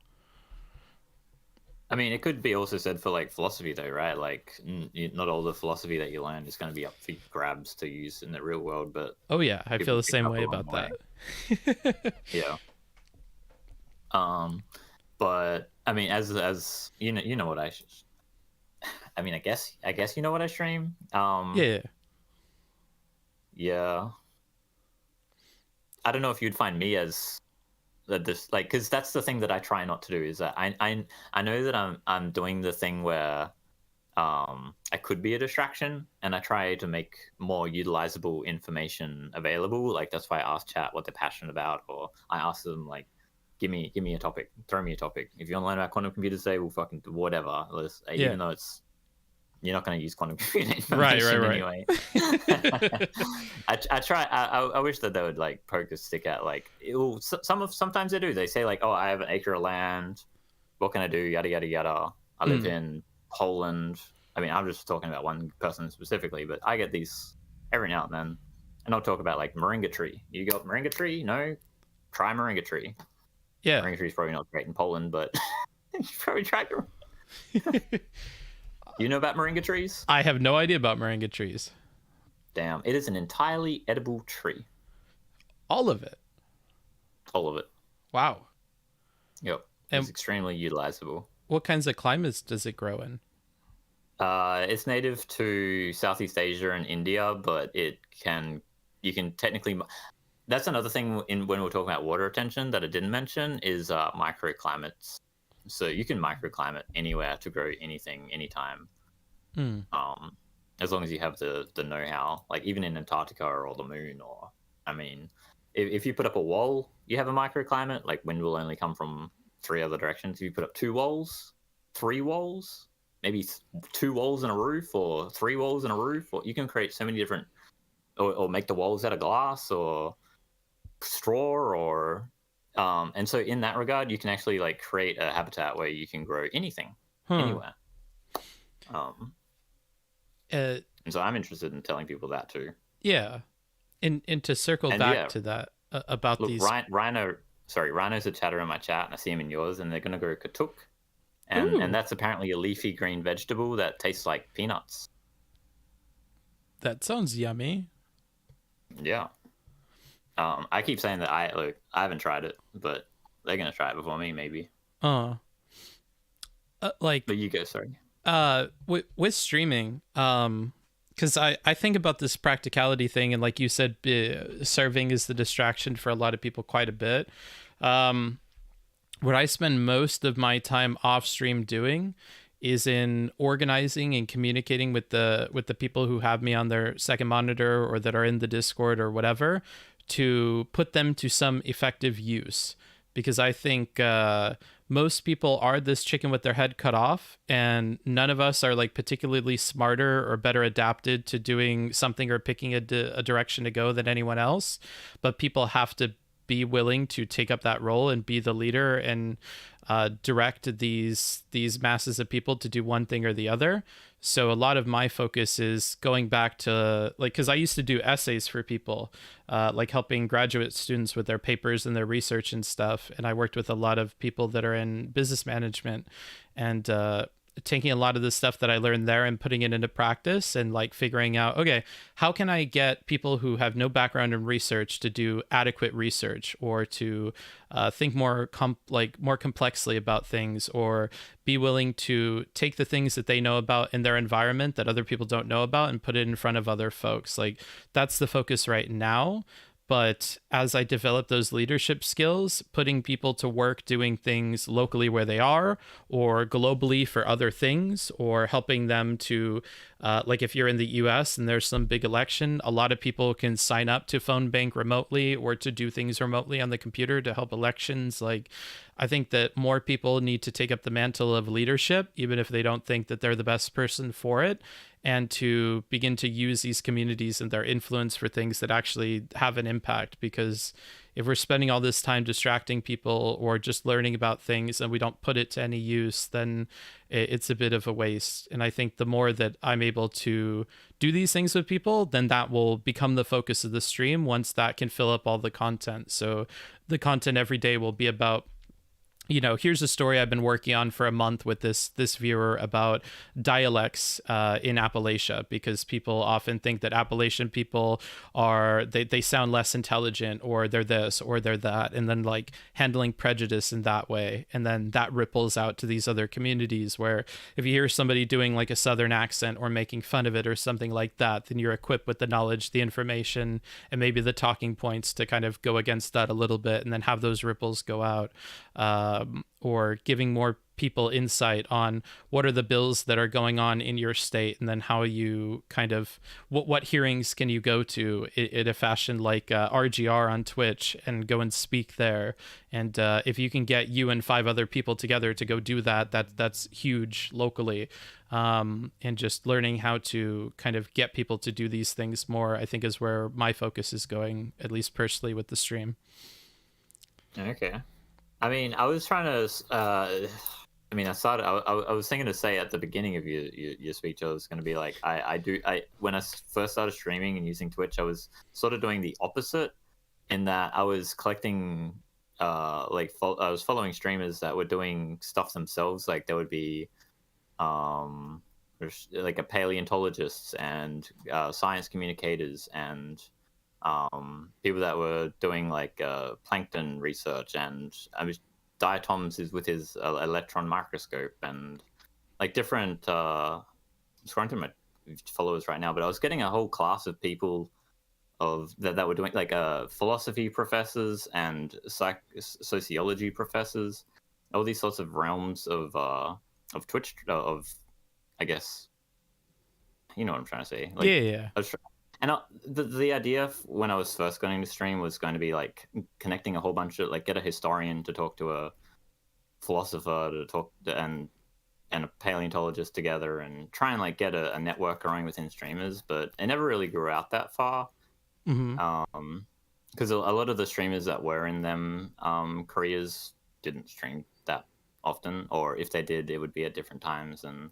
I mean, it could be also said for like philosophy, though, right? Like, not all the philosophy that you learn is going to be up for grabs to use in the real world. But oh yeah, I feel the same way about that. Yeah. But I mean, as you know what I mean, I guess you know what I stream. Yeah. Yeah. I don't know if you'd find me as this, like, because that's the thing that I try not to do, is that I know that I'm doing the thing where I could be a distraction, and I try to make more utilizable information available. Like, that's why I ask chat what they're passionate about, or I ask them, like, give me a topic, throw me a topic. If you want to learn about quantum computers today, we'll fucking do whatever. Even though you're not going to use quantum computing information anyway. I try. I wish that they would like poke a stick at, like, sometimes they do. They say like, oh, I have an acre of land. What can I do? Yada yada yada. I live in Poland. I mean, I'm just talking about one person specifically, but I get these every now and then, and I'll talk about like moringa tree. You got moringa tree? No, try moringa tree. Yeah, moringa tree is probably not great in Poland, but you should probably try it. You know about moringa trees? I have no idea about moringa trees. Damn, it is an entirely edible tree. All of it? All of it. Wow. Yep. It's extremely utilizable. What kinds of climates does it grow in? It's native to Southeast Asia and India, but you can technically... That's another thing when we're talking about water retention that I didn't mention is microclimates. So you can microclimate anywhere to grow anything, anytime. As long as you have the know-how, like even in Antarctica or the moon, or, I mean, if you put up a wall, you have a microclimate. Like, wind will only come from 3 other directions. If you put up 2 walls, 3 walls, maybe 2 walls and a roof, or 3 walls and a roof, or you can create so many different, or make the walls out of glass or straw, or and so in that regard, you can actually like create a habitat where you can grow anything, anywhere. And so I'm interested in telling people that too. Yeah, and to circle back to that about these. Rhino's a chatter in my chat, and I see him in yours, and they're going to grow katuk, and that's apparently a leafy green vegetable that tastes like peanuts. That sounds yummy. Yeah. I keep saying that I haven't tried it, but they're gonna try it before me, maybe. But you go, sorry. With streaming, because I think about this practicality thing, and like you said, serving is the distraction for a lot of people quite a bit. What I spend most of my time off stream doing is in organizing and communicating with the people who have me on their second monitor or that are in the Discord or whatever, to put them to some effective use. Because I think most people are this chicken with their head cut off, and none of us are like particularly smarter or better adapted to doing something or picking a direction to go than anyone else. But people have to be willing to take up that role and be the leader and direct these masses of people to do one thing or the other. So a lot of my focus is going back to, like, because I used to do essays for people, like helping graduate students with their papers and their research and stuff. And I worked with a lot of people that are in business management, and taking a lot of the stuff that I learned there and putting it into practice, and like figuring out, okay, how can I get people who have no background in research to do adequate research, or to think more complexly about things, or be willing to take the things that they know about in their environment that other people don't know about and put it in front of other folks. Like, that's the focus right now. But as I develop those leadership skills, putting people to work doing things locally where they are or globally for other things, or helping them to, like if you're in the US and there's some big election, a lot of people can sign up to phone bank remotely or to do things remotely on the computer to help elections. Like, I think that more people need to take up the mantle of leadership, even if they don't think that they're the best person for it, and to begin to use these communities and their influence for things that actually have an impact. Because if we're spending all this time distracting people or just learning about things and we don't put it to any use, then it's a bit of a waste. And I think the more that I'm able to do these things with people, then that will become the focus of the stream once that can fill up all the content. So the content every day will be about, you know, here's a story I've been working on for a month with this viewer about dialects in Appalachia, because people often think that Appalachian people are, they sound less intelligent, or they're this or they're that, and then like handling prejudice in that way. And then that ripples out to these other communities where if you hear somebody doing like a Southern accent or making fun of it or something like that, then you're equipped with the knowledge, the information, and maybe the talking points to kind of go against that a little bit, and then have those ripples go out. Or giving more people insight on what are the bills that are going on in your state, and then how you kind of, what hearings can you go to in a fashion like RGR on Twitch and go and speak there. And if you can get you and 5 other people together to go do that, that's huge locally. And just learning how to kind of get people to do these things more, I think, is where my focus is going, at least personally with the stream. Okay. I mean, I was trying to. I mean, I was thinking to say at the beginning of your speech, I was going to be like, when I first started streaming and using Twitch, I was sort of doing the opposite, in that I was collecting, I was following streamers that were doing stuff themselves. Like there would be, like a paleontologists and science communicators and people that were doing like plankton research, and I was Diatoms is with his electron microscope, and like different I'm scrolling through my followers right now, but I was getting a whole class of people of that were doing like philosophy professors and sociology professors, all these sorts of realms of Twitch, of I guess you know what I'm trying to say. Like, Yeah. And the idea when I was first going to stream was going to be like connecting a whole bunch of, like, get a historian to talk to a philosopher to talk to, and a paleontologist together, and try and like get a network going within streamers. But it never really grew out that far. Mm-hmm. Because a lot of the streamers that were in them careers didn't stream that often, or if they did, it would be at different times. And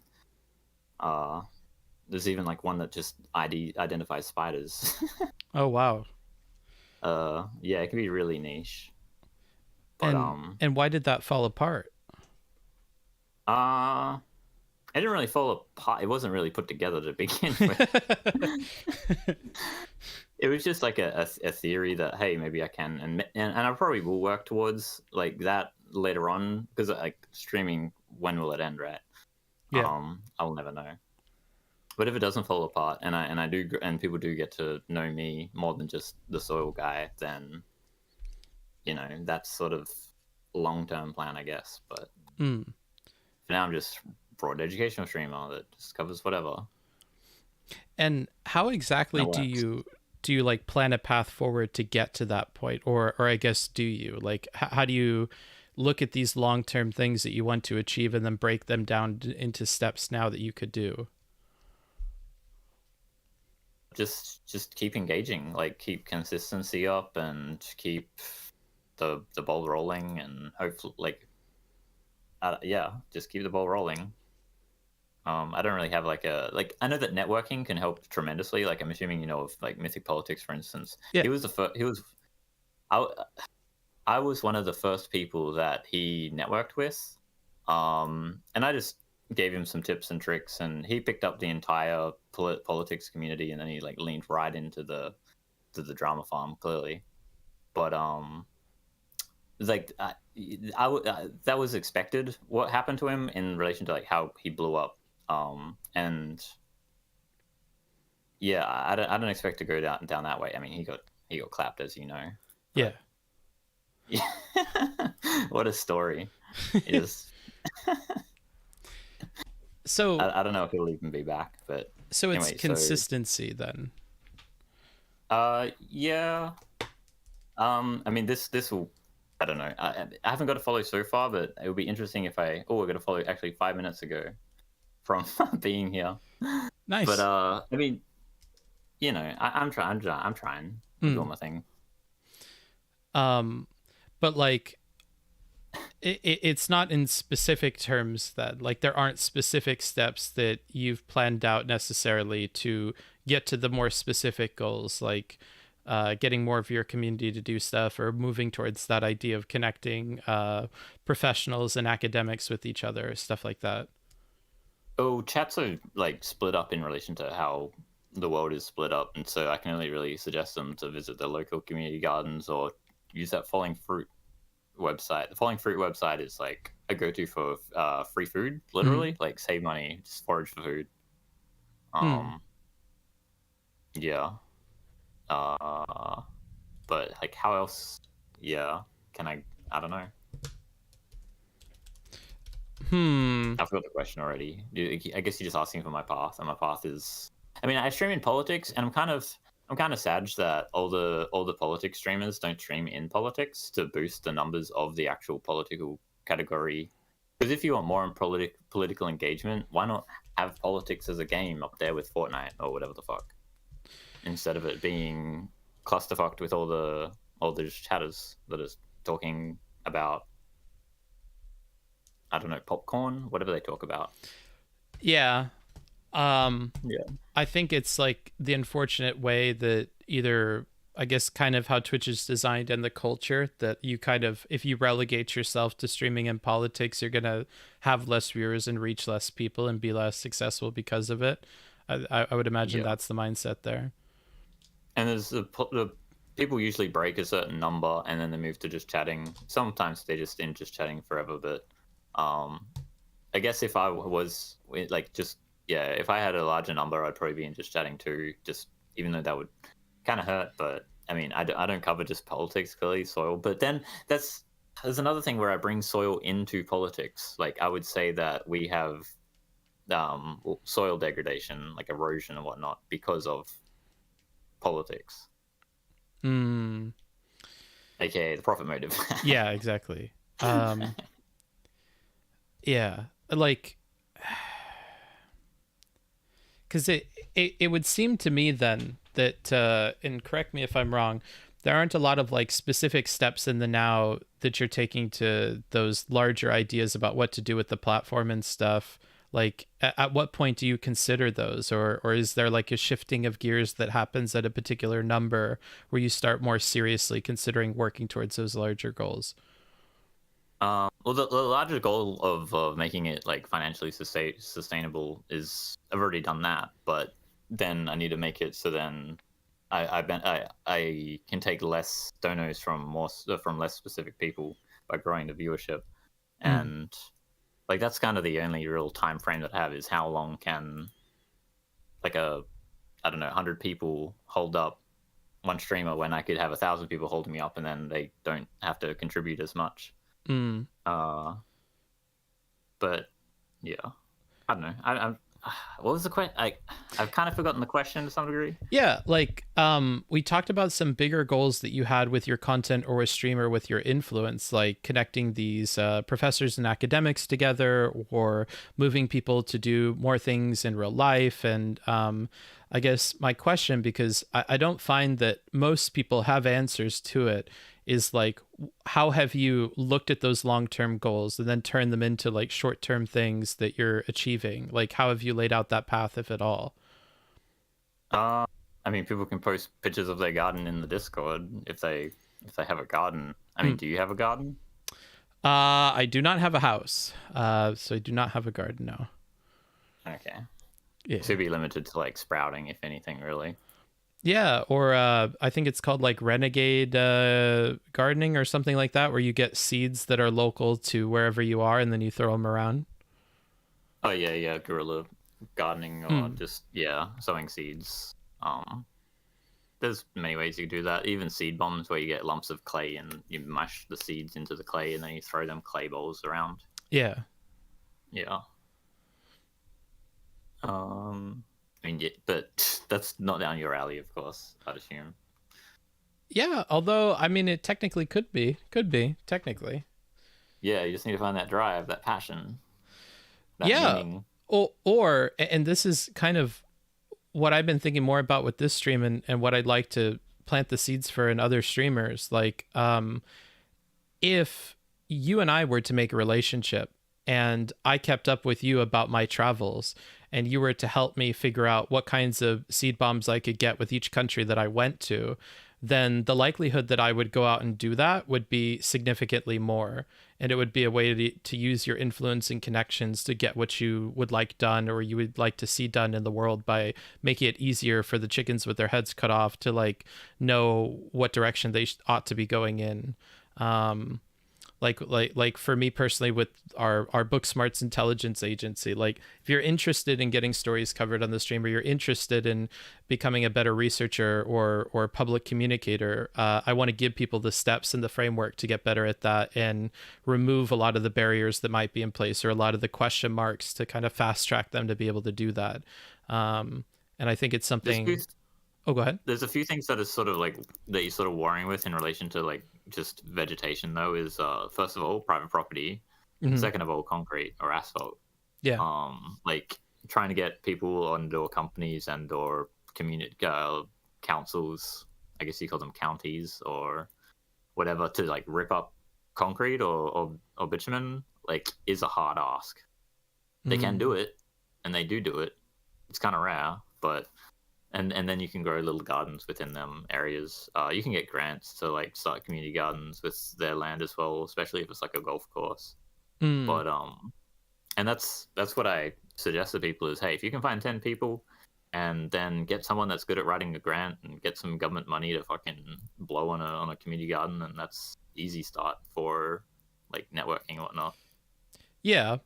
there's even like one that just identifies spiders. Oh, wow. Yeah, it can be really niche. But and why did that fall apart? it didn't really fall apart. It wasn't really put together to begin with. It was just like a theory that, hey, maybe I can, and I probably will work towards like that later on, because like streaming, when will it end, right? Yeah. I will never know. But if it doesn't fall apart, and people do get to know me more than just the soil guy, then you know that's sort of long-term plan, I guess. But for now, I'm just broad educational streamer that just covers whatever. And how exactly do you like plan a path forward to get to that point, or I guess do you like how do you look at these long-term things that you want to achieve and then break them down into steps now that you could do? Just keep engaging, like keep consistency up and keep the ball rolling, and hopefully like just keep the ball rolling. I don't really have like I know that networking can help tremendously. Like I'm assuming you know of like Mythic Politics, for instance. Yeah. I was one of the first people that he networked with, and I just gave him some tips and tricks, and he picked up the entire politics community, and then he like leaned right into the drama farm, clearly. But like that was expected. What happened to him in relation to like how he blew up, and yeah, I don't expect to go down that way. I mean, he got he got clapped, as you know. Yeah. Yeah. What a story. Is So I don't know if he'll even be back, but it's anyway, consistency then. yeah. I mean, this will. I don't know. I haven't got to follow so far, but it would be interesting if I. Oh, I got to follow actually 5 minutes ago from being here. But Nice. I mean, you know, I'm trying. I'm doing my thing. But like it's not in specific terms that like there aren't specific steps that you've planned out necessarily to get to the more specific goals, like getting more of your community to do stuff or moving towards that idea of connecting professionals and academics with each other, stuff like that. Oh, chats are like split up in relation to how the world is split up, and so I can only really suggest them to visit their local community gardens or use that Falling Fruit website. The Falling Fruit website is like a go-to for free food, literally. Like save money, just forage for food. Yeah. But like, how else? Yeah, can I don't know. I forgot the question already. I guess you're just asking for my path, and my path is. I mean, I stream in politics, and I'm kind of sad that all the politics streamers don't stream in politics to boost the numbers of the actual political category. Because if you want more in political engagement, why not have politics as a game up there with Fortnite or whatever the fuck, instead of it being clusterfucked with all the chatters that is talking about, I don't know, popcorn, whatever they talk about. Yeah. Yeah. I think it's like the unfortunate way that either, I guess, kind of how Twitch is designed and the culture that you kind of, if you relegate yourself to streaming in politics, you're going to have less viewers and reach less people and be less successful because of it. I would imagine that's the mindset there. And there's the people usually break a certain number and then they move to just chatting. Sometimes they just in just chatting forever, but I guess if I was like just if I had a larger number, I'd probably be in just chatting too. Just even though that would kind of hurt, but I mean, I don't cover just politics, clearly, soil. But then there's another thing where I bring soil into politics. Like I would say that we have soil degradation, like erosion and whatnot, because of politics. AKA the profit motive. Yeah, exactly. Yeah, like, because it would seem to me then that, and correct me if I'm wrong, there aren't a lot of like specific steps in the now that you're taking to those larger ideas about what to do with the platform and stuff. Like, at what point do you consider those, or is there like a shifting of gears that happens at a particular number where you start more seriously considering working towards those larger goals? Well, the larger goal of making it like financially sustainable is I've already done that, but then I need to make it so then I can take less donos from less specific people by growing the viewership, and like that's kind of the only real time frame that I have is how long can like I don't know 100 people hold up one streamer when I could have 1,000 people holding me up and then they don't have to contribute as much. But yeah, I don't know. I'm what was the question? I've kind of forgotten the question to some degree. Yeah, like we talked about some bigger goals that you had with your content or a streamer with your influence, like connecting these professors and academics together or moving people to do more things in real life. And I guess my question, because I don't find that most people have answers to it, is like, how have you looked at those long-term goals and then turned them into like short-term things that you're achieving? Like, how have you laid out that path, if at all? I mean, people can post pictures of their garden in the Discord if they have a garden. I mean, do you have a garden? I do not have a house, so I do not have a garden now. Okay. Yeah. To be limited to like sprouting, if anything, really. Yeah, or I think it's called like renegade gardening or something like that, where you get seeds that are local to wherever you are and then you throw them around. Oh yeah, guerrilla gardening or just sowing seeds. there's many ways you can do that. Even seed bombs, where you get lumps of clay and you mash the seeds into the clay and then you throw them clay balls around. Yeah. Yeah. I mean, yeah, but that's not down your alley, of course, I'd assume. Yeah, although I mean, it technically could be technically. Yeah, you just need to find that drive, that passion, that Yeah. meaning. Or and this is kind of what I've been thinking more about with this stream, and what I'd like to plant the seeds for in other streamers. Like, if you and I were to make a relationship and I kept up with you about my travels and you were to help me figure out what kinds of seed bombs I could get with each country that I went to, then the likelihood that I would go out and do that would be significantly more. And it would be a way to use your influence and connections to get what you would like done or you would like to see done in the world by making it easier for the chickens with their heads cut off to like know what direction they ought to be going in. Like for me personally with our Booksmarts intelligence agency, like if you're interested in getting stories covered on the stream or you're interested in becoming a better researcher or public communicator, I want to give people the steps and the framework to get better at that and remove a lot of the barriers that might be in place or a lot of the question marks to kind of fast track them to be able to do that. And I think it's something. Oh, go ahead. There's a few things that are sort of like that you're sort of worrying with in relation to like just vegetation though is first of all private property, second of all concrete or asphalt. Yeah. Like trying to get people or companies and or community councils, I guess you call them counties or whatever, to like rip up concrete or bitumen like is a hard ask. They can do it and they do it. It's kind of rare, but and then you can grow little gardens within them areas. You can get grants to like start community gardens with their land as well, especially if it's like a golf course. But and that's what I suggest to people is, hey, if you can find 10 people and then get someone that's good at writing a grant and get some government money to fucking blow on a community garden, and that's easy start for like networking and whatnot. Yeah.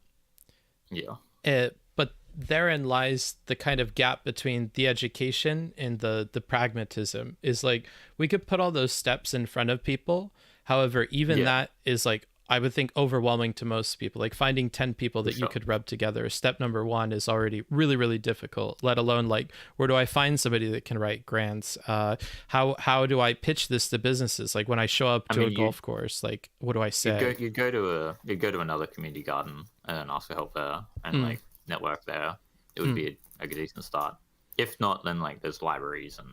But therein lies the kind of gap between the education and the pragmatism. Is like we could put all those steps in front of people. However, even that is like, I would think, overwhelming to most people. Like finding 10 people that you could rub together, step number one is already really, really difficult, let alone like, where do I find somebody that can write grants? How do I pitch this to businesses? Like when I show up to a golf course, like, what do I say? You go to another community garden and ask for help there and like network there. It would be a decent start. If not, then like there's libraries and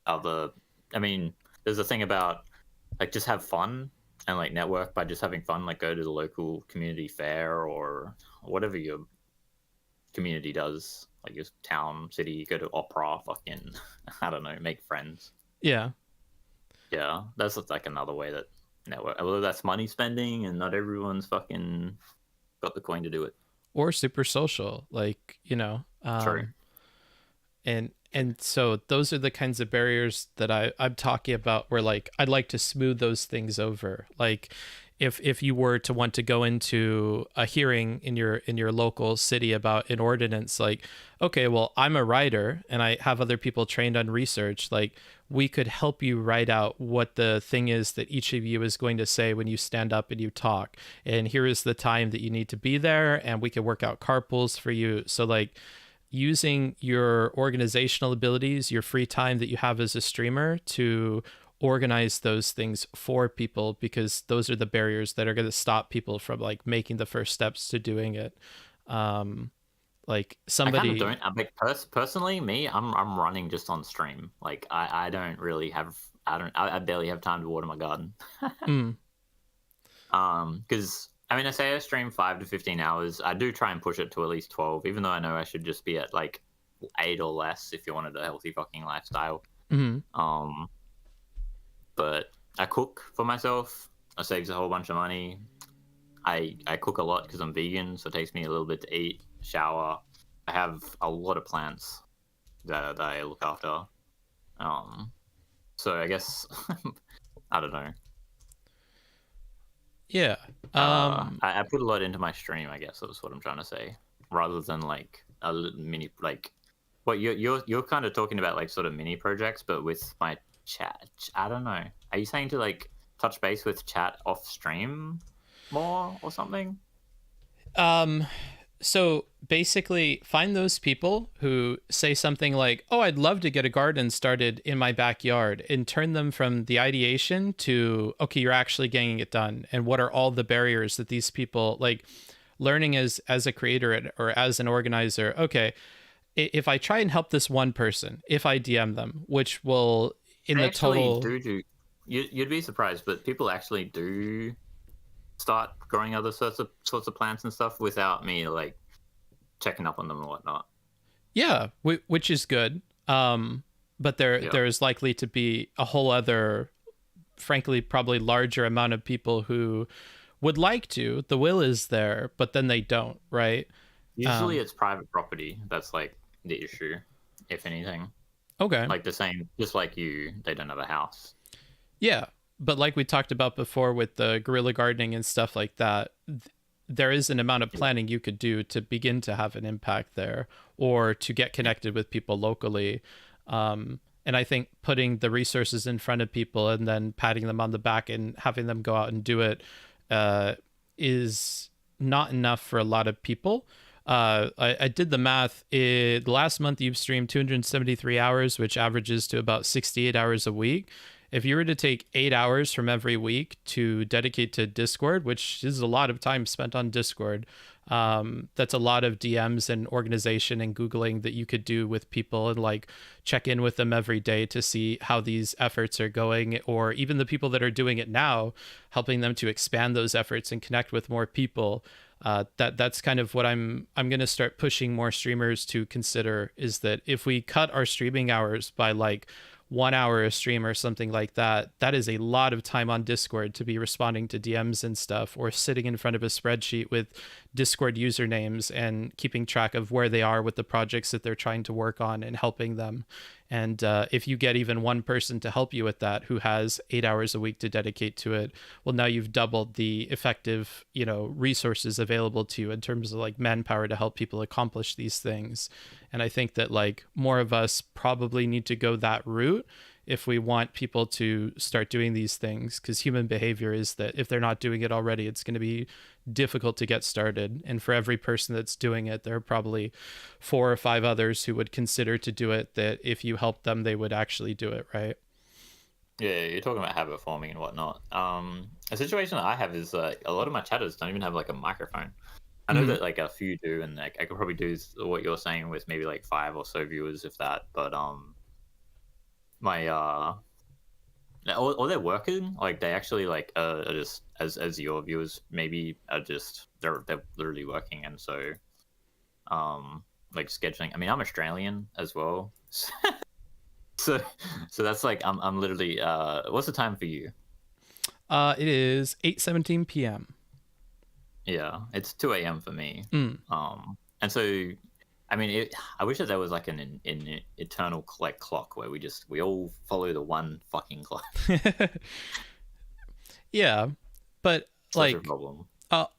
other, I mean, there's a thing about like just have fun and like network by just having fun. Like go to the local community fair or whatever your community does, like your town, city, go to opera, fucking, I don't know, make friends. Yeah, that's like another way that network, although that's money spending and not everyone's fucking got the coin to do it. Or super social, like, you know. True. And so those are the kinds of barriers that I'm talking about, where like I'd like to smooth those things over. Like if you were to want to go into a hearing in your local city about an ordinance, like, okay, well, I'm a writer and I have other people trained on research, like we could help you write out what the thing is that each of you is going to say when you stand up and you talk. And here is the time that you need to be there, and we can work out carpools for you. So like using your organizational abilities, your free time that you have as a streamer to organize those things for people, because those are the barriers that are going to stop people from like making the first steps to doing it. Like somebody, I kind of don't, like personally me, I'm running just on stream. Like I don't really have, I barely have time to water my garden. Because I mean, I say I stream 5 to 15 hours. I do try and push it to at least 12, even though I know I should just be at like 8 or less if you wanted a healthy fucking lifestyle. But I cook for myself. It saves a whole bunch of money. I cook a lot because I'm vegan, so it takes me a little bit to eat, shower. I have a lot of plants that I look after. So I guess I don't know. Yeah. I put a lot into my stream, I guess that's what I'm trying to say, rather than like a mini, like What you're kind of talking about like sort of mini projects, but with my chat. I don't know. Are you saying to like touch base with chat off stream more or something? So basically, find those people who say something like, "Oh, I'd love to get a garden started in my backyard," and turn them from the ideation to, "Okay, you're actually getting it done." And what are all the barriers that these people like learning as a creator or as an organizer? Okay, if I try and help this one person, if I DM them, which will in They the actually total do. You'd be surprised, but people actually do start growing other sorts of plants and stuff without me like checking up on them and whatnot. Yeah, which is good. But there is likely to be a whole other, frankly, probably larger amount of people who would like to. The will is there, but then they don't, right? Usually, it's private property that's like the issue, if anything. Okay. Like the same, just like you, they don't have a house. Yeah, but like we talked about before with the guerrilla gardening and stuff like that, there is an amount of planning you could do to begin to have an impact there or to get connected with people locally. And I think putting the resources in front of people and then patting them on the back and having them go out and do it is not enough for a lot of people. I did the math. Last month you've streamed 273 hours, which averages to about 68 hours a week. If you were to take 8 hours from every week to dedicate to Discord, which is a lot of time spent on Discord, that's a lot of DMs and organization and Googling that you could do with people and like check in with them every day to see how these efforts are going, or even the people that are doing it now, helping them to expand those efforts and connect with more people. That's kind of what I'm going to start pushing more streamers to consider, is that if we cut our streaming hours by like 1 hour a stream or something like that, that is a lot of time on Discord to be responding to DMs and stuff, or sitting in front of a spreadsheet with Discord usernames and keeping track of where they are with the projects that they're trying to work on and helping them. And if you get even one person to help you with that who has 8 hours a week to dedicate to it, well, now you've doubled the effective, resources available to you in terms of like manpower to help people accomplish these things. And I think that like more of us probably need to go that route if we want people to start doing these things, because human behavior is that if they're not doing it already, it's going to be difficult to get started. And for every person that's doing it, there are probably 4 or 5 others who would consider to do it, that if you help them, they would actually do it, right? Yeah, you're talking about habit forming and whatnot. A situation that I have is a lot of my chatters don't even have like a microphone. I know that like a few do, and like I could probably do what you're saying with maybe like 5 or so viewers, if that. But my or they're working, like they actually like are just as your viewers maybe are just they're literally working, and so like scheduling. I mean, I'm Australian as well, so that's like I'm literally what's the time for you? It is 8:17 p.m. Yeah, it's 2 a.m. for me. Mm. And so, I mean, I wish that there was like an eternal like clock where we all follow the one fucking clock. Yeah, but Such like a problem.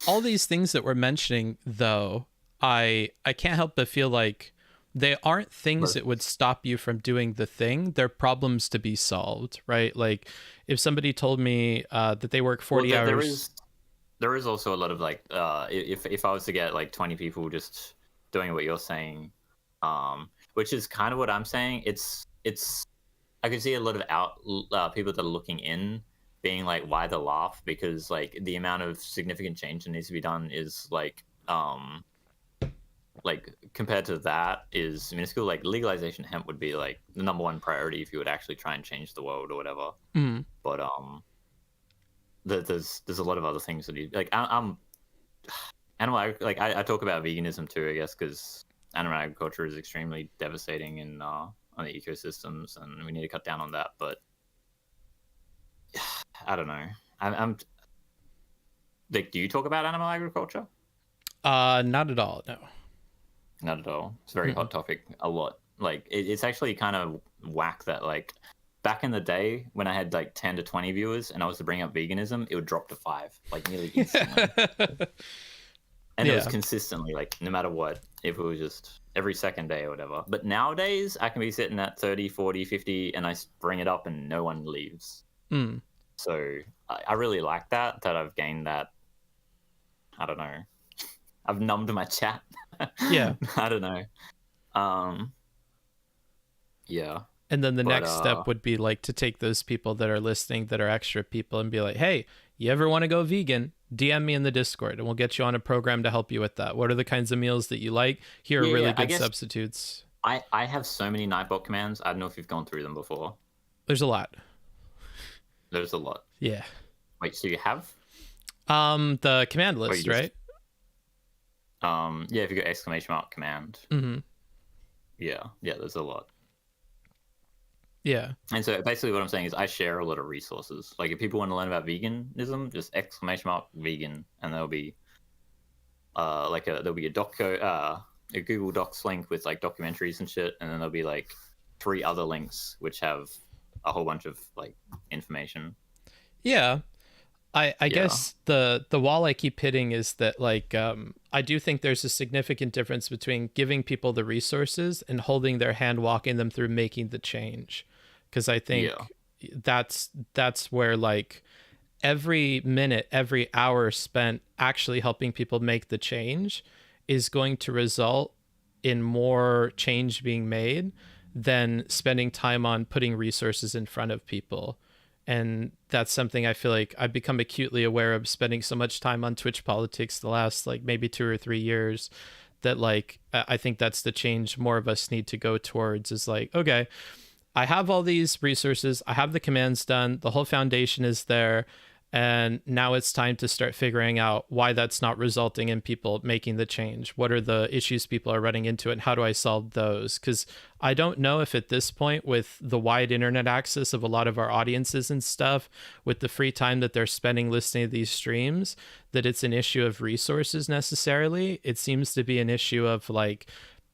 all these things that we're mentioning, though, I can't help but feel like they aren't things that would stop you from doing the thing. They're problems to be solved, right? Like if somebody told me that they work 40 hours. There is also a lot of like if I was to get like 20 people just doing what you're saying, which is kind of what I'm saying. It's I can see a lot of people that are looking in being like, why the laugh? Because like the amount of significant change that needs to be done is like compared to that is minuscule. Like legalization of hemp would be like the number one priority if you would actually try and change the world or whatever. But there's a lot of other things that you like. I'm animal like I talk about veganism too, I guess, because animal agriculture is extremely devastating in on the ecosystems, and we need to cut down on that. But I don't know. I'm like, do you talk about animal agriculture? Not at all. No. Not at all. It's a very hot topic. A lot. Like it's actually kind of whack that like. Back in the day, when I had like 10 to 20 viewers and I was to bring up veganism, it would drop to 5, like nearly instantly. And it was Yeah. consistently, like, no matter what, if it was just every second day or whatever. But nowadays, I can be sitting at 30, 40, 50, and I bring it up and no one leaves. Mm. So I really like that I've gained that. I don't know. I've numbed my chat. Yeah. I don't know. Yeah. And then the But, next step would be like to take those people that are listening that are extra people and be like, hey, you ever want to go vegan? DM me in the Discord and we'll get you on a program to help you with that. What are the kinds of meals that you like? Here are really I good guess substitutes. I have so many Nightbot commands. I don't know if you've gone through them before. There's a lot. There's a lot. Yeah. Wait, so you have? The command list, just- right? Yeah, if you go ! Command. Mm-hmm. Yeah, there's a lot. Yeah. And so basically what I'm saying is I share a lot of resources. Like if people want to learn about veganism, just ! Vegan, and there'll be there'll be a Google Docs link with like documentaries and shit, and then there'll be like 3 other links which have a whole bunch of like information. Yeah. I guess the wall I keep hitting is that like I do think there's a significant difference between giving people the resources and holding their hand, walking them through making the change. Because I think that's where like every minute, every hour spent actually helping people make the change is going to result in more change being made than spending time on putting resources in front of people. And that's something I feel like I've become acutely aware of spending so much time on Twitch politics the last like maybe 2 or 3 years that like I think that's the change more of us need to go towards is like, okay, I have all these resources, I have the commands done, the whole foundation is there, and now it's time to start figuring out why that's not resulting in people making the change. What are the issues people are running into and how do I solve those? Because I don't know if at this point, with the wide internet access of a lot of our audiences and stuff, with the free time that they're spending listening to these streams, that it's an issue of resources necessarily. It seems to be an issue of like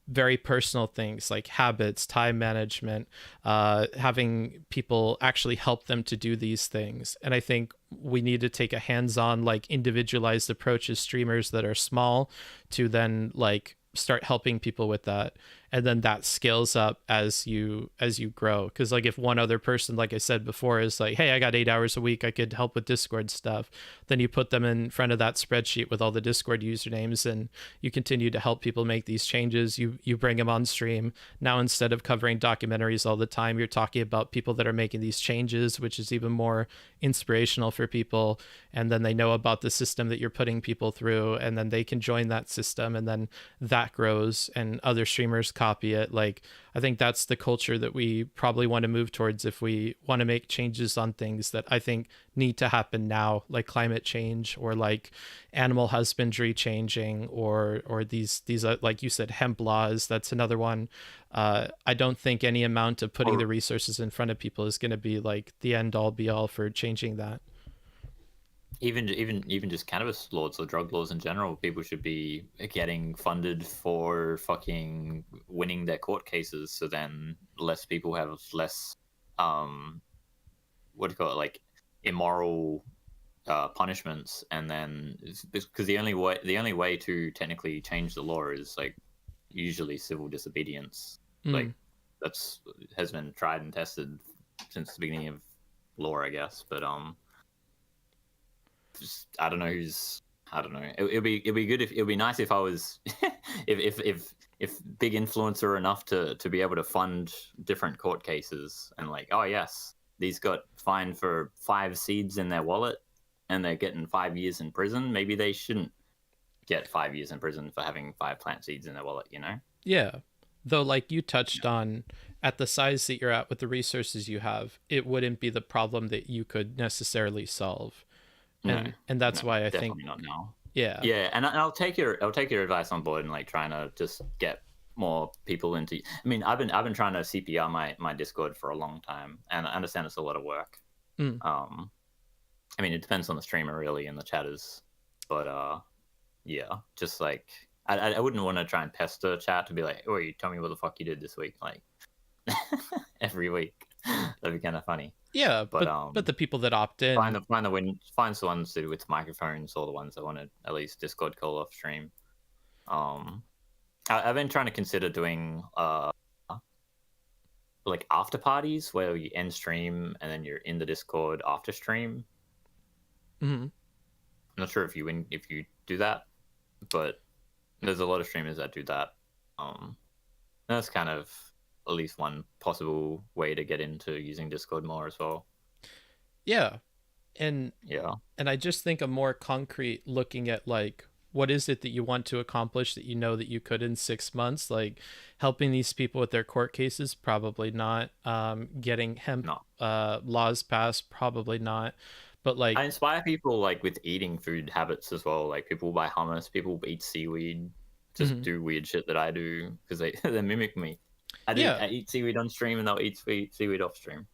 very personal things like habits, time management, having people actually help them to do these things. And I think we need to take a hands-on, like individualized approach as streamers that are small to then like start helping people with that. And then that scales up as you grow. Because like if one other person, like I said before, is like, hey, I got 8 hours a week, I could help with Discord stuff, then you put them in front of that spreadsheet with all the Discord usernames and you continue to help people make these changes. You bring them on stream. Now instead of covering documentaries all the time, you're talking about people that are making these changes, which is even more inspirational for people. And then they know about the system that you're putting people through, and then they can join that system, and then that grows and other streamers copy it. Like I think that's the culture that we probably want to move towards if we want to make changes on things that I think need to happen now, like climate change or like animal husbandry changing or these like you said, hemp laws. That's another one. I don't think any amount of putting the resources in front of people is going to be like the end all be all for changing that. Even just cannabis laws or drug laws in general, people should be getting funded for fucking winning their court cases, so then less people have less what do you call it, like immoral punishments. And then because the only way to technically change the law is like usually civil disobedience. Like has been tried and tested since the beginning of law, I guess. But I don't know. It'd be good if it'd be nice if I was if big influencer enough to be able to fund different court cases and like, oh yes, these got fined for 5 seeds in their wallet and they're getting 5 years in prison. Maybe they shouldn't get 5 years in prison for having 5 plant seeds in their wallet, you know? Yeah. Though, like you touched on, at the size that you're at with the resources you have, it wouldn't be the problem that you could necessarily solve. And that's why I think not now. Yeah. And I'll take your advice on board and like trying to just get more people into. I mean, I've been trying to CPR my Discord for a long time, and I understand it's a lot of work. I mean, it depends on the streamer really and the chatters, but yeah, just like I wouldn't want to try and pester chat to be like, oh, you tell me what the fuck you did this week, like every week. That'd be kind of funny. Yeah, But but the people that opt in, find the ones with microphones or the ones that want to at least Discord call off stream. I've been trying to consider doing like after parties where you end stream and then you're in the Discord after stream. Mhm. I'm not sure if you do that, but there's a lot of streamers that do that. That's kind of at least one possible way to get into using Discord more as well. Yeah. And Yeah. and I just think a more concrete looking at like what is it that you want to accomplish that you know that you could in 6 months, like helping these people with their court cases, probably not. Getting hemp No. laws passed, probably not. But like, I inspire people like with eating food habits as well. Like people buy hummus, people eat seaweed, just do weird shit that I do because they mimic me. I eat seaweed on stream and they'll eat seaweed off stream.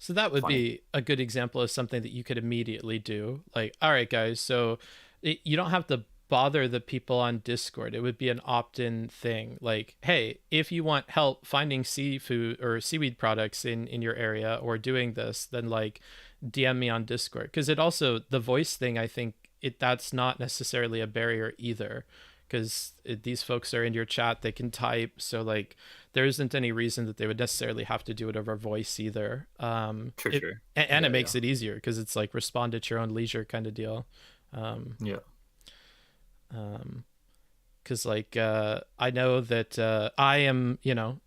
so that would Funny. be a good example of something that you could immediately do. Like, all right, guys, so you don't have to bother the people on Discord. It would be an opt-in thing. Like, hey, if you want help finding seafood or seaweed products in your area or doing this, then like DM me on Discord. Because it also, the voice thing, I think that's not necessarily a barrier either. Because these folks are in your chat, they can type. So like, there isn't any reason that they would necessarily have to do it over voice either. True. And it makes it easier because it's like respond at your own leisure kind of deal. Yeah. Because like I know that I am,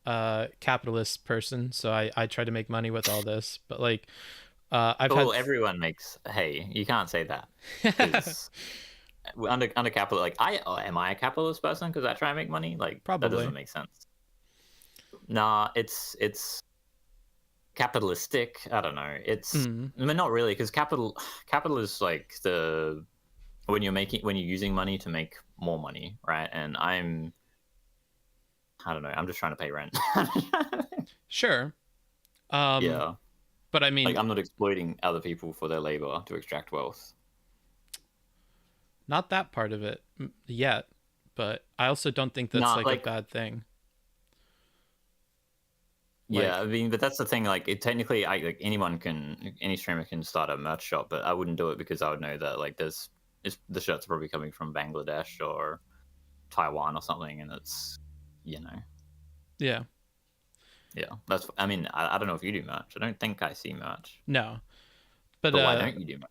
a capitalist person, so I try to make money with all this. But like, everyone makes. Hey, you can't say that. 'Cause under capital, like am I a capitalist person because I try and make money? Like Probably. that doesn't make sense. Nah, it's capitalistic. I don't know. It's I mean, not really, because capital is like when you're using money to make more money, right? And I don't know. I'm just trying to pay rent. Sure. Yeah. But I mean, like I'm not exploiting other people for their labor to extract wealth. Not that part of it yet, but I also don't think that's like a bad thing. Yeah, I mean, but that's the thing. Like, technically, any streamer can start a merch shop, but I wouldn't do it because I would know that like the shirts are probably coming from Bangladesh or Taiwan or something, and it's Yeah. That's. I mean, I don't know if you do merch. I don't think I see merch. No, but why don't you do merch?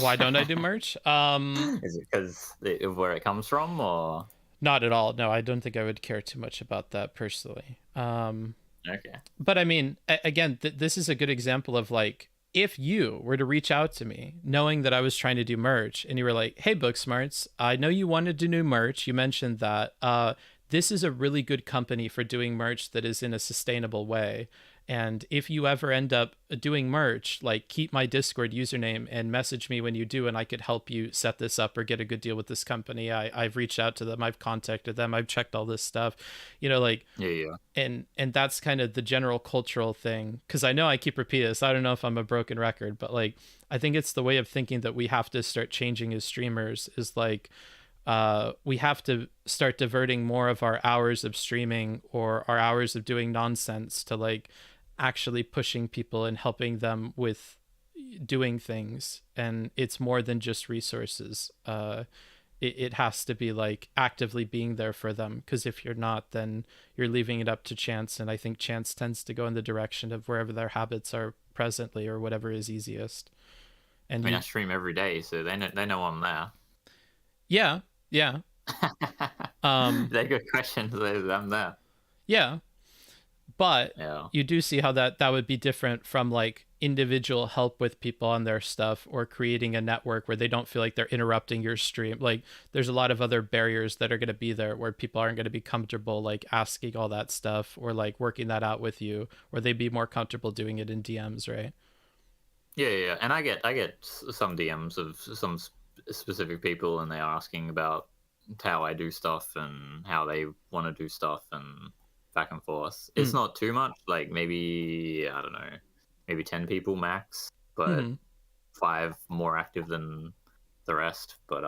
Why don't I do merch? Is it because of where it comes from, or not at all? No, I don't think I would care too much about that personally. Okay. But I mean, again, this is a good example of like, if you were to reach out to me knowing that I was trying to do merch and you were like, hey, Booksmarts, I know you wanted to do merch. You mentioned that. This is a really good company for doing merch that is in a sustainable way. And if you ever end up doing merch, like keep my Discord username and message me when you do, and I could help you set this up or get a good deal with this company. I've reached out to them. I've contacted them. I've checked all this stuff, like, yeah. And that's kind of the general cultural thing. Cause I know I keep repeating this. I don't know if I'm a broken record, but like, I think it's the way of thinking that we have to start changing as streamers is like, we have to start diverting more of our hours of streaming or our hours of doing nonsense to like actually pushing people and helping them with doing things. And it's more than just resources. It has to be like actively being there for them, because if you're not, then you're leaving it up to chance, and I think chance tends to go in the direction of wherever their habits are presently or whatever is easiest. And I stream every day, so they know I'm there. Yeah. They're good questions. I'm there. Yeah. But yeah. You do see how that would be different from like individual help with people on their stuff or creating a network where they don't feel like they're interrupting your stream. Like there's a lot of other barriers that are going to be there where people aren't going to be comfortable like asking all that stuff or like working that out with you, or they'd be more comfortable doing it in DMs, right? Yeah. And I get some DMs of some specific people, and they are asking about how I do stuff and how they want to do stuff and back and forth. It's not too much, like maybe, I don't know, maybe 10 people max, but 5 more active than the rest. But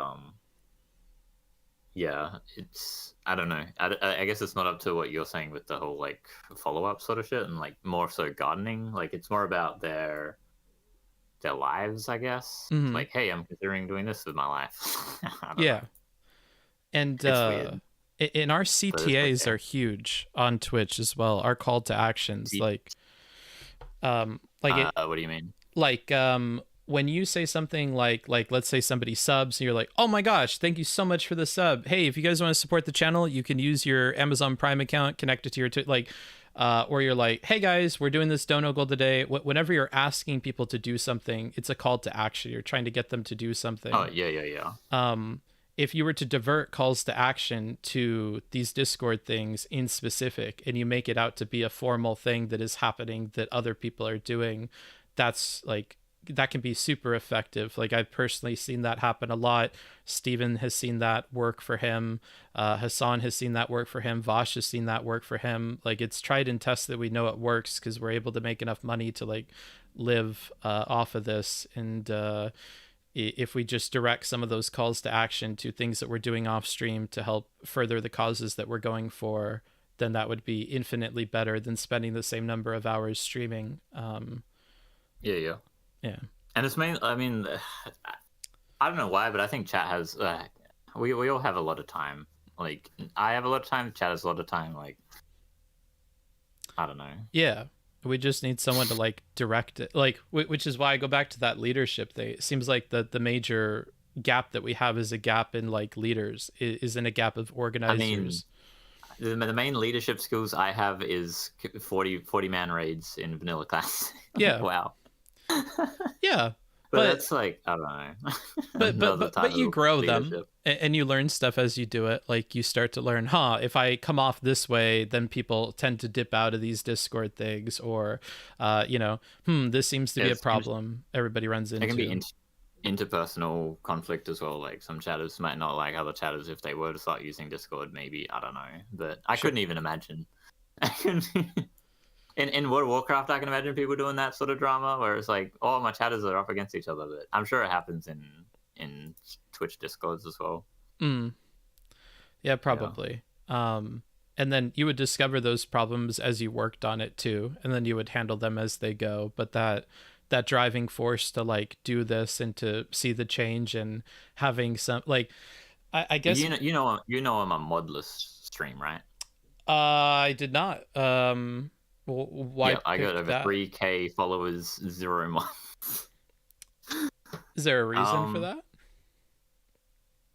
yeah, it's, I don't know. I guess it's not up to what you're saying with the whole like follow-up sort of shit, and like more so gardening. Like it's more about their their lives, I guess. Mhm. Like, hey, I'm considering doing this with my life. I don't Yeah. know. And It's weird. in our But it's CTAs okay. are huge on Twitch as well. Our call to actions, like it, What do you mean? like when you say something like let's say somebody subs and you're like, oh my gosh, thank you so much for the sub. Hey, if you guys want to support the channel, you can use your Amazon Prime account, connect it to your or you're like, hey guys, we're doing this dono goal today. Whenever you're asking people to do something, it's a call to action. You're trying to get them to do Oh, something. yeah. If you were to divert calls to action to these Discord things in specific, and you make it out to be a formal thing that is happening that other people are doing, that's like, that can be super effective. Like, I've personally seen that happen a lot. Steven has seen that work for him. Hassan has seen that work for him. Vosh has seen that work for him. Like, it's tried and tested. We know it works because we're able to make enough money to like live off of this. And if we just direct some of those calls to action to things that we're doing off stream to help further the causes that we're going for, then that would be infinitely better than spending the same number of hours streaming. Yeah. Yeah. And it's main. I mean, I don't know why, but I think chat has. We all have a lot of time. Like, I have a lot of time. Chat has a lot of time. Like, I don't know. Yeah. We just need someone to like direct it, like, which is why I go back to that leadership thing. It seems like the major gap that we have is a gap in like leaders, isn't a gap of organizers. The main leadership skills I have is 40 man raids in vanilla class. Yeah. Wow. Yeah. But that's like, I don't know. But you grow them leadership. and you learn stuff as you do it. Like, you start to learn, if I come off this way, then people tend to dip out of these Discord things, or this seems to be a problem everybody runs into. It can be interpersonal conflict as well. Like, some chatters might not like other chatters if they were to start using Discord, maybe. I don't know. But I couldn't even imagine. In World of Warcraft, I can imagine people doing that sort of drama where it's like, oh, my chatters are up against each other. But I'm sure it happens in Twitch Discords as well. Yeah, probably. Yeah. And then you would discover those problems as you worked on it too, and then you would handle them as they go. But that driving force to like do this and to see the change and having some like, I guess you know I'm a modless stream, right? I did not. Why? Yeah, I got over 3K followers, 0 months. Is there a reason for that?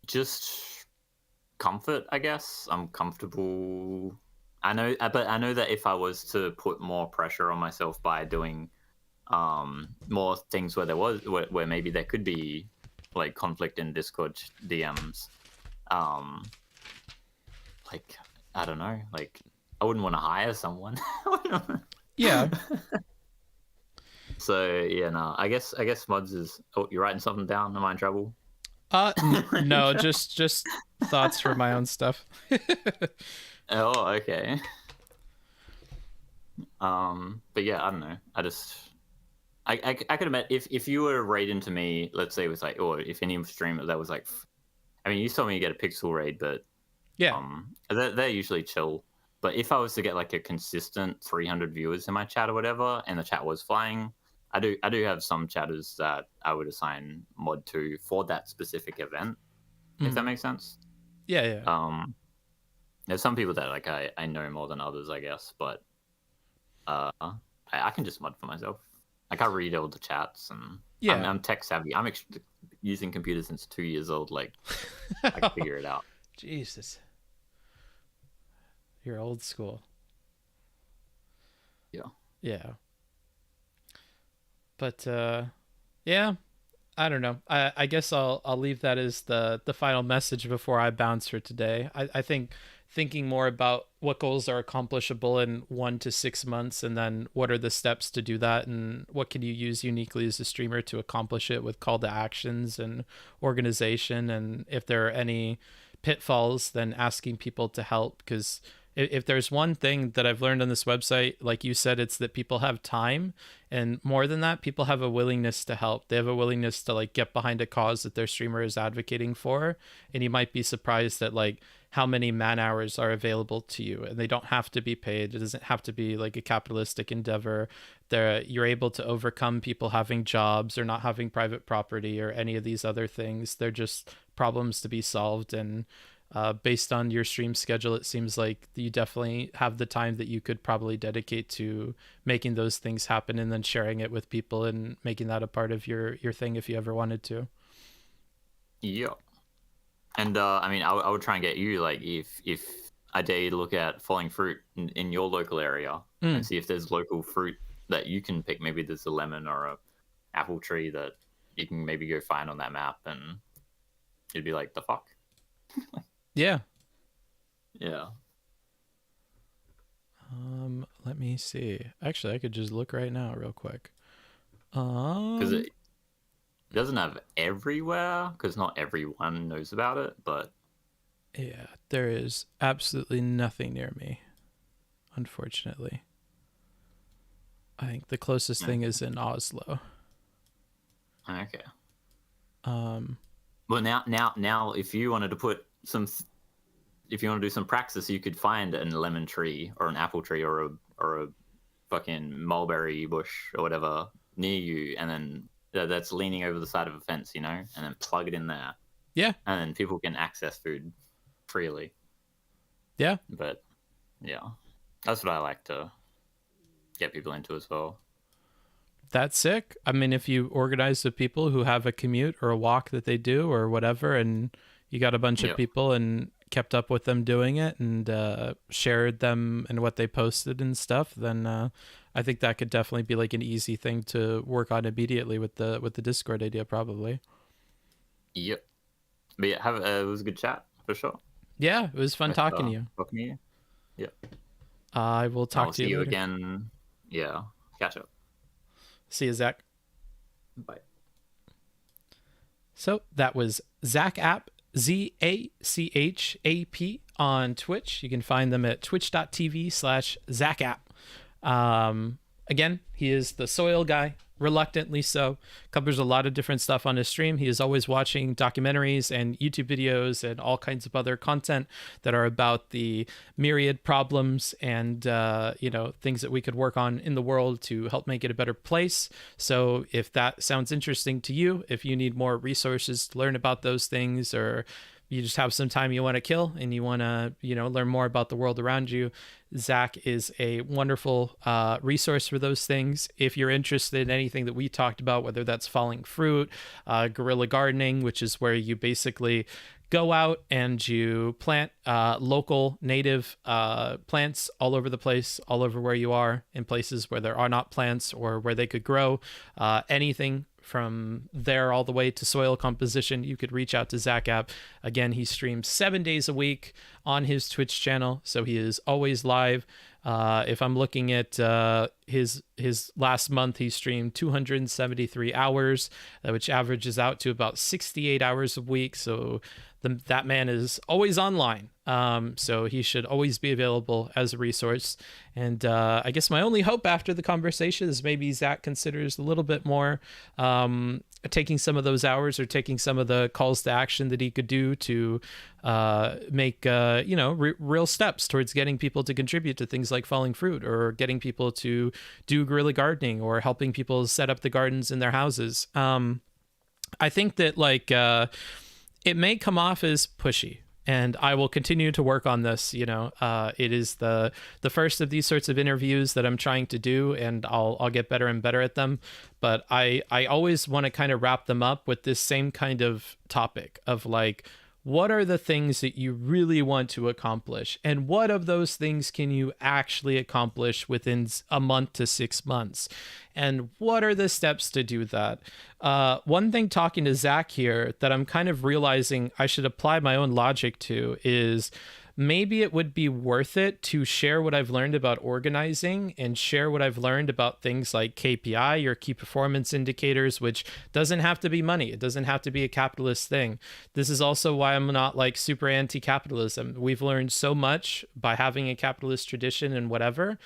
Just comfort, I guess. I'm comfortable. I know that if I was to put more pressure on myself by doing more things where maybe there could be like conflict in Discord DMs, like, I don't know, like, I wouldn't want to hire someone. Yeah. So yeah, no. I guess mods is. Oh, you're writing something down? Am I in trouble? No, just thoughts for my own stuff. Oh, okay. But yeah, I don't know. I could admit if you were raid into me, let's say it was like, or if any streamer that was like, I mean, you told me you get a pixel raid, but yeah, they're usually chill. But if I was to get like a consistent 300 viewers in my chat or whatever, and the chat was flying, I do have some chatters that I would assign mod to for that specific event, if that makes sense. Yeah. There's some people that like I know more than others, I guess, but I can just mod for myself. Like, I read all the chats, and I'm tech savvy. I'm using computers since 2 years old. Like, I can figure it out. Jesus. You're old school. Yeah. But yeah, I don't know. I guess I'll leave that as the final message before I bounce for today. I think thinking more about what goals are accomplishable in 1 to 6 months, and then what are the steps to do that, and what can you use uniquely as a streamer to accomplish it with call to actions and organization, and if there are any pitfalls, then asking people to help, because if there's one thing that I've learned on this website, like you said, it's that people have time, and more than that, people have a willingness to help. They have a willingness to like get behind a cause that their streamer is advocating for, and you might be surprised at like how many man hours are available to you, and they don't have to be paid. It doesn't have to be like a capitalistic endeavor. You're able to overcome people having jobs or not having private property or any of these other things. They're just problems to be solved, and based on your stream schedule, it seems like you definitely have the time that you could probably dedicate to making those things happen and then sharing it with people and making that a part of your thing if you ever wanted to. Yeah. And I mean, I would try and get you, like, if I dare you to look at falling fruit in your local area and see if there's local fruit that you can pick. Maybe there's a lemon or a apple tree that you can maybe go find on that map, and you'd be like, the fuck? Yeah. Yeah. Let me see. Actually, I could just look right now real quick. Because it doesn't have everywhere, because not everyone knows about it, but yeah, there is absolutely nothing near me, unfortunately. I think the closest thing is in Oslo. okay. Um, Well, now, if you wanted to put if you want to do some praxis, you could find a lemon tree or an apple tree or a fucking mulberry bush or whatever near you, and then that's leaning over the side of a fence, you know, and then plug it in there. Yeah. And then people can access food freely. Yeah. But yeah, that's what I like to get people into as well. That's sick. I mean, if you organize with people who have a commute or a walk that they do or whatever, and you got a bunch of people and kept up with them doing it and shared them and what they posted and stuff, then I think that could definitely be like an easy thing to work on immediately with the Discord idea, probably. Yep. But yeah, it was a good chat for sure. Yeah, it was fun talking to you. Talking to you. Yeah. I will talk to you later. Again. Yeah. Catch up. See you, Zach. Bye. So that was Zachap, ZACHAP on Twitch. You can find them at twitch.tv/Zachap. Again, he is the soil guy, reluctantly so. Covers a lot of different stuff on his stream. He is always watching documentaries and YouTube videos and all kinds of other content that are about the myriad problems and things that we could work on in the world to help make it a better place. So if that sounds interesting to you, if you need more resources to learn about those things, or you just have some time you want to kill and you want to, learn more about the world around you, Zach is a wonderful resource for those things. If you're interested in anything that we talked about, whether that's falling fruit, guerrilla gardening, which is where you basically go out and you plant local native plants all over the place, all over where you are, in places where there are not plants or where they could grow, anything from there all the way to soil composition, you could reach out to Zachap. Again, he streams 7 days a week on his Twitch channel, so he is always live. If I'm looking at his last month, he streamed 273 hours, which averages out to about 68 hours a week. So that man is always online. So he should always be available as a resource. And I guess my only hope after the conversation is maybe Zach considers a little bit more taking some of those hours or taking some of the calls to action that he could do to make real steps towards getting people to contribute to things like falling fruit, or getting people to do guerrilla gardening, or helping people set up the gardens in their houses. I think that it may come off as pushy, and I will continue to work on this. It is the first of these sorts of interviews that I'm trying to do, and I'll get better and better at them. But I always want to kind of wrap them up with this same kind of topic of like, what are the things that you really want to accomplish? And what of those things can you actually accomplish within a month to 6 months? And what are the steps to do that? One thing talking to Zach here that I'm kind of realizing I should apply my own logic to is maybe it would be worth it to share what I've learned about organizing and share what I've learned about things like KPI or key performance indicators, which doesn't have to be money. It doesn't have to be a capitalist thing. This is also why I'm not like super anti-capitalism. We've learned so much by having a capitalist tradition and whatever.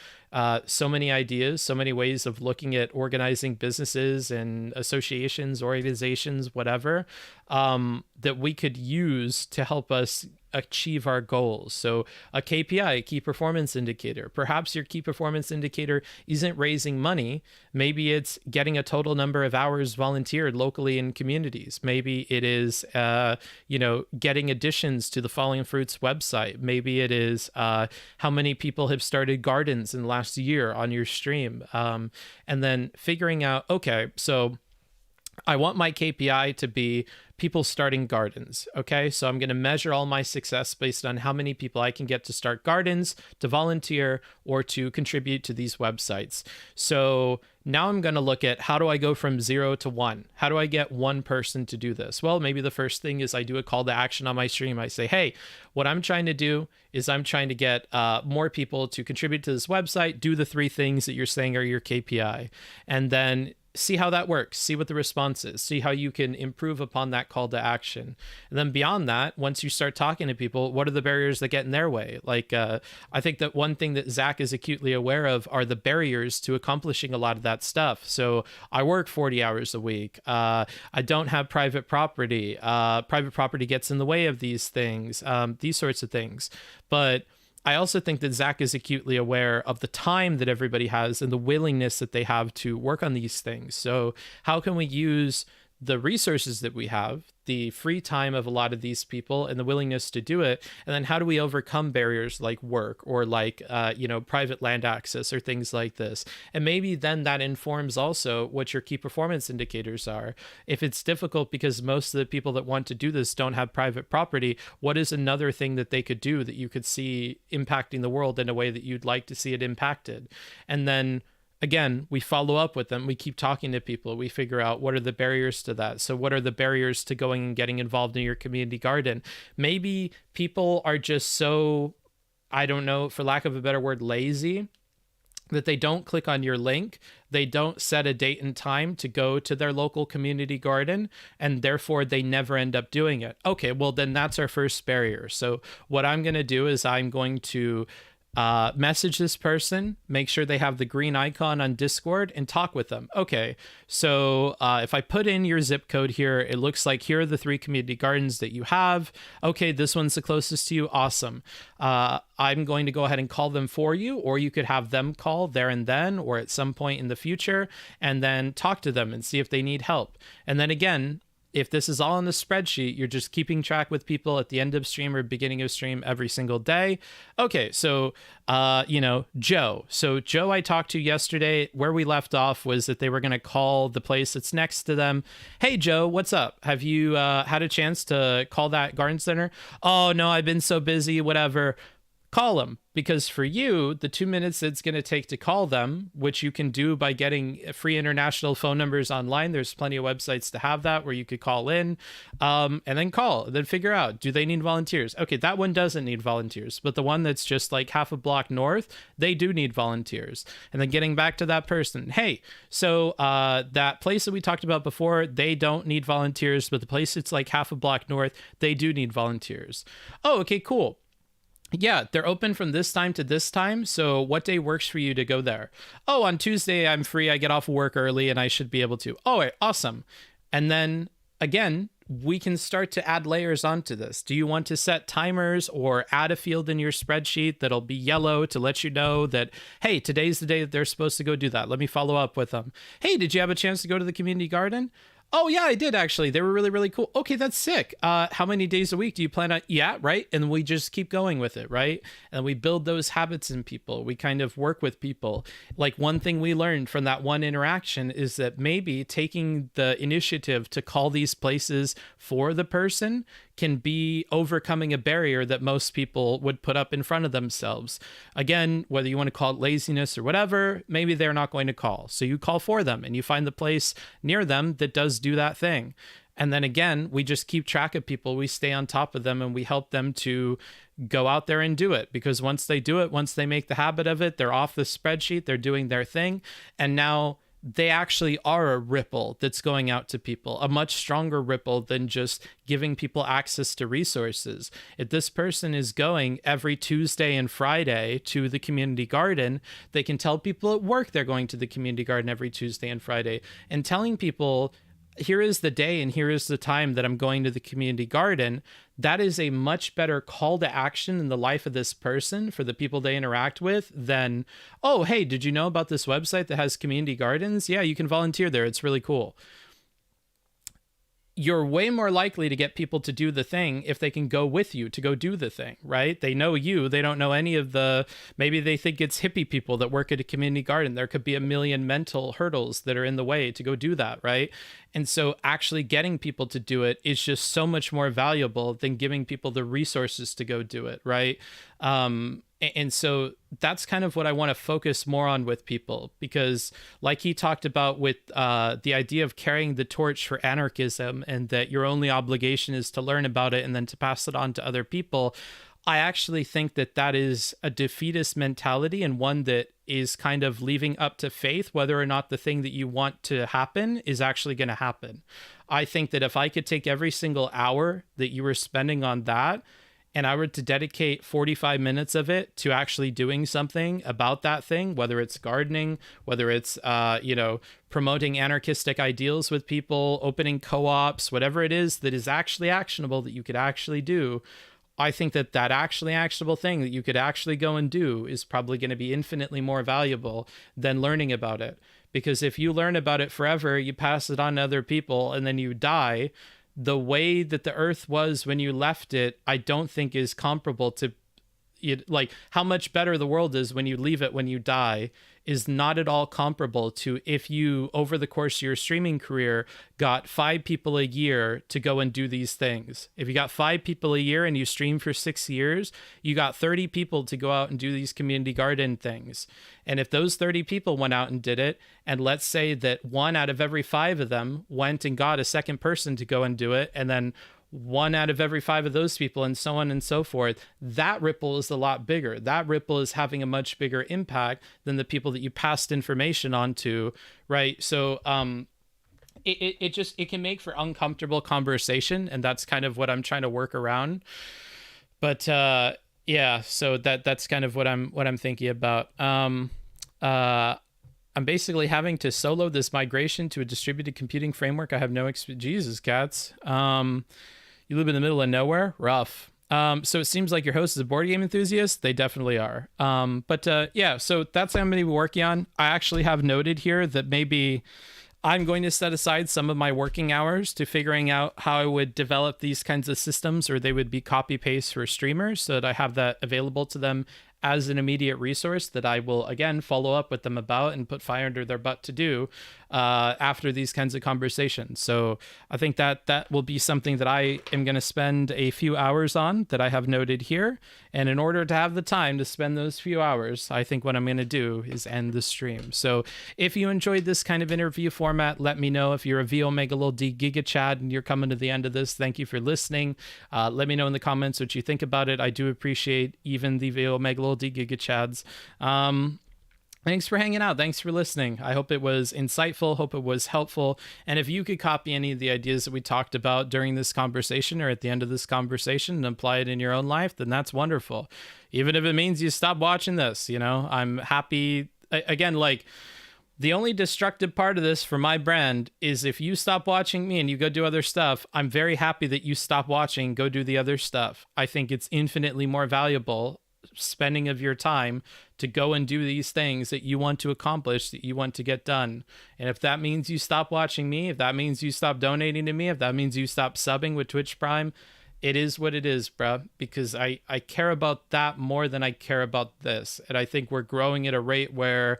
So many ideas, so many ways of looking at organizing businesses and associations, organizations, whatever, that we could use to help us achieve our goals. So a KPI, a key performance indicator, perhaps your key performance indicator isn't raising money. Maybe it's getting a total number of hours volunteered locally in communities. Maybe it is, getting additions to the Falling Fruits website. Maybe it is how many people have started gardens in the last year on your stream. And then figuring out, okay, so I want my KPI to be people starting gardens. Okay, so I'm going to measure all my success based on how many people I can get to start gardens, to volunteer, or to contribute to these websites. So now I'm going to look at, how do I go from 0 to 1? How do I get one person to do this? Well, maybe the first thing is I do a call to action on my stream. I say, hey, what I'm trying to do is I'm trying to get more people to contribute to this website, do the 3 things that you're saying are your KPI, and then see how that works, see what the response is, see how you can improve upon that call to action. And then beyond that, once you start talking to people, what are the barriers that get in their way? Like, I think that one thing that Zach is acutely aware of are the barriers to accomplishing a lot of that stuff. So I work 40 hours a week. I don't have private property. Private property gets in the way of these things, these sorts of things. But I also think that Zach is acutely aware of the time that everybody has and the willingness that they have to work on these things. So how can we use the resources that we have, the free time of a lot of these people and the willingness to do it? And then how do we overcome barriers like work or like, private land access or things like this? And maybe then that informs also what your key performance indicators are. If it's difficult because most of the people that want to do this don't have private property, what is another thing that they could do that you could see impacting the world in a way that you'd like to see it impacted? And then again, we follow up with them. We keep talking to people. We figure out what are the barriers to that. So what are the barriers to going and getting involved in your community garden? Maybe people are just so, I don't know, for lack of a better word, lazy, that they don't click on your link. They don't set a date and time to go to their local community garden, and therefore they never end up doing it. Okay, well, then that's our first barrier. So what I'm going to do is I'm going to message this person, make sure they have the green icon on Discord, and talk with them. Okay, so if I put in your zip code here, it looks like here are the 3 community gardens that you have. Okay, this one's the closest to you. Awesome. I'm going to go ahead and call them for you, or you could have them call there and then, or at some point in the future, and then talk to them and see if they need help. And then again, if this is all on the spreadsheet, you're just keeping track with people at the end of stream or beginning of stream every single day. Okay, so, Joe. So Joe I talked to yesterday, where we left off was that they were going to call the place that's next to them. Hey, Joe, what's up? Have you had a chance to call that garden center? Oh, no, I've been so busy, whatever. Call them, because for you, the 2 minutes it's going to take to call them, which you can do by getting free international phone numbers online. There's plenty of websites to have that where you could call in and then call, then figure out, do they need volunteers? Okay, that one doesn't need volunteers, but the one that's just like half a block north, they do need volunteers. And then getting back to that person, hey, so that place that we talked about before, they don't need volunteers, but the place that's like half a block north, they do need volunteers. Oh, okay, cool. Yeah, they're open from this time to this time. So what day works for you to go there? Oh, on Tuesday, I'm free. I get off work early and I should be able to. Oh, awesome. And then again, we can start to add layers onto this. Do you want to set timers or add a field in your spreadsheet that'll be yellow to let you know that, hey, today's the day that they're supposed to go do that. Let me follow up with them. Hey, did you have a chance to go to the community garden? Oh, yeah, I did, actually. They were really, really cool. Okay, that's sick. How many days a week do you plan on? Yeah, right? And we just keep going with it, right? And we build those habits in people. We kind of work with people. Like, one thing we learned from that one interaction is that maybe taking the initiative to call these places for the person can be overcoming a barrier that most people would put up in front of themselves. Again, whether you want to call it laziness or whatever, maybe they're not going to call. So you call for them and you find the place near them that does do that thing. And then again, we just keep track of people. We stay on top of them and we help them to go out there and do it. Because once they do it, once they make the habit of it, they're off the spreadsheet, they're doing their thing. And now they actually are a ripple that's going out to people, a much stronger ripple than just giving people access to resources. If this person is going every Tuesday and Friday to the community garden, they can tell people at work they're going to the community garden every Tuesday and Friday, and telling people, here is the day and here is the time that I'm going to the community garden. That is a much better call to action in the life of this person for the people they interact with than, oh, hey, did you know about this website that has community gardens? Yeah, you can volunteer there. It's really cool. You're way more likely to get people to do the thing if they can go with you to go do the thing, right? They know you. They don't know any of the, maybe they think it's hippie people that work at a community garden. There could be a million mental hurdles that are in the way to go do that, right? And so actually getting people to do it is just so much more valuable than giving people the resources to go do it, right? And so that's kind of what I want to focus more on with people, because like he talked about with the idea of carrying the torch for anarchism and that your only obligation is to learn about it and then to pass it on to other people. I actually think that that is a defeatist mentality, and one that is kind of leaving up to faith whether or not the thing that you want to happen is actually going to happen. I think that if I could take every single hour that you were spending on that, and I were to dedicate 45 minutes of it to actually doing something about that thing, whether it's gardening, whether it's, promoting anarchistic ideals with people, opening co-ops, whatever it is that is actually actionable that you could actually do, I think that that actually actionable thing that you could actually go and do is probably going to be infinitely more valuable than learning about it. Because if you learn about it forever, you pass it on to other people, and then you die, the way that the earth was when you left it, I don't think is comparable to like how much better the world is when you leave it when you die is not at all comparable to if you, over the course of your streaming career, got 5 people a year to go and do these things. If you got 5 people a year and you stream for 6 years, you got 30 people to go out and do these community garden things. And if those 30 people went out and did it, and let's say that 1 out of every 5 of them went and got a second person to go and do it, and then 1 out of every 5 of those people, and so on and so forth, that ripple is a lot bigger. That ripple is having a much bigger impact than the people that you passed information on to, right? So it can make for uncomfortable conversation, and that's kind of what I'm trying to work around. But yeah, so that's kind of what I'm thinking about. I'm basically having to solo this migration to a distributed computing framework. I have no Jesus, cats. You live in the middle of nowhere? Rough. So it seems like your host is a board game enthusiast. They definitely are. Yeah, so that's what I'm going to be working on. I actually have noted here that maybe I'm going to set aside some of my working hours to figuring out how I would develop these kinds of systems, or they would be copy paste for streamers, so that I have that available to them as an immediate resource that I will, again, follow up with them about and put fire under their butt to do after these kinds of conversations. So I think that will be something that I am going to spend a few hours on, that I have noted here. And in order to have the time to spend those few hours, I think what I'm going to do is end the stream. So if you enjoyed this kind of interview format, let me know. If you're a V Omega Lil D Giga Chad and you're coming to the end of this, thank you for listening. Let me know in the comments what you think about it. I do appreciate even the V Omega Lil D Giga Chads. Thanks for hanging out. Thanks for listening. I hope it was insightful. Hope it was helpful. And if you could copy any of the ideas that we talked about during this conversation or at the end of this conversation and apply it in your own life, then that's wonderful. Even if it means you stop watching this, I'm happy. Again, like, the only destructive part of this for my brand is if you stop watching me and you go do other stuff, I'm very happy that you stop watching, go do the other stuff. I think it's infinitely more valuable spending of your time to go and do these things that you want to accomplish, that you want to get done. And if that means you stop watching me, if that means you stop donating to me, if that means you stop subbing with Twitch Prime, it is what it is, bruh, because I care about that more than I care about this. And I think we're growing at a rate where,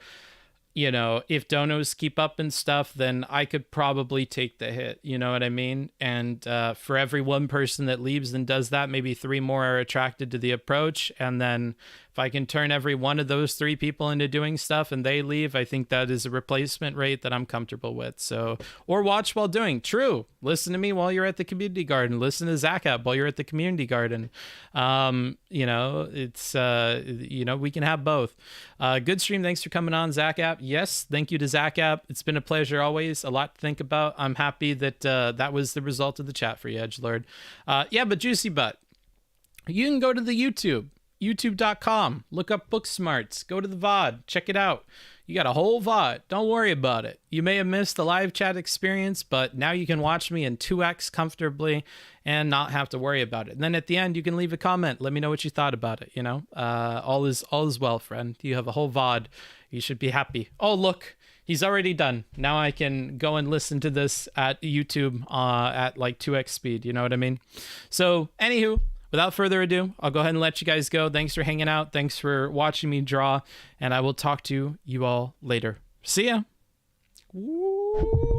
you know, if donos keep up and stuff, then I could probably take the hit. You know what I mean? And for every one person that leaves and does that, maybe 3 more are attracted to the approach. And then if I can turn every one of those 3 people into doing stuff and they leave, I think that is a replacement rate that I'm comfortable with. So, or watch while doing. True. Listen to me while you're at the community garden. Listen to Zachap while you're at the community garden. You know, it's, you know, we can have both. Good stream. Thanks for coming on, Zachap. Yes, thank you to Zachap. It's been a pleasure always. A lot to think about. I'm happy that that was the result of the chat for you, Edgelord. Yeah, but Juicy Butt, you can go to the youtube.com, look up Booksmarts, go to the VOD, check it out. You got a whole VOD. Don't worry about it. You may have missed the live chat experience, but now you can watch me in 2x comfortably and not have to worry about it. And then at the end, you can leave a comment. Let me know what you thought about it. You know, all is well, friend. You have a whole VOD. You should be happy. Oh, look, he's already done. Now I can go and listen to this at YouTube at like 2x speed. You know what I mean? So, anywho, without further ado, I'll go ahead and let you guys go. Thanks for hanging out. Thanks for watching me draw. And I will talk to you all later. See ya. Woo.